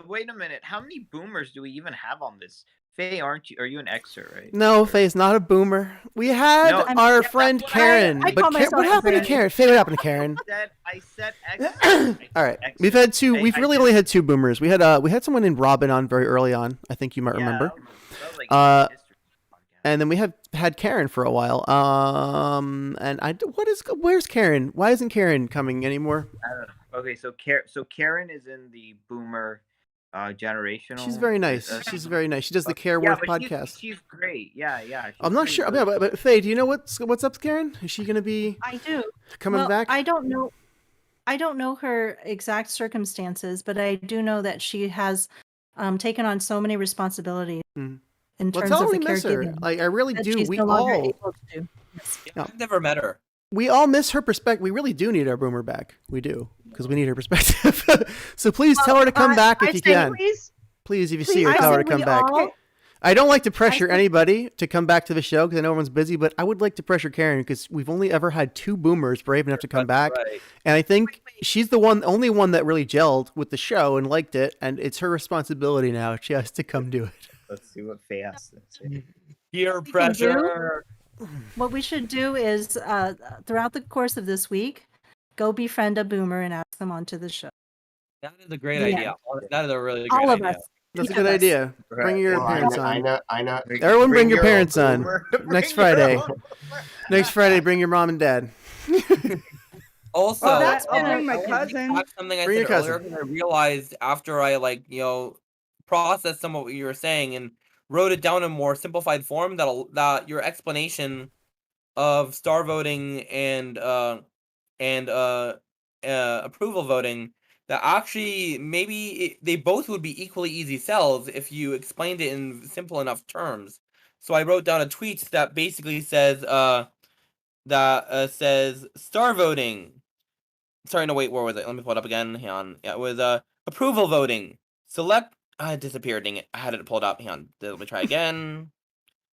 Speaker 9: Wait a minute. How many boomers do we even have on this? Faye, are you an Xer, right?
Speaker 3: No,
Speaker 9: Or-
Speaker 3: Faye's not a boomer. We had
Speaker 9: No,
Speaker 3: our
Speaker 9: yeah,
Speaker 3: friend
Speaker 9: that's what
Speaker 3: Karen,
Speaker 1: I
Speaker 3: but
Speaker 1: call myself
Speaker 3: what
Speaker 1: a
Speaker 3: happened to
Speaker 1: Xer.
Speaker 3: Karen? Faye, what happened to Karen?
Speaker 9: I said Xer.
Speaker 3: All right,
Speaker 9: Xer.
Speaker 3: we've had two.
Speaker 9: I-
Speaker 3: We've
Speaker 9: I
Speaker 3: really
Speaker 9: just-
Speaker 3: only had two boomers. We had someone named Robin on very early on. I think you might remember.
Speaker 9: That was like
Speaker 3: Uh,
Speaker 9: history podcast.
Speaker 3: And then we had Karen for a while. And where's Karen? Why isn't Karen coming anymore?
Speaker 9: I don't know. Okay, so Karen is in the boomer generational.
Speaker 3: She's very nice. She's very nice. She does the Care
Speaker 9: Yeah,
Speaker 3: Worth
Speaker 9: but
Speaker 3: podcast.
Speaker 9: she's great. Yeah. She's
Speaker 3: I'm not
Speaker 9: pretty
Speaker 3: sure.
Speaker 9: good.
Speaker 3: Yeah, but Faye, do you know what's up with Karen? Is she gonna be
Speaker 1: I do.
Speaker 3: coming
Speaker 1: Well,
Speaker 3: back?
Speaker 1: I don't know. I don't know her exact circumstances, but I do know that she has taken on so many responsibilities
Speaker 3: Mm.
Speaker 1: in
Speaker 3: Well,
Speaker 1: terms
Speaker 3: tell
Speaker 1: of
Speaker 3: her
Speaker 1: the
Speaker 3: we miss her.
Speaker 1: caregiving
Speaker 3: Like I really
Speaker 1: that
Speaker 3: do.
Speaker 1: she's
Speaker 3: We
Speaker 1: no longer
Speaker 3: all
Speaker 1: able to do. Yes.
Speaker 3: Yeah.
Speaker 4: I've never met her.
Speaker 3: miss her perspective. We really do need our boomer back. We do, because we need her perspective. So please tell her to come back if
Speaker 1: I
Speaker 3: you
Speaker 1: say
Speaker 3: can. Please, if you see her,
Speaker 1: I
Speaker 3: tell her
Speaker 1: say
Speaker 3: to come
Speaker 1: we
Speaker 3: back.
Speaker 1: all-
Speaker 3: I don't like to pressure
Speaker 1: say-
Speaker 3: anybody to come back to the show because I know everyone's busy, but I would like to pressure Karen because we've only ever had two boomers brave enough to come back.
Speaker 4: Right.
Speaker 3: And I think she's the only one that really gelled with the show and liked it, and it's her responsibility now. She has to come do it.
Speaker 9: Let's see what Faye has to say.
Speaker 4: Peer
Speaker 1: can do-
Speaker 4: pressure.
Speaker 1: What we should do is throughout the course of this week, go befriend a boomer and ask them onto the show.
Speaker 4: That is a great
Speaker 1: Yeah.
Speaker 4: idea. That is a really great
Speaker 1: All of
Speaker 4: idea.
Speaker 1: us.
Speaker 3: That's a
Speaker 1: Each
Speaker 3: good
Speaker 1: of us.
Speaker 3: idea. Bring your
Speaker 8: Well,
Speaker 3: parents
Speaker 8: I
Speaker 3: on.
Speaker 8: know.
Speaker 3: Everyone bring your
Speaker 9: own
Speaker 3: parents on.
Speaker 9: boomer.
Speaker 3: Next
Speaker 9: Bring your
Speaker 3: Friday.
Speaker 9: own-
Speaker 3: Next Friday, bring your mom and dad.
Speaker 4: Also,
Speaker 6: Oh,
Speaker 1: that's
Speaker 6: I'll
Speaker 1: been
Speaker 6: bring my
Speaker 4: I wanna take
Speaker 6: cousin.
Speaker 4: back something I
Speaker 3: Bring
Speaker 4: said
Speaker 3: your cousin.
Speaker 4: earlier because I realized after I processed some of what you were saying and wrote it down in more simplified form that your explanation of star voting and approval voting, that actually maybe they both would be equally easy sells if you explained it in simple enough terms. So I wrote down a tweet that basically says says star voting. Sorry, no, wait, where was it? Let me pull it up again. Hang on. Yeah, it was approval voting. Select. It disappeared. Dang it. I had it pulled up. Hang on. Let me try again.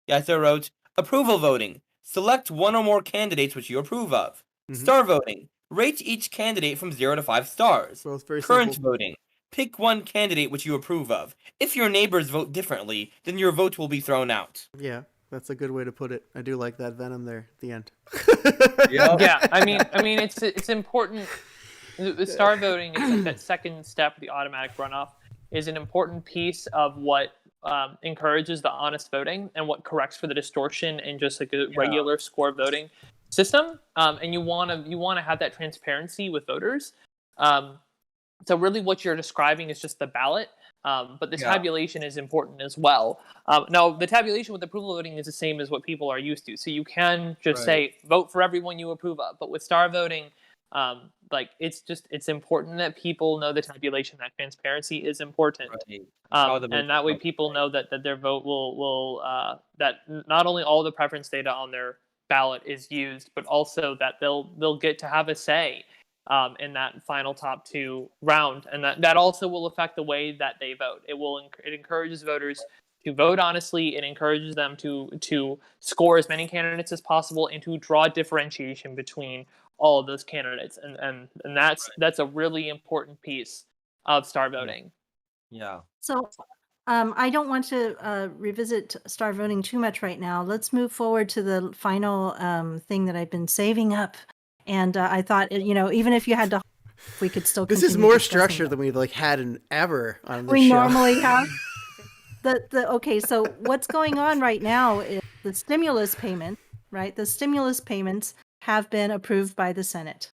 Speaker 4: Yeah, so I wrote approval voting. Select one or more candidates which you approve of.
Speaker 3: Mhm.
Speaker 4: Star voting. Rate each candidate from 0 to 5 stars.
Speaker 3: So it's very
Speaker 4: Current
Speaker 3: simple.
Speaker 4: voting. Pick one candidate which you approve of. If your neighbors vote differently, then your vote will be thrown out.
Speaker 3: Yeah, that's a good way to put it. I do like that venom there at the end.
Speaker 2: Yeah, I mean, it's important. The star voting is like that second step, the automatic runoff, is an important piece of what encourages the honest voting and what corrects for the distortion in just like a regular score voting system. And you want to have that transparency with voters. So really, what you're describing is just the ballot. But the tabulation is important as well. Now, the tabulation with approval voting is the same as what people are used to. So you can just say, vote for everyone you approve of. But with star voting, it's important that people know the tabulation, that transparency is important.
Speaker 4: Right.
Speaker 2: And that way people know that their vote will that not only all the preference data on their ballot is used, but also that they'll get to have a say in that final top two round, and that also will affect the way that they vote. It encourages voters to vote honestly. It encourages them to score as many candidates as possible and to draw differentiation between all of those candidates, and that's a really important piece of star voting.
Speaker 4: Yeah.
Speaker 1: So I don't want to revisit star voting too much right now. Let's move forward to the final thing that I've been saving up. And I thought, even if you had to, we could still.
Speaker 3: This is
Speaker 1: continue
Speaker 3: more
Speaker 1: discussing
Speaker 3: structure
Speaker 1: it.
Speaker 3: than we've had in ever on the
Speaker 1: We
Speaker 3: show.
Speaker 1: normally have. Okay, so what's going on right now is the stimulus payment, right? The stimulus payments have been approved by the Senate.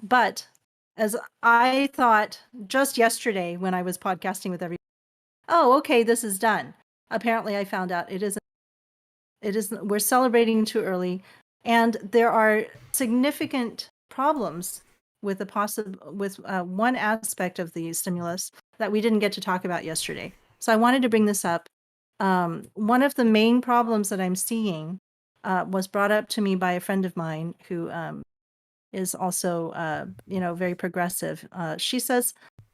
Speaker 1: But as I thought just yesterday when I was podcasting with everybody, oh, okay, this is done. Apparently I found out it isn't. We're celebrating too early, and there are significant problems with one aspect of the stimulus that we didn't get to talk about yesterday. So I wanted to bring this up. One of the main problems that I'm seeing was brought up to me by a friend of mine who is also, very progressive. She says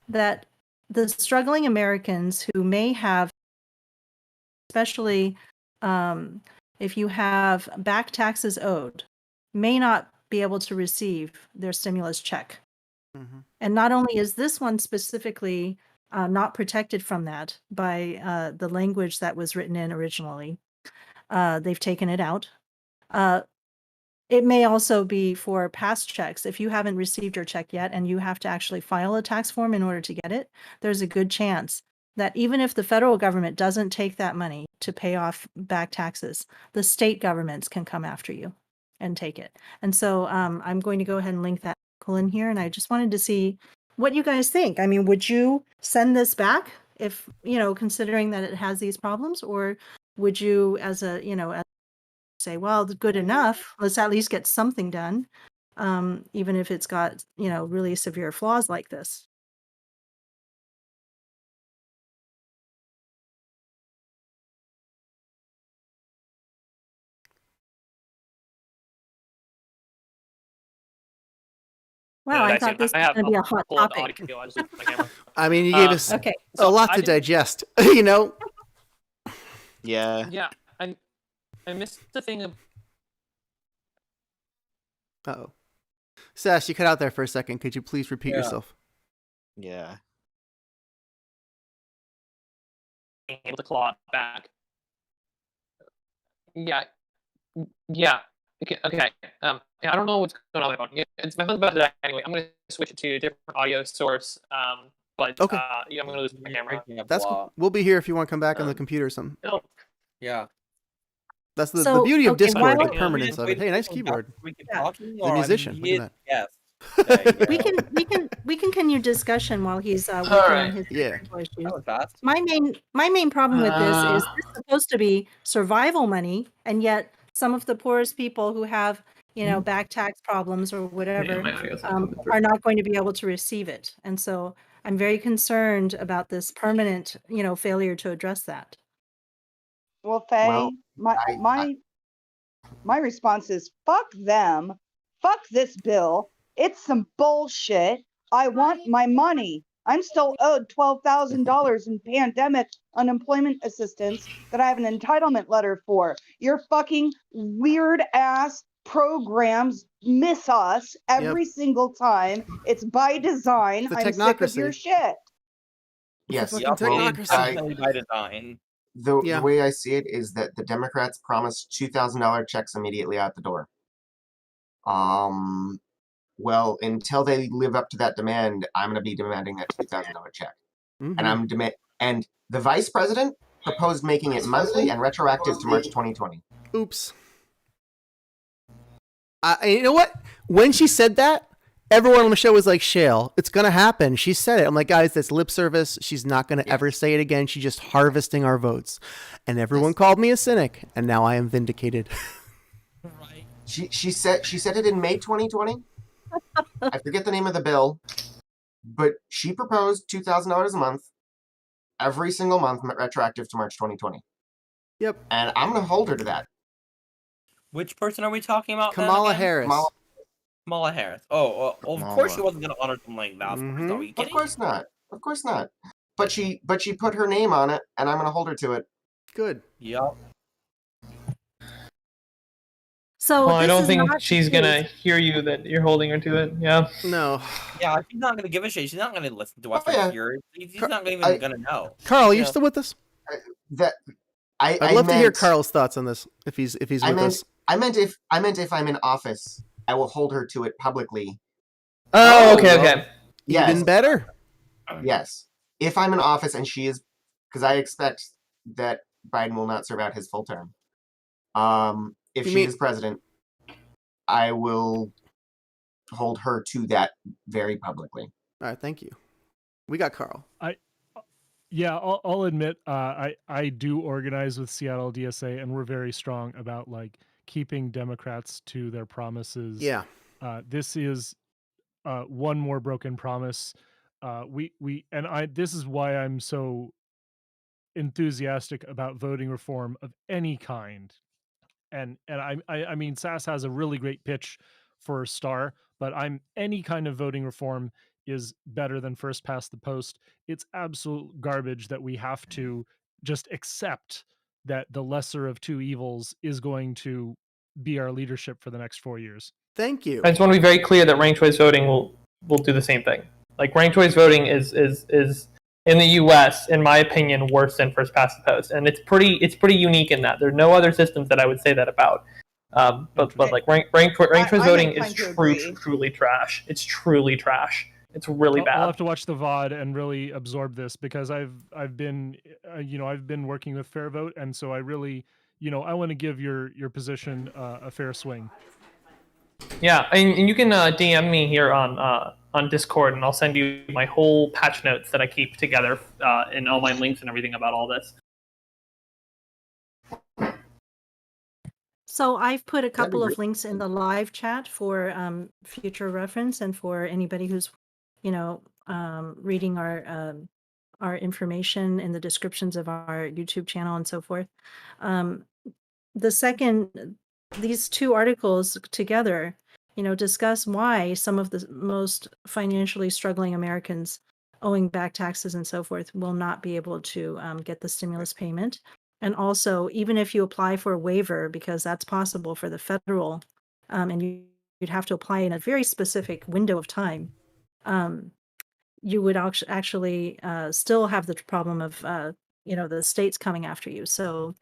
Speaker 1: that the struggling Americans who may have, especially if you have back taxes owed, may not be able to receive their stimulus check.
Speaker 3: Mm-hmm.
Speaker 1: And not only is this one specifically not protected from that by the language that was written in originally, they've taken it out. It may also be for past checks. If you haven't received your check yet and you have to actually file a tax form in order to get it, there's a good chance that even if the federal government doesn't take that money to pay off back taxes, the state governments can come after you and take it. And so I'm going to go ahead and link that article in here. And I just wanted to see what you guys think. I mean, would you send this back if, considering that it has these problems, or would you say, well, good enough, let's at least get something done, even if it's got, really severe flaws like this? Wow, I thought this was going to be a hot topic.
Speaker 3: I mean, you gave us
Speaker 1: Okay.
Speaker 3: a lot to digest, you know?
Speaker 9: Yeah.
Speaker 2: Yeah, I missed the thing of.
Speaker 3: Uh-oh. Sass, you cut out there for a second. Could you please repeat yourself?
Speaker 9: Yeah.
Speaker 2: Being able to claw it back. Yeah. Yeah. Okay. Yeah, I don't know what's going on with my phone. Yeah, it's my phone's about to die anyway. I'm gonna switch it to a different audio source. But
Speaker 3: Okay.
Speaker 2: yeah, I'm gonna lose my camera.
Speaker 3: That's cool. We'll be here if you want to come back on the
Speaker 2: Um,
Speaker 3: computer or something.
Speaker 2: No.
Speaker 4: Yeah.
Speaker 3: That's the
Speaker 1: So,
Speaker 3: beauty of
Speaker 1: okay,
Speaker 3: Discord,
Speaker 1: while-
Speaker 3: the permanence of it. Hey, nice keyboard.
Speaker 1: Yeah.
Speaker 3: He's a musician. Look at
Speaker 4: Yes.
Speaker 1: We can continue discussion while he's working
Speaker 2: right.
Speaker 1: on his
Speaker 3: Yeah.
Speaker 1: technical issues.
Speaker 4: That was fast.
Speaker 1: My main problem with this is this is supposed to be survival money, and yet some of the poorest people who have, back tax problems or whatever, are not going to be able to receive it. And so I'm very concerned about this permanent, failure to address that.
Speaker 6: Well, Faye,
Speaker 8: Well,
Speaker 6: my response is fuck them, fuck this bill. It's some bullshit. I want my money. I'm still owed $12,000 in pandemic unemployment assistance that I have an entitlement letter for. Your fucking weird ass programs miss us every single time. It's by design.
Speaker 3: The
Speaker 6: I'm sick of your
Speaker 3: technocracy.
Speaker 6: shit.
Speaker 8: Yes.
Speaker 3: fucking
Speaker 4: Yep, well,
Speaker 3: technocracy.
Speaker 4: definitely by design.
Speaker 8: The way I see it is that the Democrats promised $2,000 checks immediately out the door. Well, until they live up to that demand, I'm going to be demanding that $2,000 check.
Speaker 3: Mm-hmm.
Speaker 8: And the vice president proposed making it monthly and retroactive to March 2020.
Speaker 3: Oops. You know what? When she said that, everyone on the show was like, Shale, it's going to happen. She said it. I'm like, guys, that's lip service. She's not going to ever say it again. She's just harvesting our votes. And everyone called me a cynic, and now I am vindicated.
Speaker 4: Right.
Speaker 8: She said it in May 2020. I forget the name of the bill, but she proposed $2,000 a month, every single month, retroactive to March 2020.
Speaker 3: Yep.
Speaker 8: And I'm going to hold her to that.
Speaker 4: Which person are we talking about?
Speaker 3: Kamala
Speaker 4: then again?
Speaker 3: Harris.
Speaker 4: Kamala Harris. Oh, of course she wasn't going to honor something like that. Are you
Speaker 8: Of
Speaker 4: kidding?
Speaker 8: course not. Of course not. But she put her name on it, and I'm going to hold her to it.
Speaker 3: Good.
Speaker 4: Yep.
Speaker 1: So
Speaker 2: Well, I
Speaker 1: this
Speaker 2: don't
Speaker 1: is
Speaker 2: think
Speaker 1: not
Speaker 2: she's
Speaker 1: the
Speaker 2: gonna
Speaker 1: case.
Speaker 2: hear you that you're holding her to it. Yeah.
Speaker 3: No.
Speaker 4: Yeah, she's not going to give a shit. She's not going to listen to us.
Speaker 8: Oh, yeah.
Speaker 4: She's not even going to know.
Speaker 3: Carl, are you
Speaker 4: Yeah.
Speaker 3: still with us?
Speaker 8: I'd
Speaker 3: love to hear Carl's thoughts on this if he's with us.
Speaker 8: I meant if I'm in office, I will hold her to it publicly.
Speaker 2: Oh, okay,
Speaker 8: well,
Speaker 2: okay.
Speaker 8: Yes.
Speaker 3: Even better.
Speaker 8: Yes. If I'm in office and she is, because I expect that Biden will not serve out his full term. If
Speaker 3: You
Speaker 8: she
Speaker 3: mean-
Speaker 8: is president, I will hold her to that very publicly.
Speaker 3: All right, thank you. We got Carl.
Speaker 7: Yeah, I'll admit, I do organize with Seattle DSA, and we're very strong about like keeping Democrats to their promises.
Speaker 3: Yeah.
Speaker 7: This is one more broken promise. This is why I'm so enthusiastic about voting reform of any kind. And I mean, Sass has a really great pitch for Star, but any kind of voting reform is better than first past the post. It's absolute garbage that we have to just accept that the lesser of two evils is going to be our leadership for the next 4 years.
Speaker 3: Thank you.
Speaker 2: I just want to be very clear that ranked choice voting will do the same thing. Like ranked choice voting is in the U.S., in my opinion, worse than first past the post, and it's pretty unique in that there's no other systems that I would say that about. But like ranked choice voting is truly trash. It's truly trash. It's really bad.
Speaker 7: I'll have to watch the VOD and really absorb this because I've been I've been working with Fair Vote, and so I really I want to give your position a fair swing.
Speaker 2: Yeah, and you can DM me here on Discord, and I'll send you my whole patch notes that I keep together and all my links and everything about all this.
Speaker 1: So I've put a couple of links in the live chat for future reference and for anybody who's, reading our information in the descriptions of our YouTube channel and so forth. These two articles together, discuss why some of the most financially struggling Americans owing back taxes and so forth will not be able to get the stimulus payment. And also, even if you apply for a waiver, because that's possible for the federal, and you'd have to apply in a very specific window of time, you would actually still have the problem of, the states coming after you. So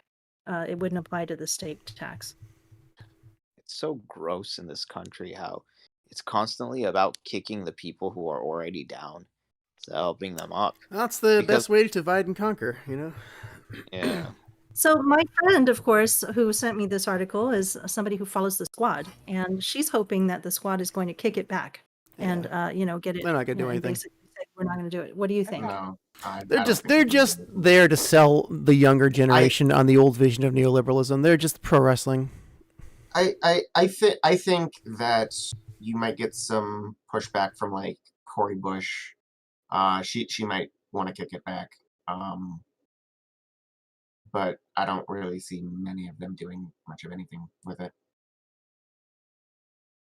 Speaker 1: it wouldn't apply to the state tax.
Speaker 9: It's so gross in this country how it's constantly about kicking the people who are already down, so helping them up.
Speaker 3: That's the best way to divide and conquer,
Speaker 9: Yeah.
Speaker 1: So my friend, of course, who sent me this article is somebody who follows the squad, and she's hoping that the squad is going to kick it back and get it.
Speaker 3: They're not going to do
Speaker 1: and
Speaker 3: anything.
Speaker 1: basically say, we're not going to do it. What do you think?
Speaker 8: No,
Speaker 3: They're just there to sell the younger generation on the old vision of neoliberalism. They're just pro wrestling.
Speaker 8: I think that you might get some pushback from like Cori Bush. She might want to kick it back. But I don't really see many of them doing much of anything with it.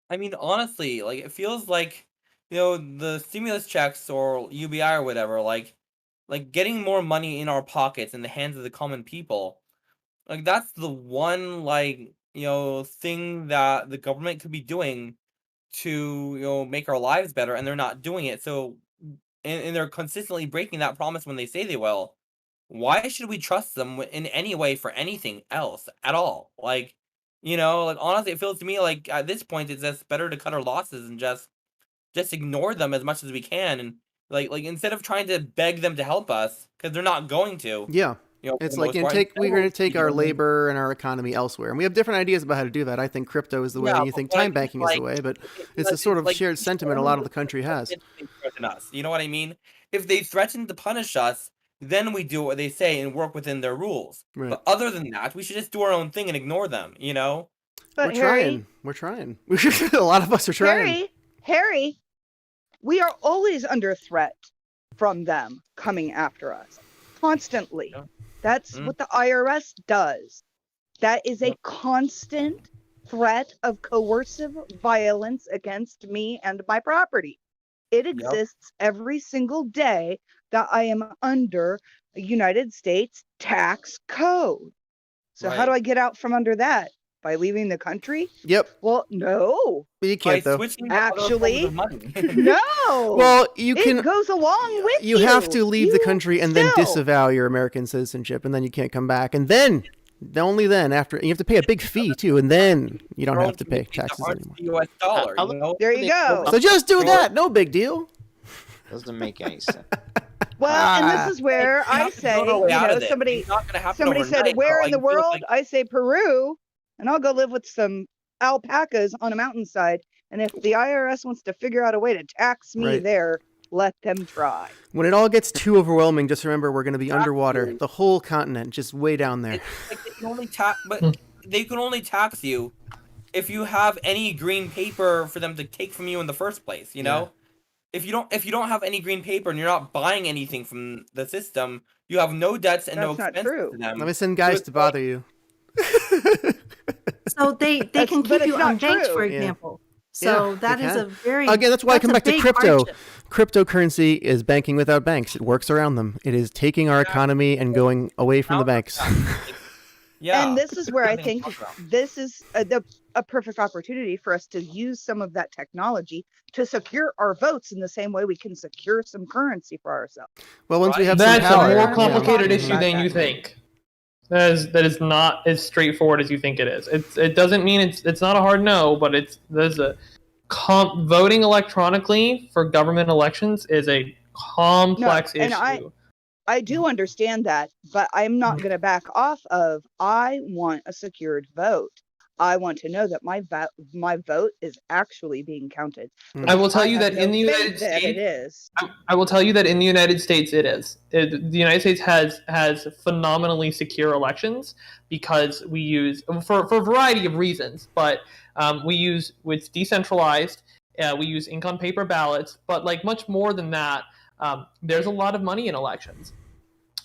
Speaker 4: I mean, honestly, like it feels like the stimulus checks or UBI or whatever, like getting more money in our pockets in the hands of the common people. Like that's the one thing that the government could be doing to make our lives better, and they're not doing it. So and they're consistently breaking that promise when they say they will. Why should we trust them in any way for anything else at all? Like honestly, it feels to me like at this point it's just better to cut our losses and just ignore them as much as we can, and like instead of trying to beg them to help us, because they're not going to.
Speaker 3: Yeah. It's like we're going to take our labor and our economy elsewhere, and we have different ideas about how to do that. I think crypto is the way, and you think time banking is the way, but it's a sort of shared sentiment a lot of the country has.
Speaker 4: Us, you know what I mean? If they threaten to punish us, then we do what they say and work within their rules.
Speaker 3: Right.
Speaker 4: But other than that, we should just do our own thing and ignore them.
Speaker 6: But
Speaker 3: We're trying. A lot of us are trying.
Speaker 6: Harry, we are always under threat from them coming after us constantly.
Speaker 4: Yeah.
Speaker 6: That's what the IRS does. That is a constant threat of coercive violence against me and my property. It exists every single day that I am under a United States tax code. So how do I get out from under that? By leaving the country?
Speaker 3: Yep.
Speaker 6: Well, no.
Speaker 3: But you can't, though.
Speaker 6: Actually, no.
Speaker 3: Well, it
Speaker 6: goes along with you.
Speaker 3: You have to leave the country and then disavow your American citizenship, and then you can't come back. And then, only then, after, you have to pay a big fee, too, and then you don't have to pay taxes anymore.
Speaker 4: US dollar,
Speaker 6: There you go.
Speaker 3: So just do that. No big deal.
Speaker 9: Doesn't make any sense.
Speaker 6: Well, and this is where
Speaker 4: Like, you
Speaker 6: I
Speaker 4: have to
Speaker 6: say,
Speaker 4: build our way
Speaker 6: you
Speaker 4: out
Speaker 6: know,
Speaker 4: of this.
Speaker 6: somebody
Speaker 4: It's not gonna happen
Speaker 6: somebody said,
Speaker 4: overnight,
Speaker 6: "Where
Speaker 4: but
Speaker 6: in the
Speaker 4: I feel
Speaker 6: world?"
Speaker 4: like
Speaker 6: I say Peru, and I'll go live with some alpacas on a mountainside. And if the IRS wants to figure out a way to tax me
Speaker 3: Right.
Speaker 6: there, let them try.
Speaker 3: When it all gets too overwhelming, just remember we're going to be underwater.
Speaker 4: Exactly.
Speaker 3: The whole continent, just way down there.
Speaker 4: It's like they can only they can only tax you if you have any green paper for them to take from you in the first place. You know, if you don't have any green paper and you're not buying anything from the system, you have no debts and no
Speaker 6: That's not
Speaker 4: expenses
Speaker 6: true.
Speaker 4: to them.
Speaker 3: Let me send guys
Speaker 4: it's
Speaker 3: to bother you.
Speaker 1: So they
Speaker 6: That's-
Speaker 1: can
Speaker 6: but
Speaker 1: keep
Speaker 6: it's
Speaker 1: you
Speaker 6: not
Speaker 1: unbanked,
Speaker 6: true.
Speaker 1: for
Speaker 3: Yeah.
Speaker 1: example. So
Speaker 3: they
Speaker 1: that is
Speaker 3: can.
Speaker 1: a very
Speaker 3: Again, that's why I
Speaker 1: that's
Speaker 3: come
Speaker 1: a
Speaker 3: back to
Speaker 1: big
Speaker 3: crypto.
Speaker 1: hardship.
Speaker 3: Cryptocurrency is banking without banks. It works around them. It is taking our economy and going away from the banks.
Speaker 4: Yeah.
Speaker 6: And this is where I
Speaker 4: Everything's
Speaker 6: think
Speaker 4: talked about.
Speaker 6: this is a perfect opportunity for us to use some of that technology to secure our votes in the same way we can secure some currency for ourselves.
Speaker 3: Well, once we
Speaker 4: Right.
Speaker 3: have
Speaker 2: That's
Speaker 3: some power,
Speaker 2: a more
Speaker 6: Yeah.
Speaker 2: complicated
Speaker 6: Yeah.
Speaker 2: issue than
Speaker 6: Yeah.
Speaker 2: you think. That is not as straightforward as you think it is. It doesn't mean it's not a hard no, but there's a voting electronically for government elections is a complex
Speaker 6: and
Speaker 2: issue.
Speaker 6: I do understand that, but I'm not going to back off of, I want a secured vote. I want to know that my vote is actually being counted.
Speaker 2: I will tell you
Speaker 6: have
Speaker 2: that
Speaker 6: no
Speaker 2: in the
Speaker 6: faith
Speaker 2: United
Speaker 6: that it
Speaker 2: States,
Speaker 6: is.
Speaker 2: I will tell you that in the United States it is. The United States has phenomenally secure elections because we use for a variety of reasons, but it's decentralized. We use ink on paper ballots, but like much more than that, there's a lot of money in elections.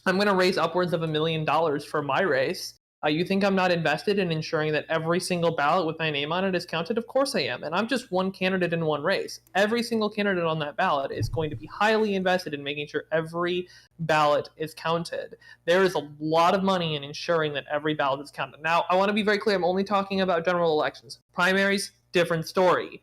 Speaker 2: I'm going to raise upwards of $1 million for my race. You think I'm not invested in ensuring that every single ballot with my name on it is counted? Of course I am. And I'm just one candidate in one race. Every single candidate on that ballot is going to be highly invested in making sure every ballot is counted. There is a lot of money in ensuring that every ballot is counted. Now, I want to be very clear. I'm only talking about general elections. Primaries, different story.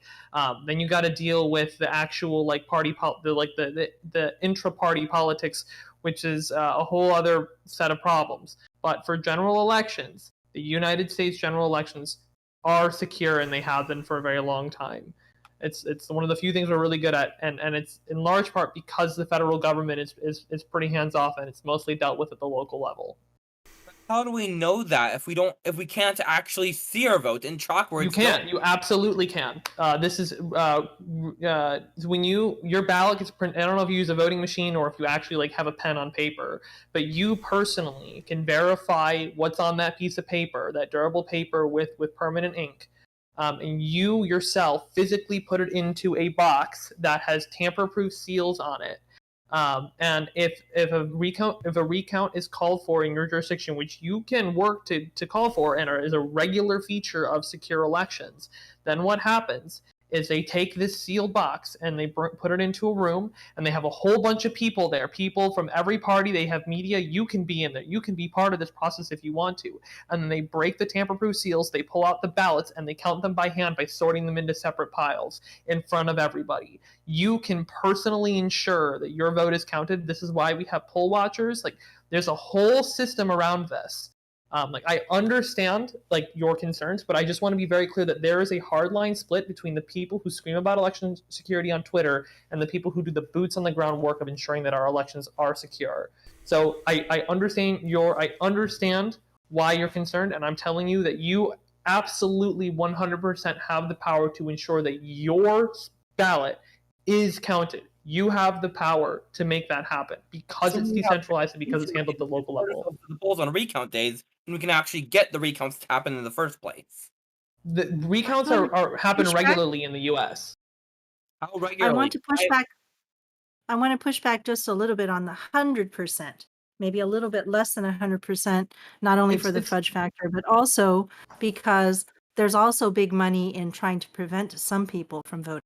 Speaker 2: Then you got to deal with the actual the intra-party politics, which is a whole other set of problems. But for general elections, the United States general elections are secure, and they have been for a very long time. It's one of the few things we're really good at, and it's in large part because the federal government is pretty hands off, and it's mostly dealt with at the local level.
Speaker 4: How do we know that if we can't actually see our vote and track where
Speaker 2: You
Speaker 4: it's
Speaker 2: can.
Speaker 4: going?
Speaker 2: You absolutely can. This is when your ballot gets printed. I don't know if you use a voting machine or if you actually have a pen on paper, but you personally can verify what's on that piece of paper, that durable paper with permanent ink, and you yourself physically put it into a box that has tamper-proof seals on it. And if a recount is called for in your jurisdiction, which you can work to call for and is a regular feature of secure elections, then what happens is they take this sealed box and they put it into a room, and they have a whole bunch of people there, people from every party. They have media. You can be in there. You can be part of this process if you want to. And then they break the tamper-proof seals, they pull out the ballots, and they count them by hand by sorting them into separate piles in front of everybody. You can personally ensure that your vote is counted. This is why we have poll watchers. There's a whole system around this. I understand your concerns, but I just want to be very clear that there is a hardline split between the people who scream about election security on Twitter and the people who do the boots on the ground work of ensuring that our elections are secure. So I understand why you're concerned, and I'm telling you that you absolutely 100% have the power to ensure that your ballot is counted. You have the power to make that happen because it's decentralized and because it's handled at the local level.
Speaker 4: The polls on recount days, and we can actually get the recounts to happen in the first place.
Speaker 2: The recounts happen regularly in the U.S.
Speaker 4: How
Speaker 1: I
Speaker 4: regularly?
Speaker 1: want to push back. I want to push back just a little bit on the 100%, maybe a little bit less than 100%, not only for the fudge factor, but also because there's also big money in trying to prevent some people from voting.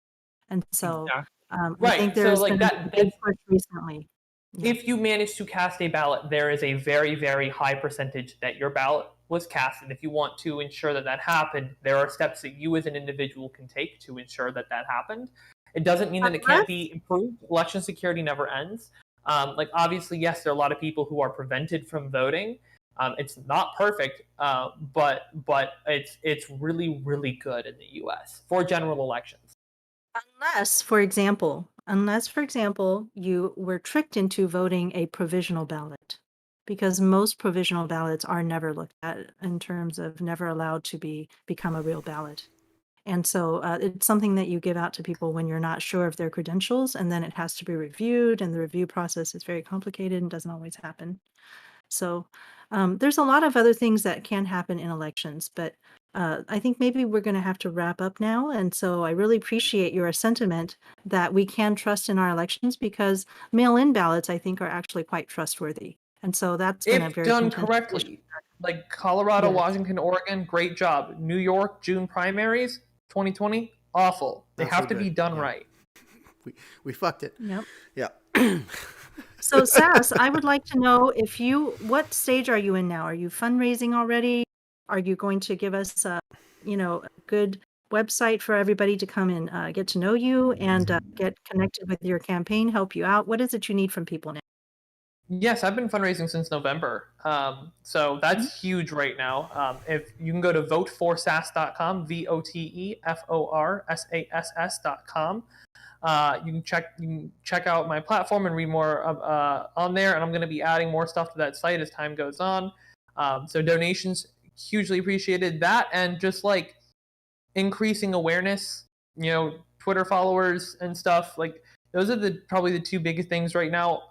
Speaker 1: And so I think there's been a big push recently.
Speaker 2: If you manage to cast a ballot, there is a very, very high percentage that your ballot was cast. And if you want to ensure that happened, there are steps that you as an individual can take to ensure that happened. It doesn't mean that it can't be improved. Election security never ends. Obviously, yes, there are a lot of people who are prevented from voting. It's not perfect, but it's really, really good in the U.S. for general elections.
Speaker 1: Unless, for example, unless, for example, you were tricked into voting a provisional ballot, because most provisional ballots are never looked at in terms of never allowed to become a real ballot. And so it's something that you give out to people when you're not sure of their credentials, and then it has to be reviewed, and the review process is very complicated and doesn't always happen. So there's a lot of other things that can happen in elections, but I think maybe we're going to have to wrap up now. And so I really appreciate your sentiment that we can trust in our elections, because mail-in ballots, I think, are actually quite trustworthy. And so that's been a
Speaker 2: If
Speaker 1: very
Speaker 2: done
Speaker 1: contentious issue.
Speaker 2: correctly. Like Colorado,
Speaker 1: Yes.
Speaker 2: Washington, Oregon, great job. New York, June primaries, 2020, awful. They
Speaker 3: Not
Speaker 2: have
Speaker 3: so
Speaker 2: to be
Speaker 3: good.
Speaker 2: done
Speaker 3: Yeah.
Speaker 2: right.
Speaker 3: We fucked it.
Speaker 1: Yep.
Speaker 3: Yeah.
Speaker 1: So Sass, I would like to know what stage are you in now? Are you fundraising already? Are you going to give us a good website for everybody to come and get to know you and get connected with your campaign, help you out? What is it you need from people now?
Speaker 2: Yes, I've been fundraising since November. So that's huge right now. If you can go to voteforsass.com, voteforsass.com. You can check out my platform and read more on there, and I'm going to be adding more stuff to that site as time goes on. So donations hugely appreciated. That and just like increasing awareness, Twitter followers and stuff. Like those are probably the two biggest things right now.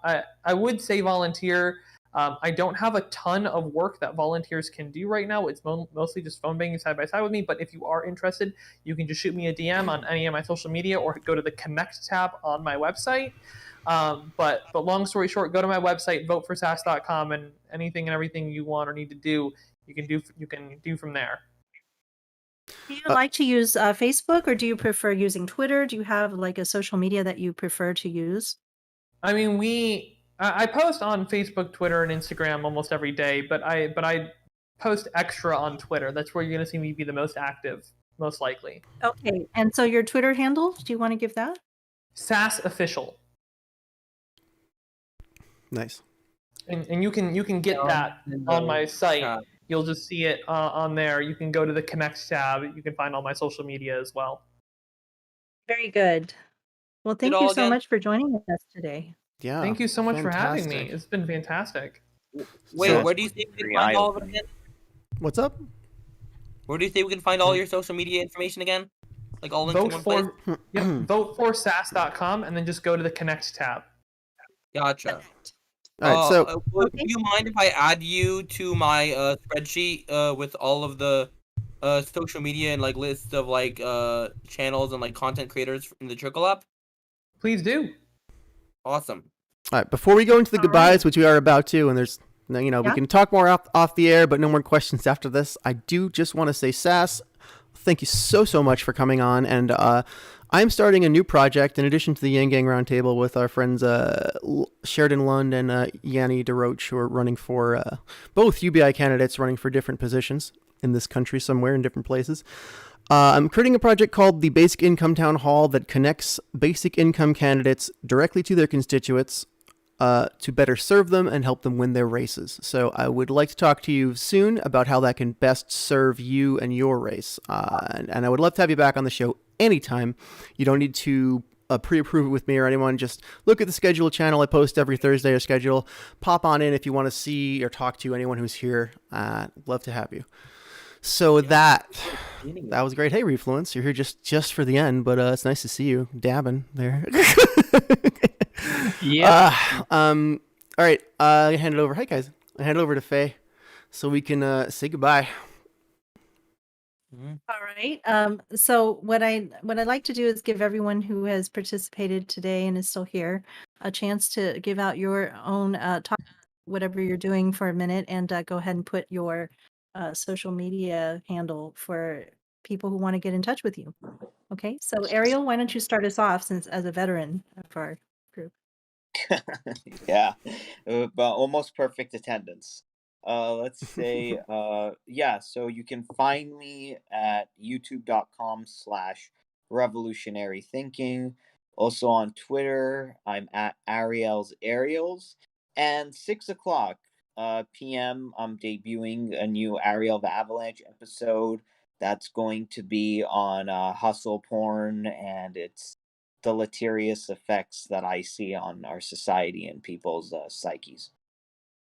Speaker 2: I would say volunteer. I don't have a ton of work that volunteers can do right now. It's mostly just phone banging side by side with me. But if you are interested, you can just shoot me a DM on any of my social media or go to the Connect tab on my website. But long story short, go to my website, voteforsass.com, and anything and everything you want or need to do, you can do from there.
Speaker 1: Do you like to use Facebook, or do you prefer using Twitter? Do you have like a social media that you prefer to use?
Speaker 2: I mean, I post on Facebook, Twitter, and Instagram almost every day, but I post extra on Twitter. That's where you're gonna see me be the most active, most likely.
Speaker 1: Okay, and so your Twitter handle, do you want to give that?
Speaker 2: Sass official,
Speaker 3: Nice.
Speaker 2: and you can get that on my site. You'll just see it on there. You can go to the Connect tab. You can find all my social media as well.
Speaker 1: Very good. Well, thank you so much for joining us today.
Speaker 3: Yeah.
Speaker 2: Thank you so much for having me.
Speaker 3: fantastic.
Speaker 2: It's been fantastic.
Speaker 4: Wait,
Speaker 3: So-
Speaker 4: where do you think we can
Speaker 9: Very
Speaker 4: find all of it
Speaker 9: eye-opening.
Speaker 4: again?
Speaker 3: What's up?
Speaker 4: Where do you think we can find all your social media information again? Like all linked in one place?
Speaker 2: Voteforsass.com, and then just go to the Connect tab.
Speaker 4: Gotcha.
Speaker 3: All right, so
Speaker 4: do you mind if I add you to my spreadsheet with all of the social media and like list of like channels and like content creators in the Trickle app?
Speaker 2: Please do.
Speaker 4: Awesome.
Speaker 3: all right, before we go into the
Speaker 1: All
Speaker 3: goodbyes,
Speaker 1: right.
Speaker 3: which we are about to, and there's we
Speaker 1: Yeah.
Speaker 3: can talk more off the air, but no more questions after this. I do just want to say, Sass, thank you so much for coming on, and I'm starting a new project in addition to the Yang Gang Roundtable with our friends Sheridan Lund and Yanni DeRoche, who are running for both UBI candidates running for different positions in this country somewhere in different places. I'm creating a project called the Basic Income Town Hall that connects basic income candidates directly to their constituents to better serve them and help them win their races. So I would like to talk to you soon about how that can best serve you and your race. And I would love to have you back on the show anytime. You don't need to pre-approve it with me or anyone. Just look at the schedule channel. I post every Thursday, a schedule. Pop on in if you want to see or talk to anyone who's here. Love to have you. So that was great. Hey, Refluence, you're here just for the end, but it's nice to see you dabbing there.
Speaker 11: Yeah.
Speaker 3: All right. I hand it over. Hey guys, I hand it over to Faye, so we can say goodbye.
Speaker 1: All right. So what I'd like to do is give everyone who has participated today and is still here a chance to give out your own talk, whatever you're doing for a minute, and go ahead and put your social media handle for people who want to get in touch with you. Okay. So Ariel, why don't you start us off, since as a veteran of our group?
Speaker 9: Yeah, but almost perfect attendance. Let's say, yeah, so you can find me at youtube.com/revolutionary thinking. Also on Twitter, I'm at Ariels. And 6:00 p.m., I'm debuting a new Ariel the Avalanche episode that's going to be on hustle porn, and it's deleterious effects that I see on our society and people's psyches.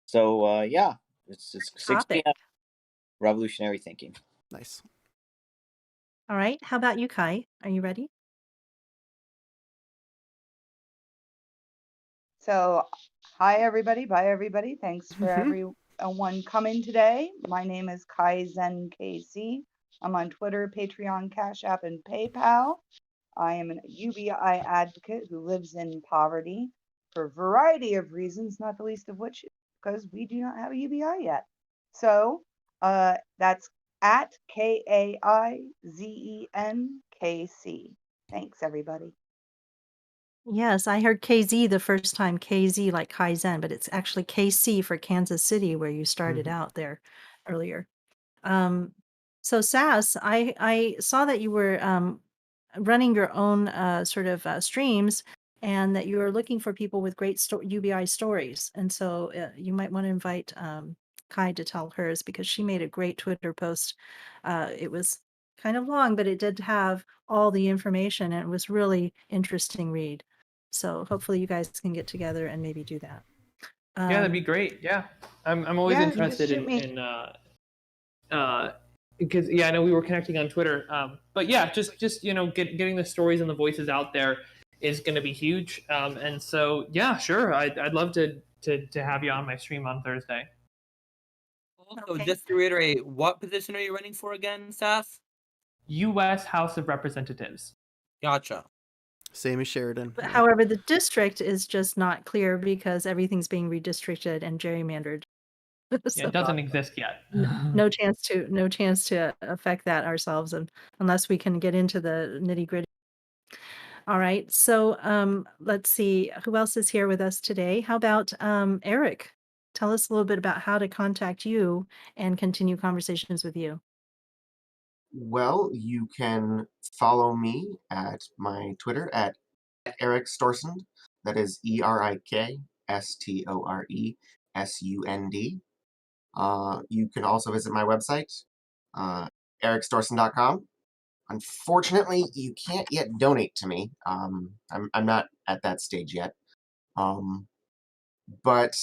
Speaker 9: So yeah, it's 6
Speaker 1: Topic.
Speaker 9: p.m. Revolutionary thinking.
Speaker 3: Nice.
Speaker 1: All right. How about you, Kai? Are you ready?
Speaker 6: So, hi everybody, bye everybody. Thanks for
Speaker 3: Mhm.
Speaker 6: everyone coming today. My name is Kai Zen KC. I'm on Twitter, Patreon, Cash App, and PayPal. I am a UBI advocate who lives in poverty for a variety of reasons, not the least of which because we do not have a UBI yet. So, that's at KAIZENKC. Thanks, everybody.
Speaker 1: Yes, I heard KZ the first time, KZ like Kaizen, but it's actually KC for Kansas City, where you started
Speaker 3: Mhm.
Speaker 1: out there earlier. So Sass, I saw that you were running your own sort of streams, and that you were looking for people with great UBI stories. And so you might want to invite Kai to tell hers, because she made a great Twitter post. It was kind of long, but it did have all the information, and it was really interesting read. So hopefully you guys can get together and maybe do that.
Speaker 2: Yeah, that'd be great. Yeah, I'm always
Speaker 6: Yeah, just
Speaker 2: interested
Speaker 6: shoot me.
Speaker 2: in because I know we were connecting on Twitter. But yeah, just getting the stories and the voices out there is going to be huge. And so yeah, sure, I'd love to have you on my stream on Thursday.
Speaker 4: Also,
Speaker 1: Okay.
Speaker 4: just to reiterate, what position are you running for again, Sass?
Speaker 2: U.S. House of Representatives.
Speaker 4: Gotcha.
Speaker 3: Same as Sheridan.
Speaker 1: But
Speaker 3: Yeah.
Speaker 1: however, the district is just not clear because everything's being redistricted and gerrymandered.
Speaker 2: Yeah,
Speaker 1: So
Speaker 2: it doesn't exist yet.
Speaker 1: no chance to affect that ourselves, unless we can get into the nitty gritty. All right. So let's see who else is here with us today. How about Eric? Tell us a little bit about how to contact you and continue conversations with you.
Speaker 8: Well, you can follow me at my Twitter at Eric Storsund. That is ErikStoresund. You can also visit my website, ericstorsund.com. Unfortunately, you can't yet donate to me. I'm not at that stage yet. But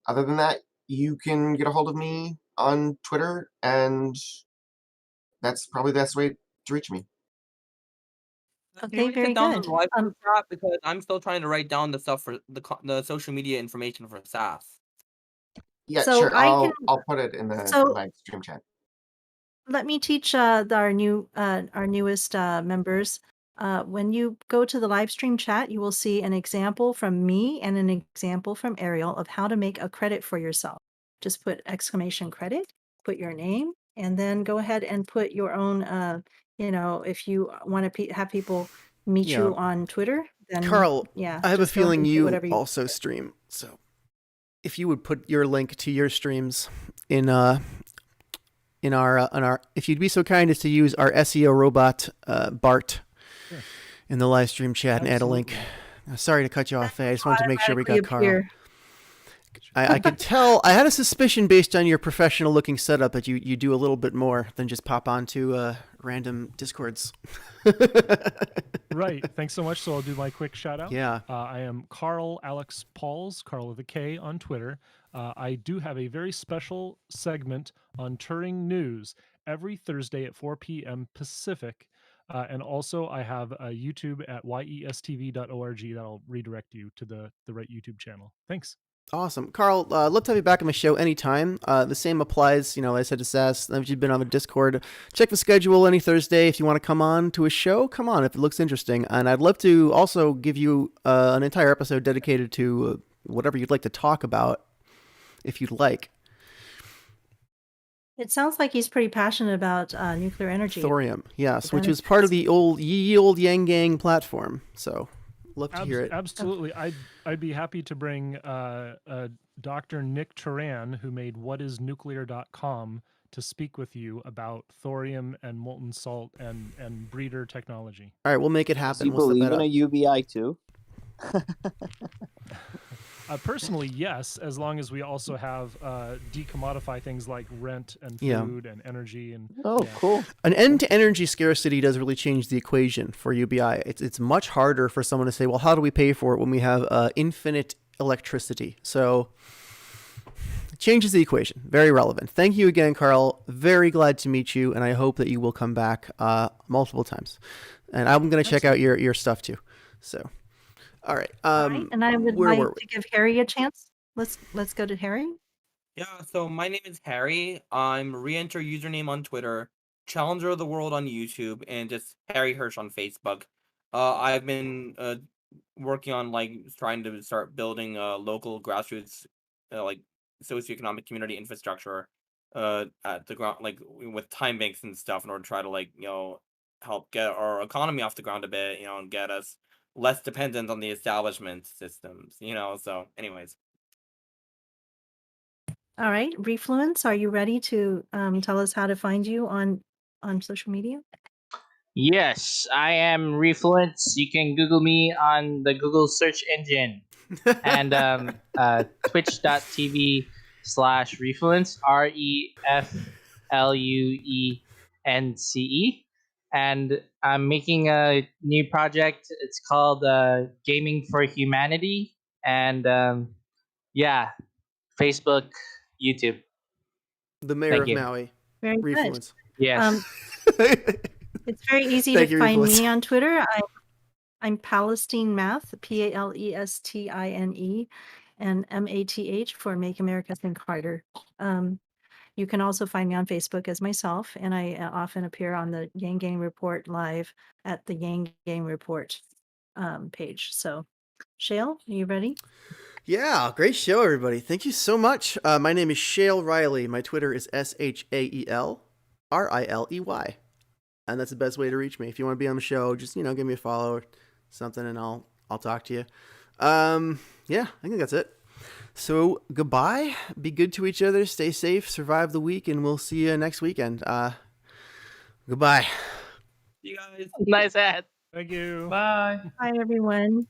Speaker 8: other than that, you can get a hold of me on Twitter, and that's probably the best way to reach me.
Speaker 4: Can
Speaker 1: Okay,
Speaker 4: we
Speaker 1: very
Speaker 4: sit down on
Speaker 1: good.
Speaker 4: the live stream chat, because I'm still trying to write down the stuff for the social media information for Sass.
Speaker 8: Yeah,
Speaker 1: So
Speaker 8: sure.
Speaker 1: I can.
Speaker 8: I'll put it in the
Speaker 1: So
Speaker 8: live stream chat.
Speaker 1: let me teach our newest members. When you go to the live stream chat, you will see an example from me and an example from Ariel of how to make a credit for yourself. Just put exclamation credit, put your name, and then go ahead and put your own. If you want to have people meet
Speaker 3: Yeah.
Speaker 1: you on Twitter, then
Speaker 3: Carl,
Speaker 1: yeah,
Speaker 3: I have a
Speaker 1: just go ahead
Speaker 3: feeling
Speaker 1: and put
Speaker 3: you
Speaker 1: whatever you.
Speaker 3: also stream. So if you would put your link to your streams in our if you'd be so kind as to use our SEO robot Bart
Speaker 5: Sure.
Speaker 3: in the live stream chat and add a link.
Speaker 5: Absolutely.
Speaker 3: Sorry to cut you off, Faye. I just wanted to make sure we got
Speaker 1: Automatically
Speaker 3: Carl.
Speaker 1: appear.
Speaker 3: I could tell. I had a suspicion based on your professional looking setup that you do a little bit more than just pop onto random Discords.
Speaker 7: Right. Thanks so much. So I'll do my quick shout out.
Speaker 3: Yeah.
Speaker 7: I am Carl Alex Pauls, Carl with a K on Twitter. I do have a very special segment on Turing News every Thursday at 4 p.m. Pacific. And also I have a YouTube at yestv.org that'll redirect you to the right YouTube channel. Thanks.
Speaker 3: Awesome. Carl, love to have you back on the show anytime. The same applies, I said to Sass, if you've been on the Discord, check the schedule any Thursday. If you want to come on to a show, come on if it looks interesting. And I'd love to also give you an entire episode dedicated to whatever you'd like to talk about, if you'd like.
Speaker 1: It sounds like he's pretty passionate about nuclear energy.
Speaker 3: Thorium, yes,
Speaker 1: The
Speaker 3: which is part of the old Yang Gang platform. So, love to hear it.
Speaker 7: Absolutely. I'd be happy to bring Dr. Nick Turan, who made whatisnuclear.com, to speak with you about thorium and molten salt and breeder technology.
Speaker 3: All right, we'll make it happen.
Speaker 9: Does he
Speaker 3: We'll set
Speaker 9: believe
Speaker 3: that
Speaker 9: in
Speaker 3: up.
Speaker 9: a UBI too?
Speaker 7: Personally, yes, as long as we also have decommodify things like rent and
Speaker 3: Yeah.
Speaker 7: food and energy and
Speaker 9: Cool.
Speaker 3: An end to energy scarcity does really change the equation for UBI. It's much harder for someone to say, well, how do we pay for it when we have infinite electricity? So it changes the equation. Very relevant. Thank you again, Carl. Very glad to meet you, and I hope that you will come back multiple times. And I'm going to check out your stuff too. So, all right.
Speaker 1: All right, and I would
Speaker 3: where
Speaker 1: like
Speaker 3: were
Speaker 1: to give Harry a chance. Let's go to Harry.
Speaker 4: Yeah, so my name is Harry. I'm re-enter username on Twitter, Challenger of the World on YouTube, and just Harry Hirsch on Facebook. I've been working on like trying to start building local grassroots like socioeconomic community infrastructure at the ground, like with time banks and stuff, in order to try to like help get our economy off the ground a bit, and get us less dependent on the establishment systems. So anyways.
Speaker 1: All right, Refluence, are you ready to tell us how to find you on social media?
Speaker 11: Yes, I am Refluence. You can Google me on the Google search engine and twitch.tv/Refluence, REFLUENCE. And I'm making a new project. It's called Gaming for Humanity. And yeah, Facebook, YouTube.
Speaker 3: the mayor
Speaker 11: Thank
Speaker 3: of
Speaker 11: you.
Speaker 3: Maui?
Speaker 1: Very good.
Speaker 3: Refluence.
Speaker 11: Yes.
Speaker 1: It's very easy
Speaker 3: Thank
Speaker 1: to
Speaker 3: you,
Speaker 1: find
Speaker 3: Refluence.
Speaker 1: me on Twitter. I'm Palestine Math, PALESTINE, and MATH for Make America Think Harder. You can also find me on Facebook as myself, and I often appear on the Yang Gang Report live at the Yang Gang Report page. So, Shale, are you ready?
Speaker 3: Yeah, great show, everybody. Thank you so much. My name is Shale Riley. My Twitter is SHAELRILEY. And that's the best way to reach me. If you want to be on the show, just, give me a follow or something and I'll talk to you. Yeah, I think that's it. So goodbye. Be good to each other. Stay safe. Survive the week, and we'll see you next weekend. Goodbye.
Speaker 4: You guys.
Speaker 11: Nice hat.
Speaker 7: Thank you.
Speaker 2: Bye.
Speaker 1: Hi, everyone.